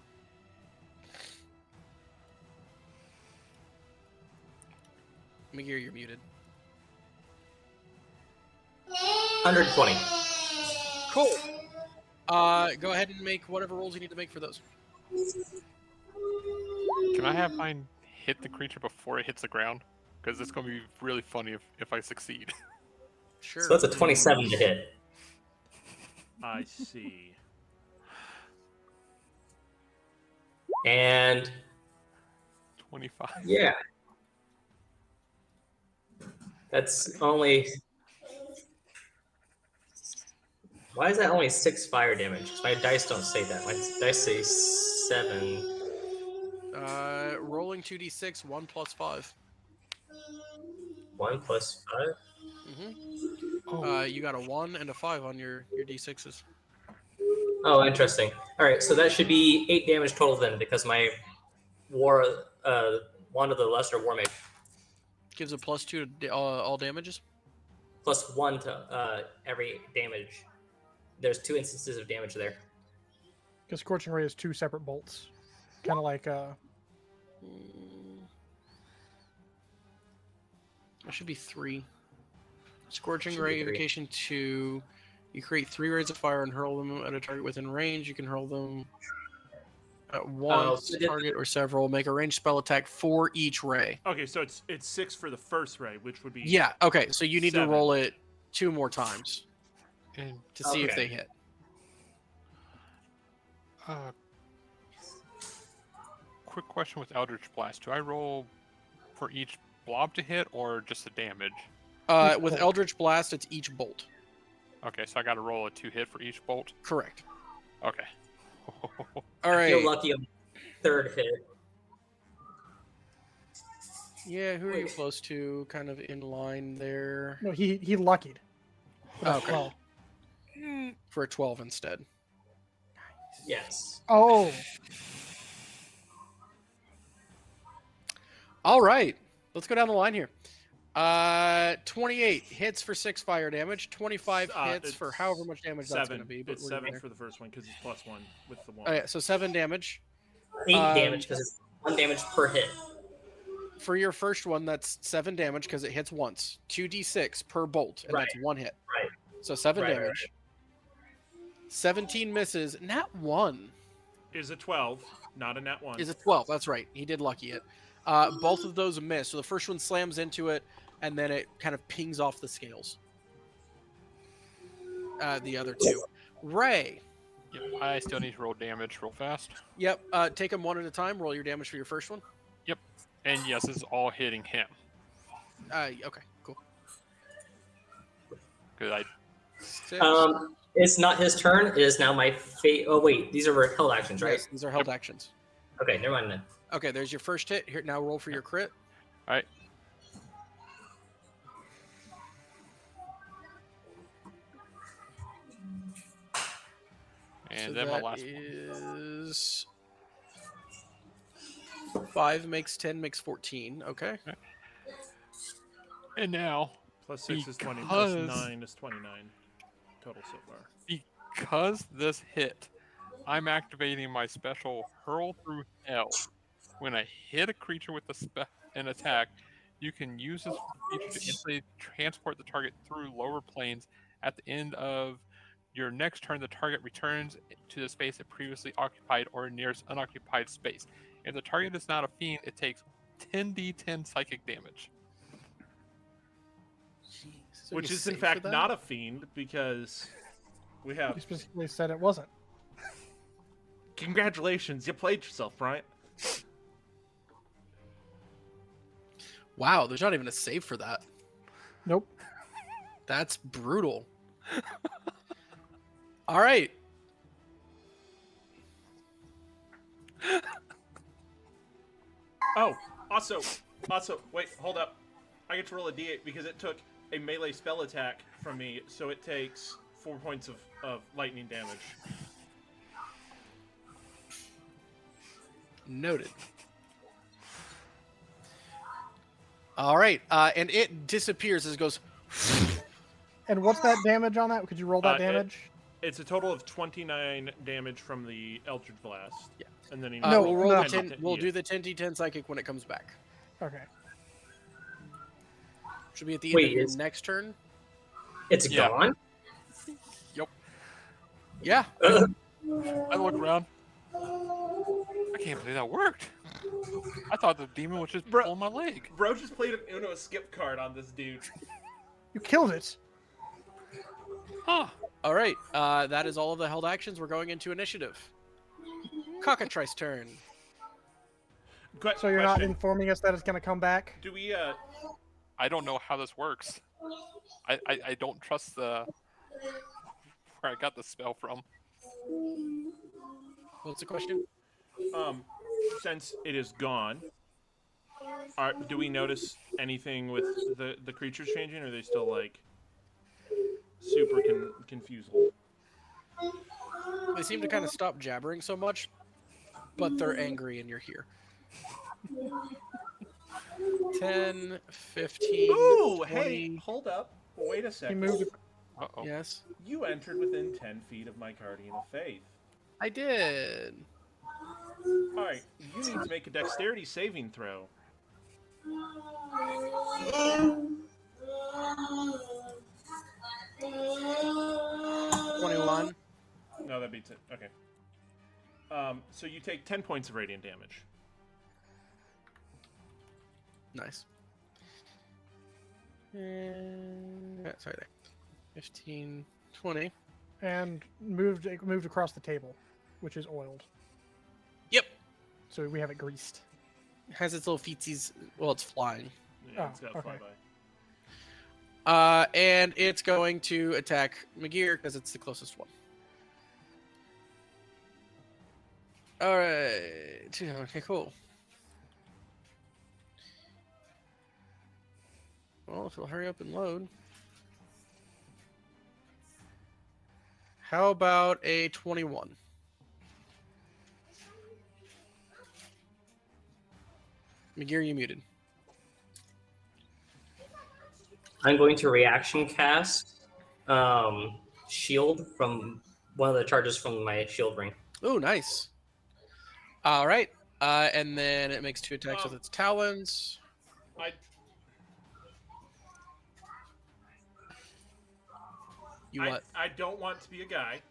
Magir, you're muted. 120. Cool. Go ahead and make whatever rolls you need to make for those. Can I have mine hit the creature before it hits the ground? Because it's going to be really funny if I succeed. Sure. So that's a 27 to hit. I see. And 25. yeah. That's only... Why is that only 6 fire damage? 'Cause my dice don't say that. My dice say 7. Rolling 2d6, 1 plus 5. 1 plus 5? Mm-hmm. You got a 1 and a 5 on your d6s. Oh, interesting. All right, so that should be 8 damage total then, because my Wand of the Lesser War Mage Gives a plus 2 to all damages. plus 1 to every damage. There's 2 instances of damage there. Because Scorching Ray is 2 separate bolts. Kind of like That should be 3. Scorching Should be Ray, 3. Evocation 2. You create 3 rays of fire and hurl them at a target within range. You can hurl them at once, so did- target, or several. Make a ranged spell attack for each ray. Okay, so it's 6 for the first ray, which would be Yeah, okay, so you need 7. to roll it 2 more times And to see if Okay. they hit. quick question with Eldritch Blast. Do I roll for each blob to hit or just the damage? With Eldritch Blast, it's each bolt. Okay, so I got to roll a 2 hit for each bolt? Correct. Okay. All I right. feel lucky on the 3rd hit. Yeah, who are you close to? Kind of in line there. no, he luckied. Okay. Well, For a 12 instead. Yes. oh, All right. Let's go down the line here. 28 hits for 6 fire damage. 25 hits it's for however much damage that's going 7. to be. But It's we're getting 7 there. for the first one because it's plus 1 with the 1. Oh, yeah, so 7 damage. 8 Um, damage, because it's 1 damage per hit. For your first one, that's 7 damage because it hits once. 2d6 per bolt, and that's 1 hit. Right. So 7 Right, damage. 17 misses. Nat 1 Is a 12, not a nat 1. is a 12. That's right. He did lucky it. Both of those miss. So the first one slams into it, and then it kind of pings off the scales. The other 2. Ray. Yep, I still need to roll damage real fast. Yep. Take them one at a time. Roll your damage for your first one. And yes, this is all hitting him. Okay, cool. Because I 6. It's not his turn. It is now my fate. Oh, wait. These are held actions, right? Yes, these are held actions. Okay, never mind then. Okay, there's your first hit. Here, now roll for your crit. Alright. And So then my that last one. is 5 makes 10 makes 14. Okay. And now, Plus 6 is 20, plus because- 9 is 29 total so far. because this hit, I'm activating my special Hurl Through Hell. When I hit a creature with an attack, you can use this feature to instantly transport the target through lower planes. At the end of your next turn, the target returns to the space it previously occupied or nearest unoccupied space. If the target is not a fiend, it takes 10d10 psychic damage. Jeez, there Which any is in save for fact that? not a fiend because we have. he specifically said it wasn't. Congratulations, you played yourself, Bryant. Wow, there's not even a save for that. Nope. That's brutal. All right. Oh, also, wait, hold up. I get to roll a d8 because it took a melee spell attack from me, so it takes 4 points of lightning damage. Noted. All right, and it disappears as it goes. And what's that damage on that? Could you roll that It- damage? It's a total of 29 damage from the Eldritch Blast. Yeah. And then he No, we'll roll no. the 10, we'll do the 10d10 psychic when it comes back. Okay. Should be at the end Wait, of your it's- next turn. It's Yeah. gone? Yeah. I look around. I can't believe that worked. I thought the demon was just Bro- pulling my leg. Bro just played an Uno skip card on this dude. You killed it. Huh. All right. That is all of the held actions. We're going into initiative. Cockatrice turn. So you're not Question. informing us that it's going to come back? Do we, I don't know how this works. I don't trust the where I got the spell from. What's the question? since it is gone, do we notice anything with the creatures changing, or are they still, like, super confused? They seem to kind of stop jabbering so much, but they're angry and you're here. 10, 15, Ooh, 20. hey, hold up. Wait a He second. moved. Uh-oh. Yes, You entered within 10 feet of my Guardian of Faith. I did. Alright, you need to make a dexterity saving throw. 21. No, that beats it. Okay. So you take 10 points of radiant damage. Nice. Sorry there. 15, 20. And moved across the table, which is oiled. Yep. So we have it greased. Has its little feetsies. Well, it's flying. Yeah, Oh, it's got okay. flyby. And it's going to attack Magir because it's the closest one. All right. Okay, cool. Well, if it'll hurry up and load. How about a 21? Magir, you muted. I'm going to reaction cast shield from one of the charges from my shield ring. Oh, nice. All right. And then it makes 2 attacks with its talons. What? I don't want to be a guy.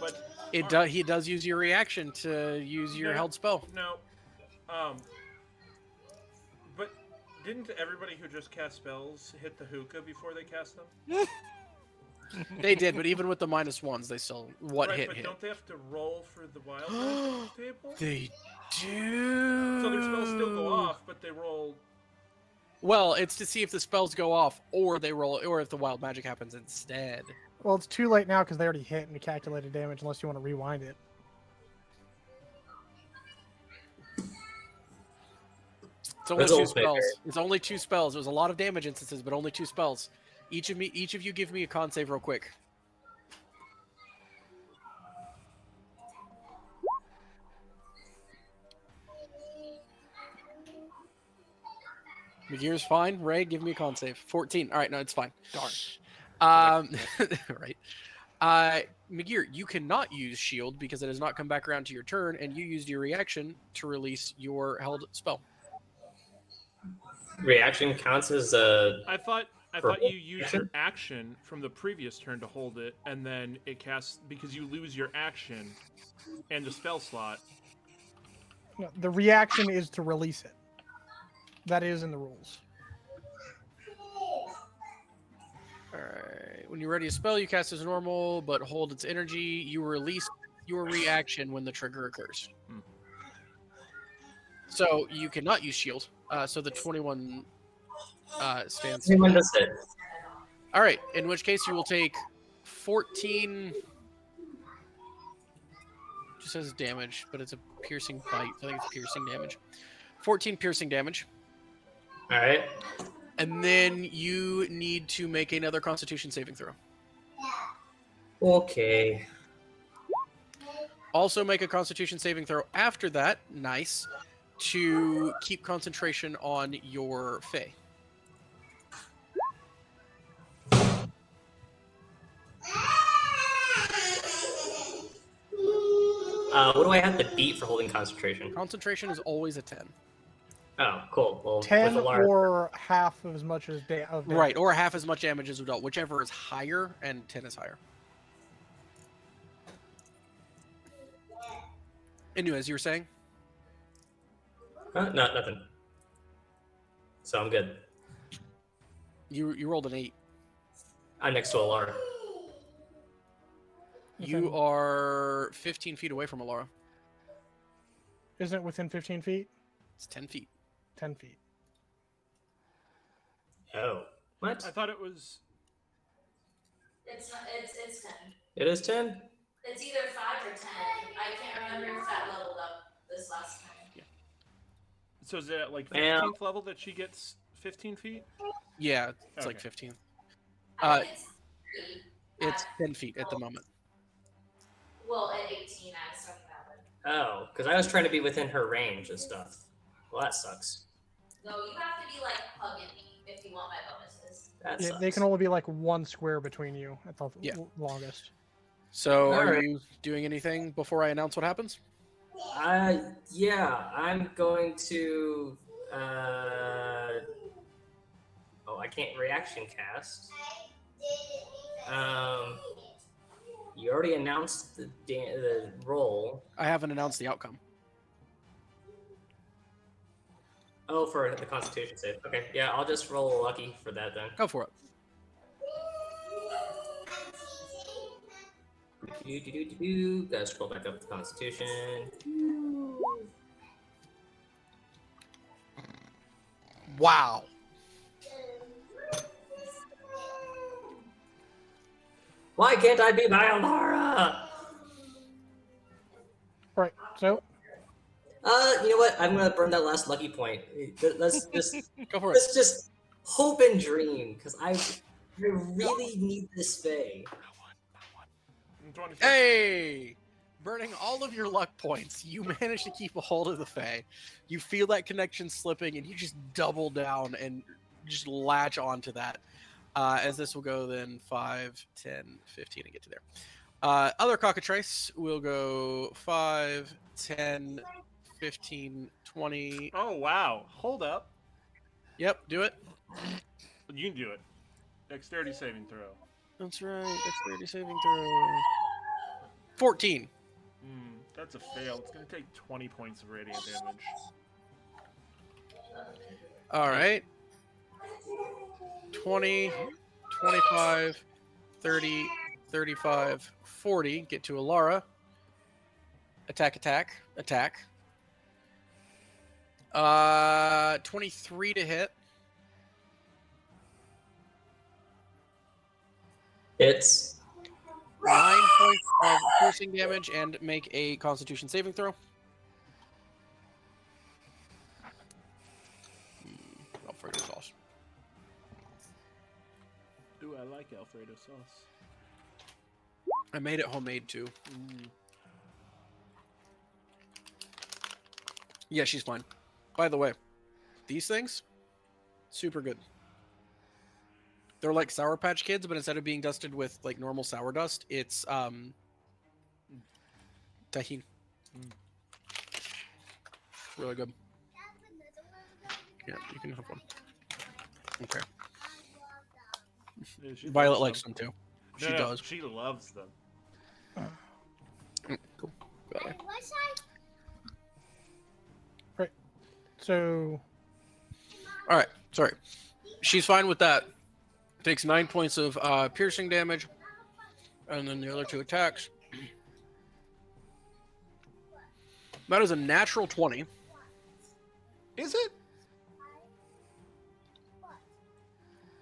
But He does use your reaction to use your No. held spell. no. But didn't everybody who just cast spells hit the hookah before they cast them? They did, but even with the -1s, they still Right, hit. but don't they have to roll for the wild magic table? They do. So their spells still go off, but they roll. Well, it's to see if the spells go off, or they roll, or if the wild magic happens instead. Well, it's too late now because they already hit and calculated damage unless you want to rewind it. It's only That's 2 all spells. fair. It's only 2 spells. It was a lot of damage instances, but only 2 spells. Each of you give me a con save real quick. Magir's fine. Ray, give me a con save. 14. All right, no, it's fine. Darn. Right. Magir, you cannot use shield because it has not come back around to your turn, and you used your reaction to release your held spell. Reaction counts as a. I thought you used your action from the previous turn to hold it, and then it casts because you lose your action and the spell slot. No, the reaction is to release it. That is in the rules. Alright. When you ready a spell, you cast as normal, but hold its energy. You release your reaction when the trigger occurs. So you cannot use shield. So the 21 stands. Anyone does it. Alright, in which case you will take 14. Just says damage, but it's a piercing bite. I think it's piercing damage. 14 piercing damage. All right. And then you need to make another Constitution saving throw. Okay. Also make a Constitution saving throw after that, nice, to keep concentration on your Fae. What do I have to beat for holding concentration? Concentration is always a 10. Oh, cool. Well, with 10 Alara, or half of as much as of damage. Right, or half as much damage as adult, whichever is higher, and 10 is higher. Anyway, as you were saying, no, nothing. So I'm good. you rolled an 8. I'm next to Alara. You are 15 feet away from Alara. Isn't it within 15 feet? It's 10 feet. 10 feet. Oh, what? I thought it was. It's 10. It is 10. It's either 5 or 10. I can't remember if that leveled up this last time. So is it at like Yeah. 15th level that she gets 15 feet? Yeah, it's like Okay. 15. I think it's 3. It's 10 feet at the moment. Well, at 18, I was talking about it. Oh, because I was trying to be within her range and stuff. Well, that sucks. No, you have to be like hugging me if you want my bonuses. That Yeah, sucks. they can only be like one square between you at the Yeah. longest. So, are Alright. you doing anything before I announce what happens? Yeah, I'm going to. Oh, I can't reaction cast. You already announced the roll. I haven't announced the outcome. Oh, for the Constitution save. Okay, yeah, I'll just roll lucky for that then. Go for it. Gotta scroll back up to Constitution. Wow. Why can't I be my Alara? Right. So You know what? I'm gonna burn that last lucky point. Let's just Go for it. let's just hope and dream, because I really need this Fae. 25. Hey! Burning all of your luck points, you manage to keep a hold of the Fae. You feel that connection slipping, and you just double down and just latch onto that. As this will go then 5, 10, 15, and get to there. Other cockatrice will go 5, 10, 15, 20. Oh, wow. Hold up. Yep, do it. You can do it. Dexterity saving throw. That's right. Dexterity saving throw. 14. That's a fail. It's going to take 20 points of radiant damage. All right. 20, 25, 30, 35, 40. Get to Alara. Attack. 23 to hit. It's 9 points of piercing damage and make a Constitution saving throw. Alfredo sauce. Ooh, I like Alfredo sauce. I made it homemade too. Yeah, she's fine. By the way, these things, super good. They're like Sour Patch Kids, but instead of being dusted with like normal sour dust, it's tahini. Really good. Yeah, you can have one. Okay. Yeah, she Violet loves likes them. them too. No, She no, does. She loves them. Cool. Got it. so All right. Sorry. She's fine with that. Takes 9 points of piercing damage, and then the other 2 attacks. That is a natural 20. Is it?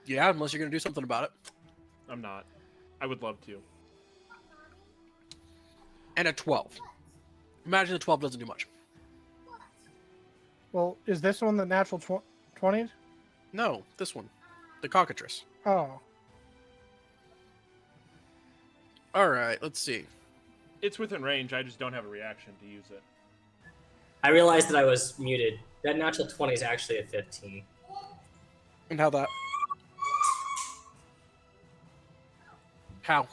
Yeah, unless you're going to do something about it. I'm not. I would love to. And a 12. Imagine the 12 doesn't do much. well, is this one the natural 20? No, this one. The cockatrice. Oh. All right, let's see. It's within range. I just don't have a reaction to use it. I realized that I was muted. That natural 20 is actually a 15. And how that? How?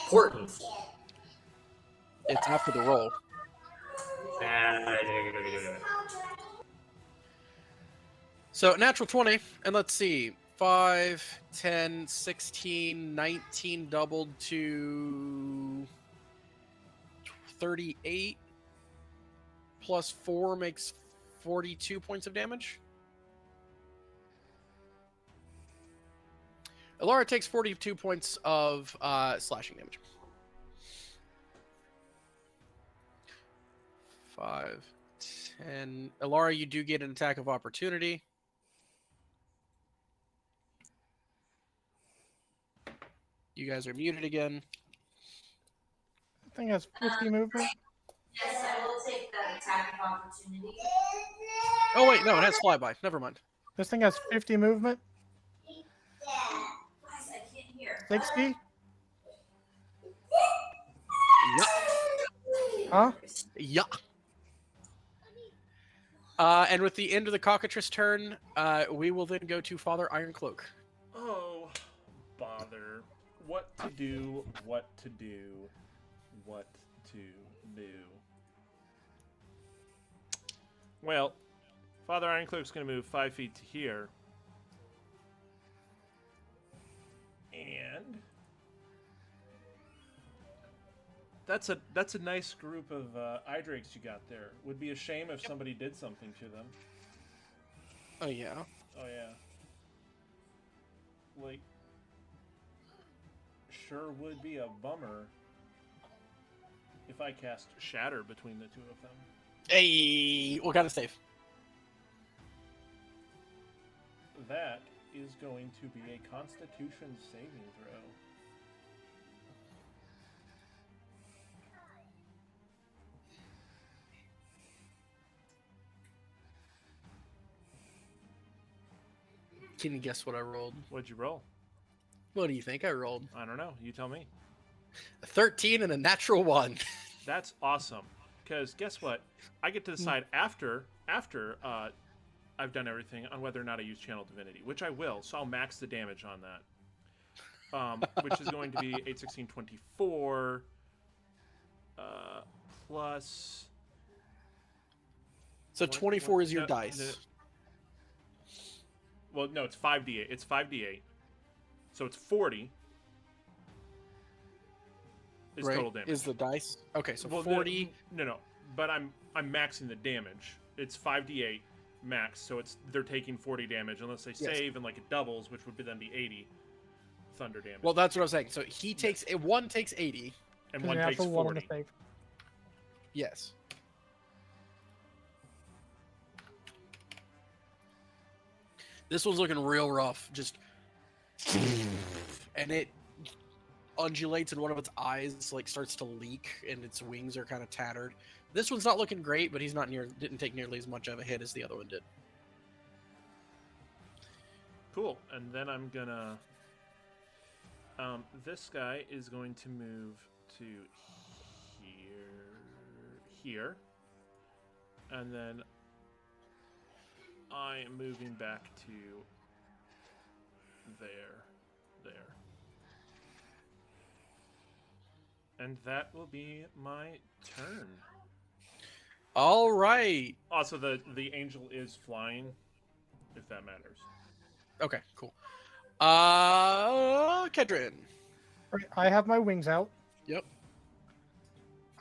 Important. It's after the roll. So natural 20, and let's see. 5, 10, 16, 19 doubled to 38 plus 4 makes 42 points of damage. Elara takes 42 points of slashing damage. 5, 10. Elara, you do get an attack of opportunity. You guys are muted again. I think has 50 movement. Yes, I will take that attack of opportunity. Oh, wait, no, it has flyby. Never mind. This thing has 50 movement. Guys, I can't hear. 60. Yeah. Huh? Yeah. And with the end of the cockatrice turn, we will then go to Father Ironcloak. Oh, bother. What to do, what to do, what to do. Well, Father Ironcloak's going to move 5 feet to here. And that's a nice group of eye drakes you got there. Would be a shame if somebody did something to them. Oh, yeah. Oh yeah. Like, sure would be a bummer if I cast Shatter between the two of them. Hey, what kind of save? That is going to be a Constitution saving throw. Can you guess what I rolled? What'd you roll? What do you think I rolled? I don't know. You tell me. A 13 and a natural 1. That's awesome. Because guess what? I get to decide after I've done everything on whether or not I use Channel Divinity, which I will. So I'll max the damage on that, which is going to be 8, 16, 24 plus. So 24 is your dice. Well, no, it's 5d8. It's 5d8. So it's 40. Is right? total damage. Is the dice. Okay, so Well, 40. No. But I'm maxing the damage. It's 5d8 max, so they're taking 40 damage unless they save and like it doubles, which would then be 80 thunder damage. Well, that's what I was saying. So he takes one takes 80, and one takes 40. Yes. This one's looking real rough. Just and it undulates and one of its eyes like starts to leak and its wings are kind of tattered. This one's not looking great, but didn't take nearly as much of a hit as the other one did. Cool. And then I'm gonna this guy is going to move to here. And then I am moving back to there. And that will be my turn. All right. Also, the angel is flying, if that matters. Okay, cool. Kedrin. Right, I have my wings out. Yep.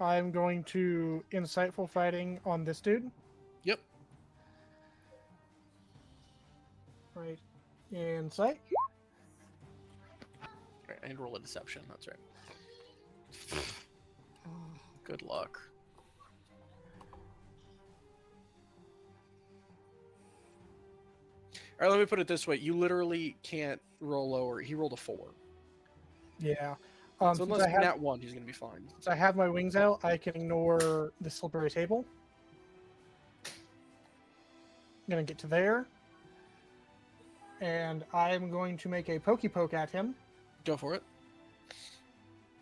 I'm going to insightful fighting on this dude. Yep. Right. Insight. Right, and roll a deception. That's right. Good luck. All right, let me put it this way. You literally can't roll lower. He rolled a 4. Yeah. So unless you nat 1, he's going to be fine. Since I have my wings out, I can ignore the slippery table. I'm going to get to there. And I'm going to make a pokey poke at him. Go for it.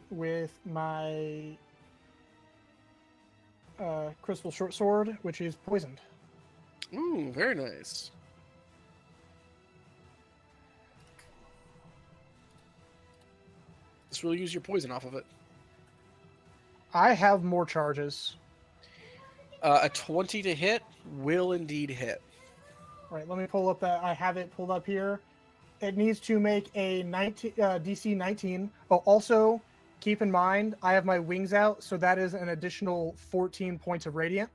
With my crystal short sword, which is poisoned. Ooh, very nice. This will use your poison off of it. I have more charges. A 20 to hit will indeed hit. All right, let me pull up that. I have it pulled up here. It needs to make a DC 19. Oh, also keep in mind I have my wings out, so that is an additional 14 points of radiant.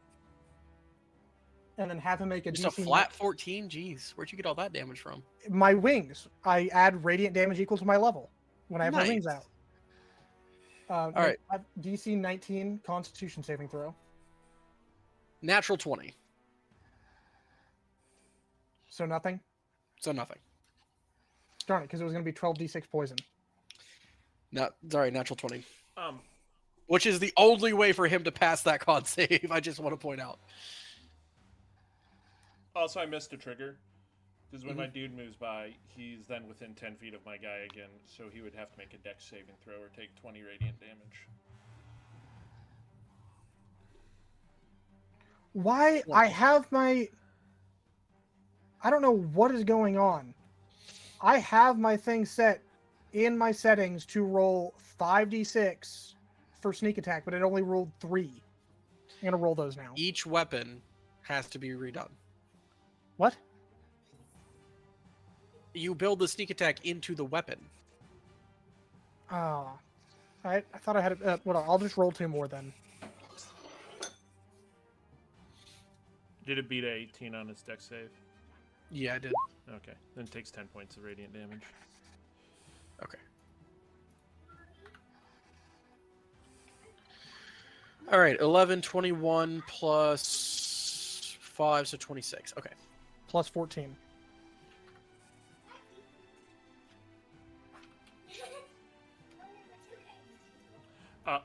And then have him make a Just a DC flat 14? Jeez, where'd you get all that damage from? my wings. I add radiant damage equal to my level when I have my wings Nice. out. All right. DC 19 Constitution saving throw. Natural 20. So nothing. So nothing. Darn it, because it was going to be 12d6 poison. Sorry, natural 20. Um, Which is the only way for him to pass that con save, I just want to point out. Also, I missed a trigger. Because when my dude moves by, he's then within 10 feet of my guy again, so he would have to make a dex saving throw or take 20 radiant damage. Why? I have my... I don't know what is going on. I have my thing set in my settings to roll 5d6 for sneak attack, but it only rolled 3. I'm going to roll those now. Each weapon has to be redone. What? You build the sneak attack into the weapon. Oh. I thought I had it... I'll just roll 2 more then. Did it beat a 18 on his dex save? Yeah, I did. Okay, then it takes 10 points of radiant damage. Okay. All right, 11, 21 plus 5, so 26. Okay. Plus 14.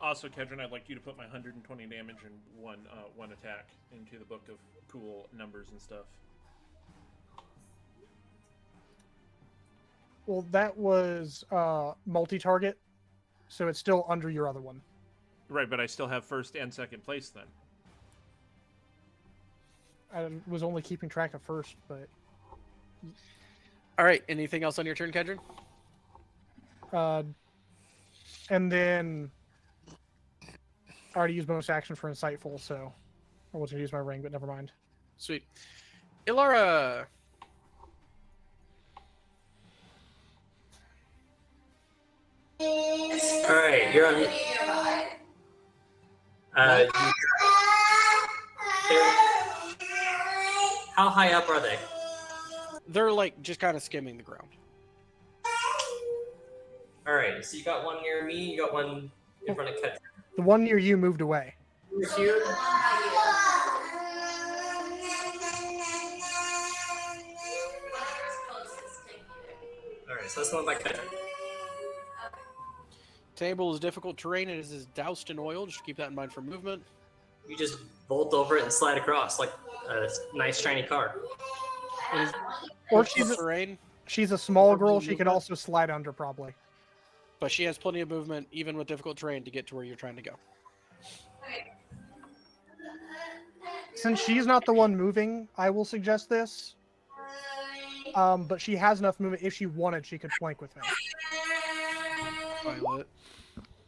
Also, Kedron, I'd like you to put my 120 damage and one attack into the book of cool numbers and stuff. Well, that was multi-target, so it's still under your other one. Right, but I still have first and second place then. I was only keeping track of first, but... All right, anything else on your turn, Kedron? And then... I already used bonus action for Insightful, so I was going to use my ring, but never mind. Sweet. Ilara! Alright, you're on. How high up are they? They're like just kind of skimming the ground. Alright, so you got one near me, you got one in front of Ketchup. The one near you moved away. Here. Alright, so that's the one by Ketchup. Table is difficult terrain. It is doused in oil. Just keep that in mind for movement. You just vault over it and slide across like a nice shiny car. It is Or difficult terrain, she's a small girl. She could also slide under, probably. but she has plenty of movement, even with difficult terrain, to get to where you're trying to go. Since she's not the one moving, I will suggest this. But she has enough movement. If she wanted, she could flank with him. Violet.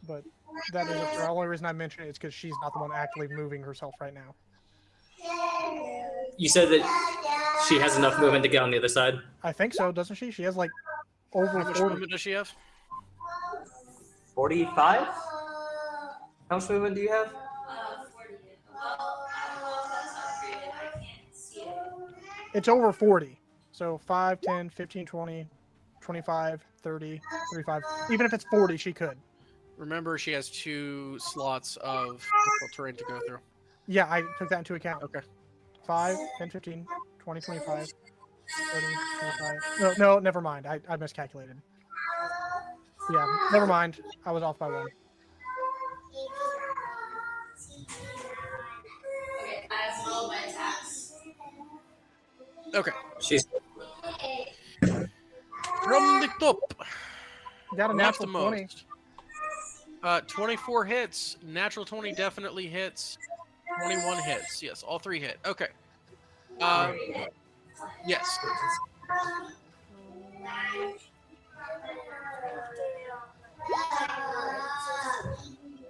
But that is the only reason I mention it is because she's not the one actively moving herself right now. You said that she has enough movement to get on the other side? I think so, doesn't she? She has like over How much 40. movement does she have? 45? How much movement do you have? 40. Well, that's not created. I can't see it. It's over 40. So 5, 10, 15, 20, 25, 30, 35. Even if it's 40, she could. Remember, she has 2 slots of difficult terrain to go through. Yeah, I took that into account. Okay. 5, 10, 15, 20, 25, 30, 25. No, never mind. I miscalculated. Yeah, never mind. I was off by 1. Okay, I have all my attacks. Okay. She's From the top. Got a Left natural the 20. most. 24 hits. Natural 20 definitely hits. 21 hits. Yes, all 3 hit. Okay. Yes.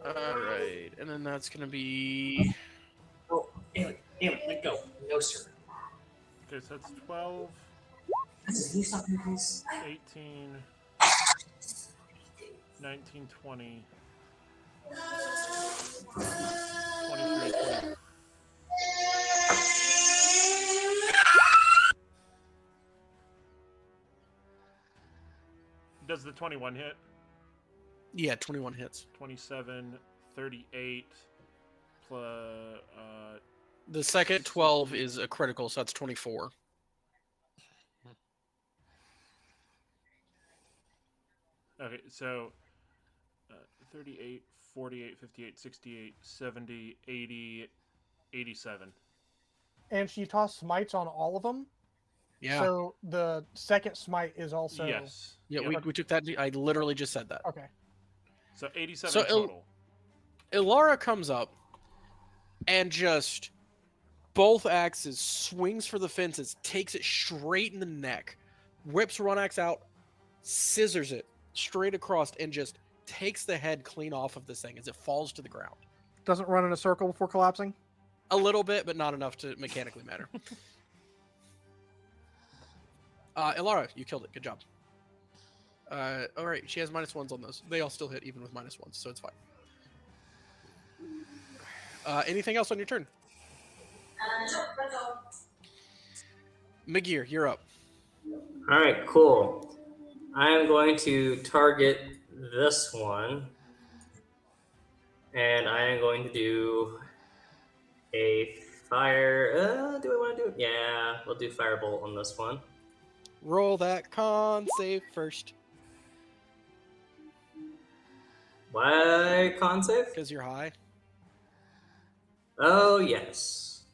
All right, and then that's gonna be. Oh, damn it, let go. No, sir. Okay, so that's 12, Can you stop me, please? 18, 19, 20, 23, 20. Does the 21 hit? Yeah, 21 hits. 27, 38, plus... The second 12 is a critical, so that's 24. Okay, so 38, 48, 58, 68, 70, 80, 87. And she tossed smites on all of them. Yeah. So the second smite is also. Yes. Yeah, Yep. we took that. I literally just said that. Okay. So 87 So total. Ilara comes up and just both axes swings for the fences, takes it straight in the neck, whips one axe out, scissors it straight across, and just takes the head clean off of this thing as it falls to the ground. Doesn't run in a circle before collapsing? A little bit, but not enough to mechanically matter. Ilara, you killed it. Good job. All right, she has -1s on those. They all still hit even with -1s, so it's fine. Anything else on your turn? Magir, you're up. All right, cool. I am going to target this one, and I am going to do a fire. Do I want to do it? Yeah, we'll do firebolt on this one. Roll that con save first, Why con save? because you're high. Oh yes.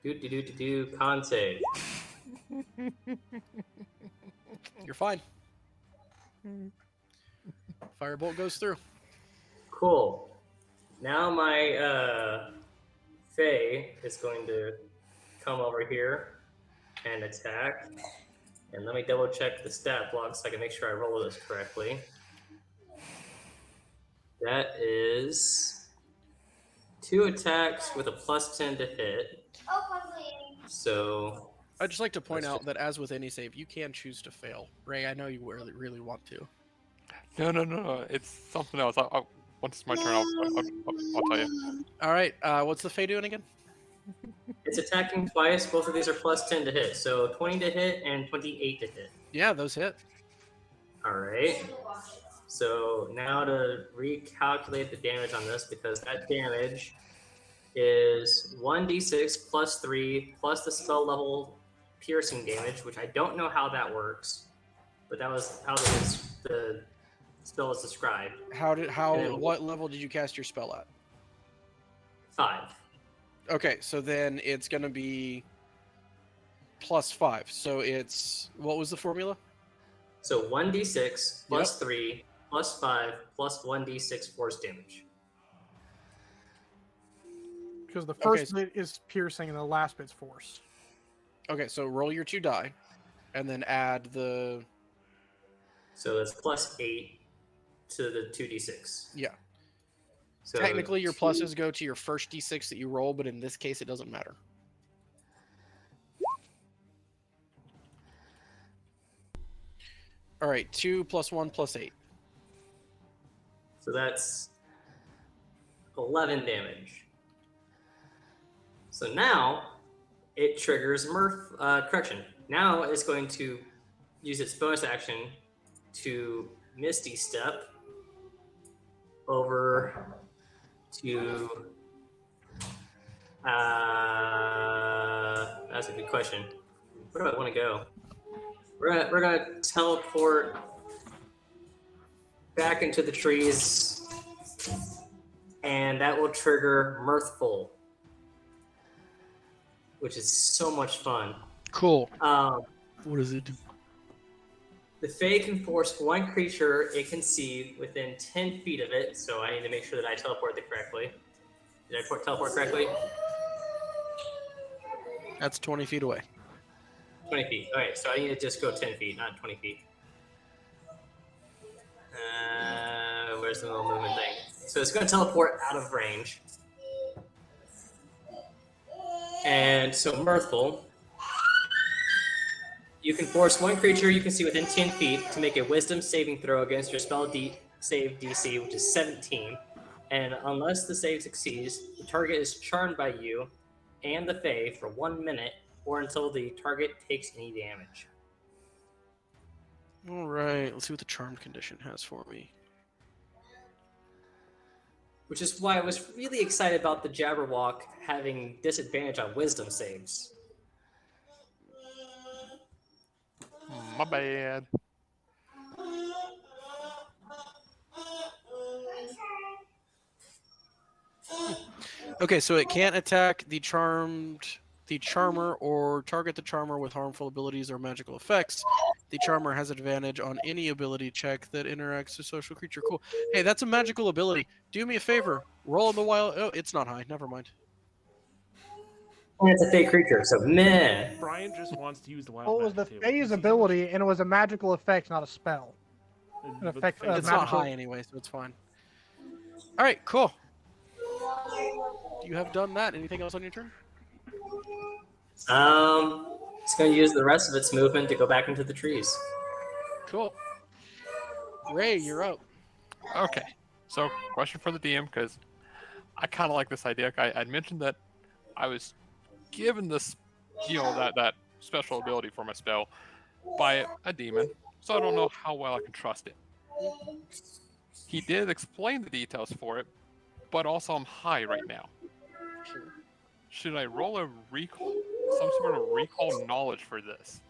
Con save. You're fine. Firebolt goes through. Cool. Now my Fae is going to come over here and attack. And let me double check the stat block so I can make sure I roll this correctly. That is 2 attacks with a +10 to hit. So I'd just like to point That's out that as with any save, you can choose to fail. Ray, I know you really, really want to. No. It's something else. Once it's my turn, I'll tell you. All right, what's the Fae doing again? it's attacking twice. Both of these are +10 to hit. So 20 to hit and 28 to hit. Yeah, those hit. All right. So now to recalculate the damage on this, because that damage is 1d6 plus 3 plus the spell level piercing damage, which I don't know how that works, but that was how the spell is described. What level did you cast your spell at? 5. Okay, so then it's gonna be +5. So it's, what was the formula? So 1d6 plus 3 plus 5 plus 1d6 force damage. Because the first bit is piercing and the last bit's force. Okay, so roll your 2 die, and then add the. So that's +8 to the 2d6. Yeah. So Technically, your pluses go to your first d6 that you roll, but in this case, it doesn't matter. All right, 2 plus 1 plus 8. So that's 11 damage. So now it triggers Mirth. Correction. Now it's going to use its bonus action to Misty Step over to. That's a good question. Where do I want to go? We're gonna teleport back into the trees, and that will trigger Mirthful, which is so much fun. Cool. What does it do? The Fae can force one creature it can see within 10 feet of it, so I need to make sure that I teleport it correctly. Did I teleport correctly? That's 20 feet away. 20 feet. All right, so I need to just go 10 feet, not 20 feet. Where's the little movement thing? So it's going to teleport out of range. And so Mirthful You can force one creature you can see within 10 feet to make a Wisdom saving throw against your spell save DC, which is 17. And unless the save succeeds, the target is charmed by you and the Fae for 1 minute or until the target takes any damage. All right, let's see what the charmed condition has for me. Which is why I was really excited about the Jabberwock having disadvantage on Wisdom saves. My bad. Okay, so it can't attack the charmer, or target the charmer with harmful abilities or magical effects. The charmer has advantage on any ability check that interacts with social creature. Cool. Hey, that's a magical ability. Do me a favor. Roll in the wild. Oh, it's not high. Never mind. And it's a fake creature, so meh. Brian just wants to use the wild Well, it was the magic table. Fae's You see how ability, and it was a magical effect, not a spell. much- An but effect- Fae's It's not not magical- high anyway, so it's fine. All right, cool. You have done that. Anything else on your turn? It's going to use the rest of its movement to go back into the trees. Cool. Ray, you're up. Okay. So, question for the DM, because I kind of like this idea. I'd mentioned that I was given this, that special ability for my spell by a demon, so I don't know how well I can trust it. He did explain the details for it, but also I'm high right now. Should I roll a recall, some sort of recall knowledge for this?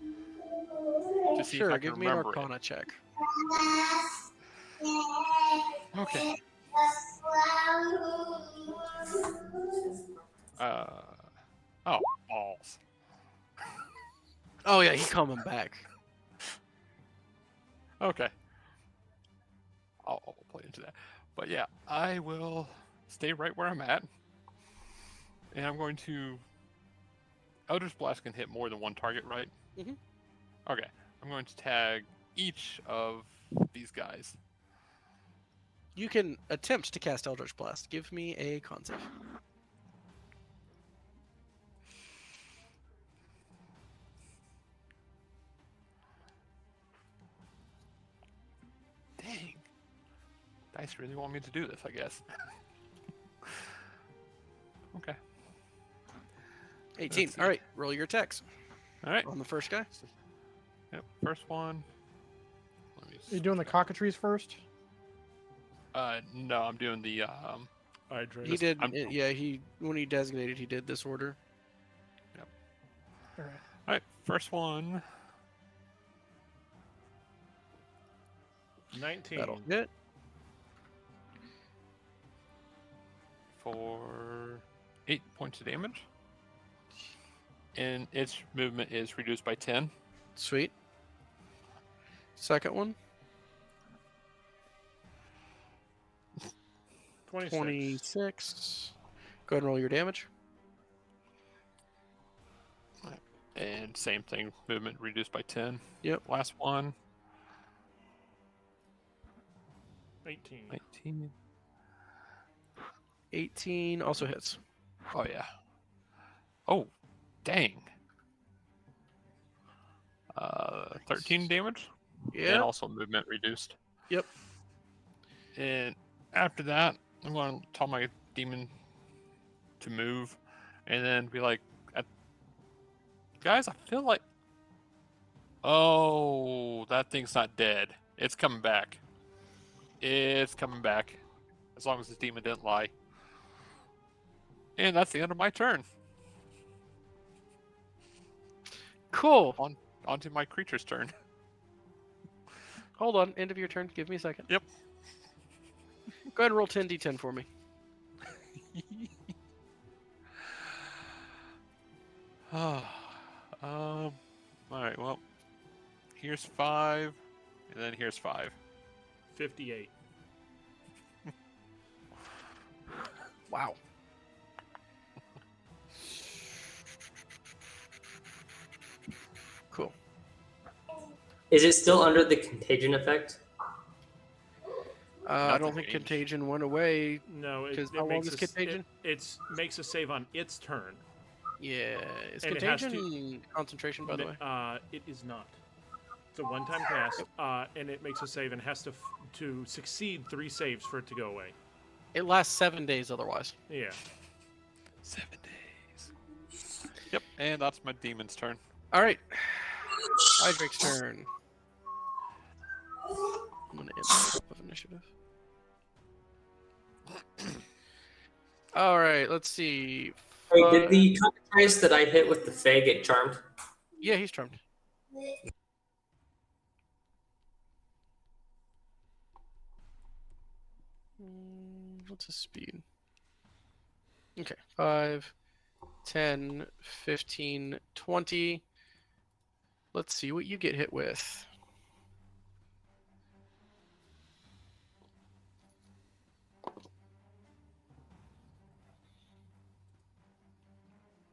To see if Sure, I can give me an remember Arcana check. it. Okay. Oh, balls. Oh yeah, he's coming back. Okay. I'll play into that. But yeah, I will stay right where I'm at. And I'm going to... Eldritch Blast can hit more than one target, right? Mhm. Okay. I'm going to tag each of these guys. You can attempt to cast Eldritch Blast. Give me a con save. Dang. Dice really want me to do this, I guess. Okay. 18. Let's see. All right, roll your attacks All right. on the first guy. Yep. First one. Let me Are you doing the cockatrice first? No, I'm doing the Hydrate. He did. I'm- Yeah, when he designated, he did this order. All right. All right. First one. 19. That'll hit. For 8 points of damage. And its movement is reduced by 10. Sweet. Second one. 26. 26. Go ahead and roll your damage. And same thing, movement reduced by 10. Yep. Last one, 18. 19. 18 also hits. Oh, yeah. Oh, dang. 13 damage. And Yeah. also movement reduced. Yep. And after that, I'm going to tell my demon to move. And then be like, guys, I feel like... Oh, that thing's not dead. It's coming back. It's coming back. As long as this demon didn't lie. And that's the end of my turn. Cool. On to my creature's turn. Hold on. End of your turn. Give me a second. Yep. Go ahead and roll 10d10 for me. Alright, well. Here's 5. And then here's 5. 58. Wow. Cool. Is it still under the contagion effect? I don't Nothing think changed. contagion went away. No, it, 'Cause it how long makes is a, contagion? It makes a save on its turn. Yeah. Is And it has to- contagion concentration, by the way? It is not. It's a one-time cast, and it makes a save and has to succeed 3 saves for it to go away. It lasts 7 days otherwise. Yeah. 7 days. Yep, and that's my demon's turn. All right. Hydrake's turn. I'm going to end the top of initiative. All right, let's see. Wait, did the contrast that I hit with the Fae get charmed? Yeah, he's charmed. What's his speed? Okay, 5, 10, 15, 20. Let's see what you get hit with.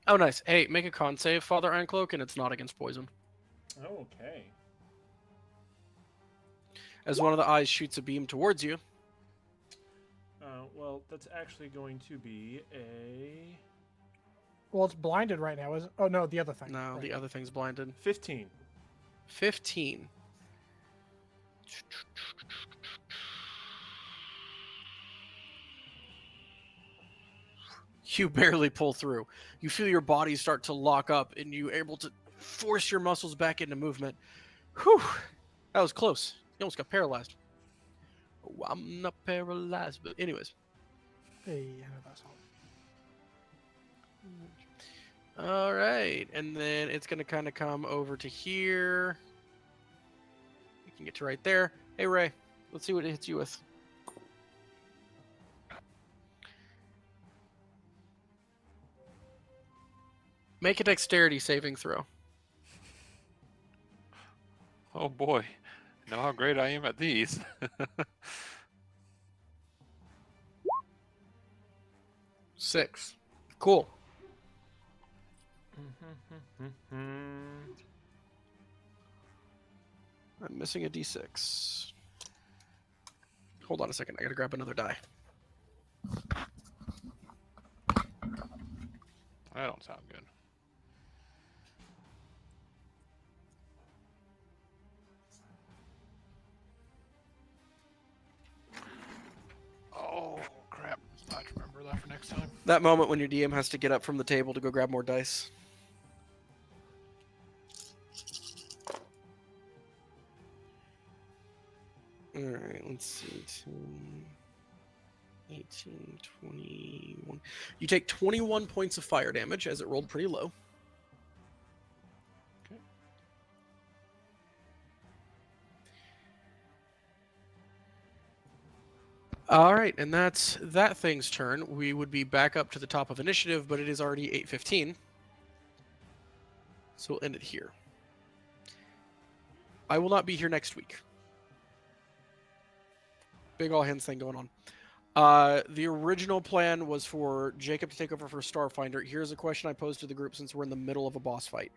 Oh, nice. Hey, make a con save, Father Ironcloak, and it's not against poison. Okay. As one of the eyes shoots a beam towards you. Well, that's actually going to be a Well, it's blinded right now, isn't? Oh no, the other thing. No, Right. the other thing's blinded. 15. 15. You barely pull through. You feel your body start to lock up, and you're able to force your muscles back into movement. Whew! That was close. You almost got paralyzed. Oh, I'm not paralyzed, but anyways. Hey, I know that song. All right, and then it's gonna kind of come over to here. You can get to right there. Hey, Ray, let's see what it hits you with. Make a dexterity saving throw. Oh boy, know how great I am at these. 6. Cool. I'm missing a d6. Hold on a second. I gotta grab another die. That don't sound good. Oh crap! I have to remember that for next time. That moment when your DM has to get up from the table to go grab more dice. Alright, let's see. 10, 18, 21. You take 21 points of fire damage as it rolled pretty low. Okay. Alright, and that's that thing's turn. We would be back up to the top of initiative, but it is already 8:15. So we'll end it here. I will not be here next week. Big all hands thing going on. The original plan was for Jacob to take over for Starfinder. Here's a question I posed to the group since we're in the middle of a boss fight.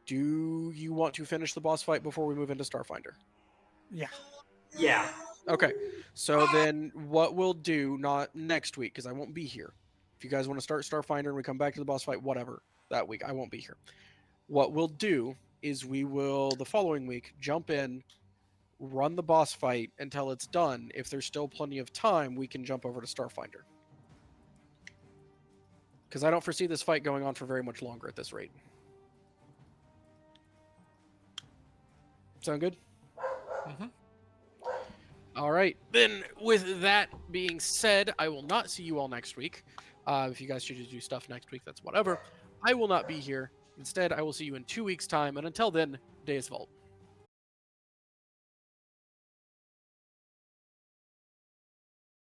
Do you want to finish the boss fight before we move into Starfinder? Yeah. Yeah. Okay. So then what we'll do, not next week, because I won't be here. If you guys want to start Starfinder and we come back to the boss fight, whatever, that week, I won't be here. What we'll do is we will, the following week, jump in, run the boss fight until it's done. If there's still plenty of time, we can jump over to Starfinder. Because I don't foresee this fight going on for very much longer at this rate. Sound good? Mm-hmm. All right. Then, with that being said, I will not see you all next week. If you guys choose to do stuff next week, that's whatever. I will not be here. Instead, I will see you in 2 weeks' time. And until then, Deus Vault.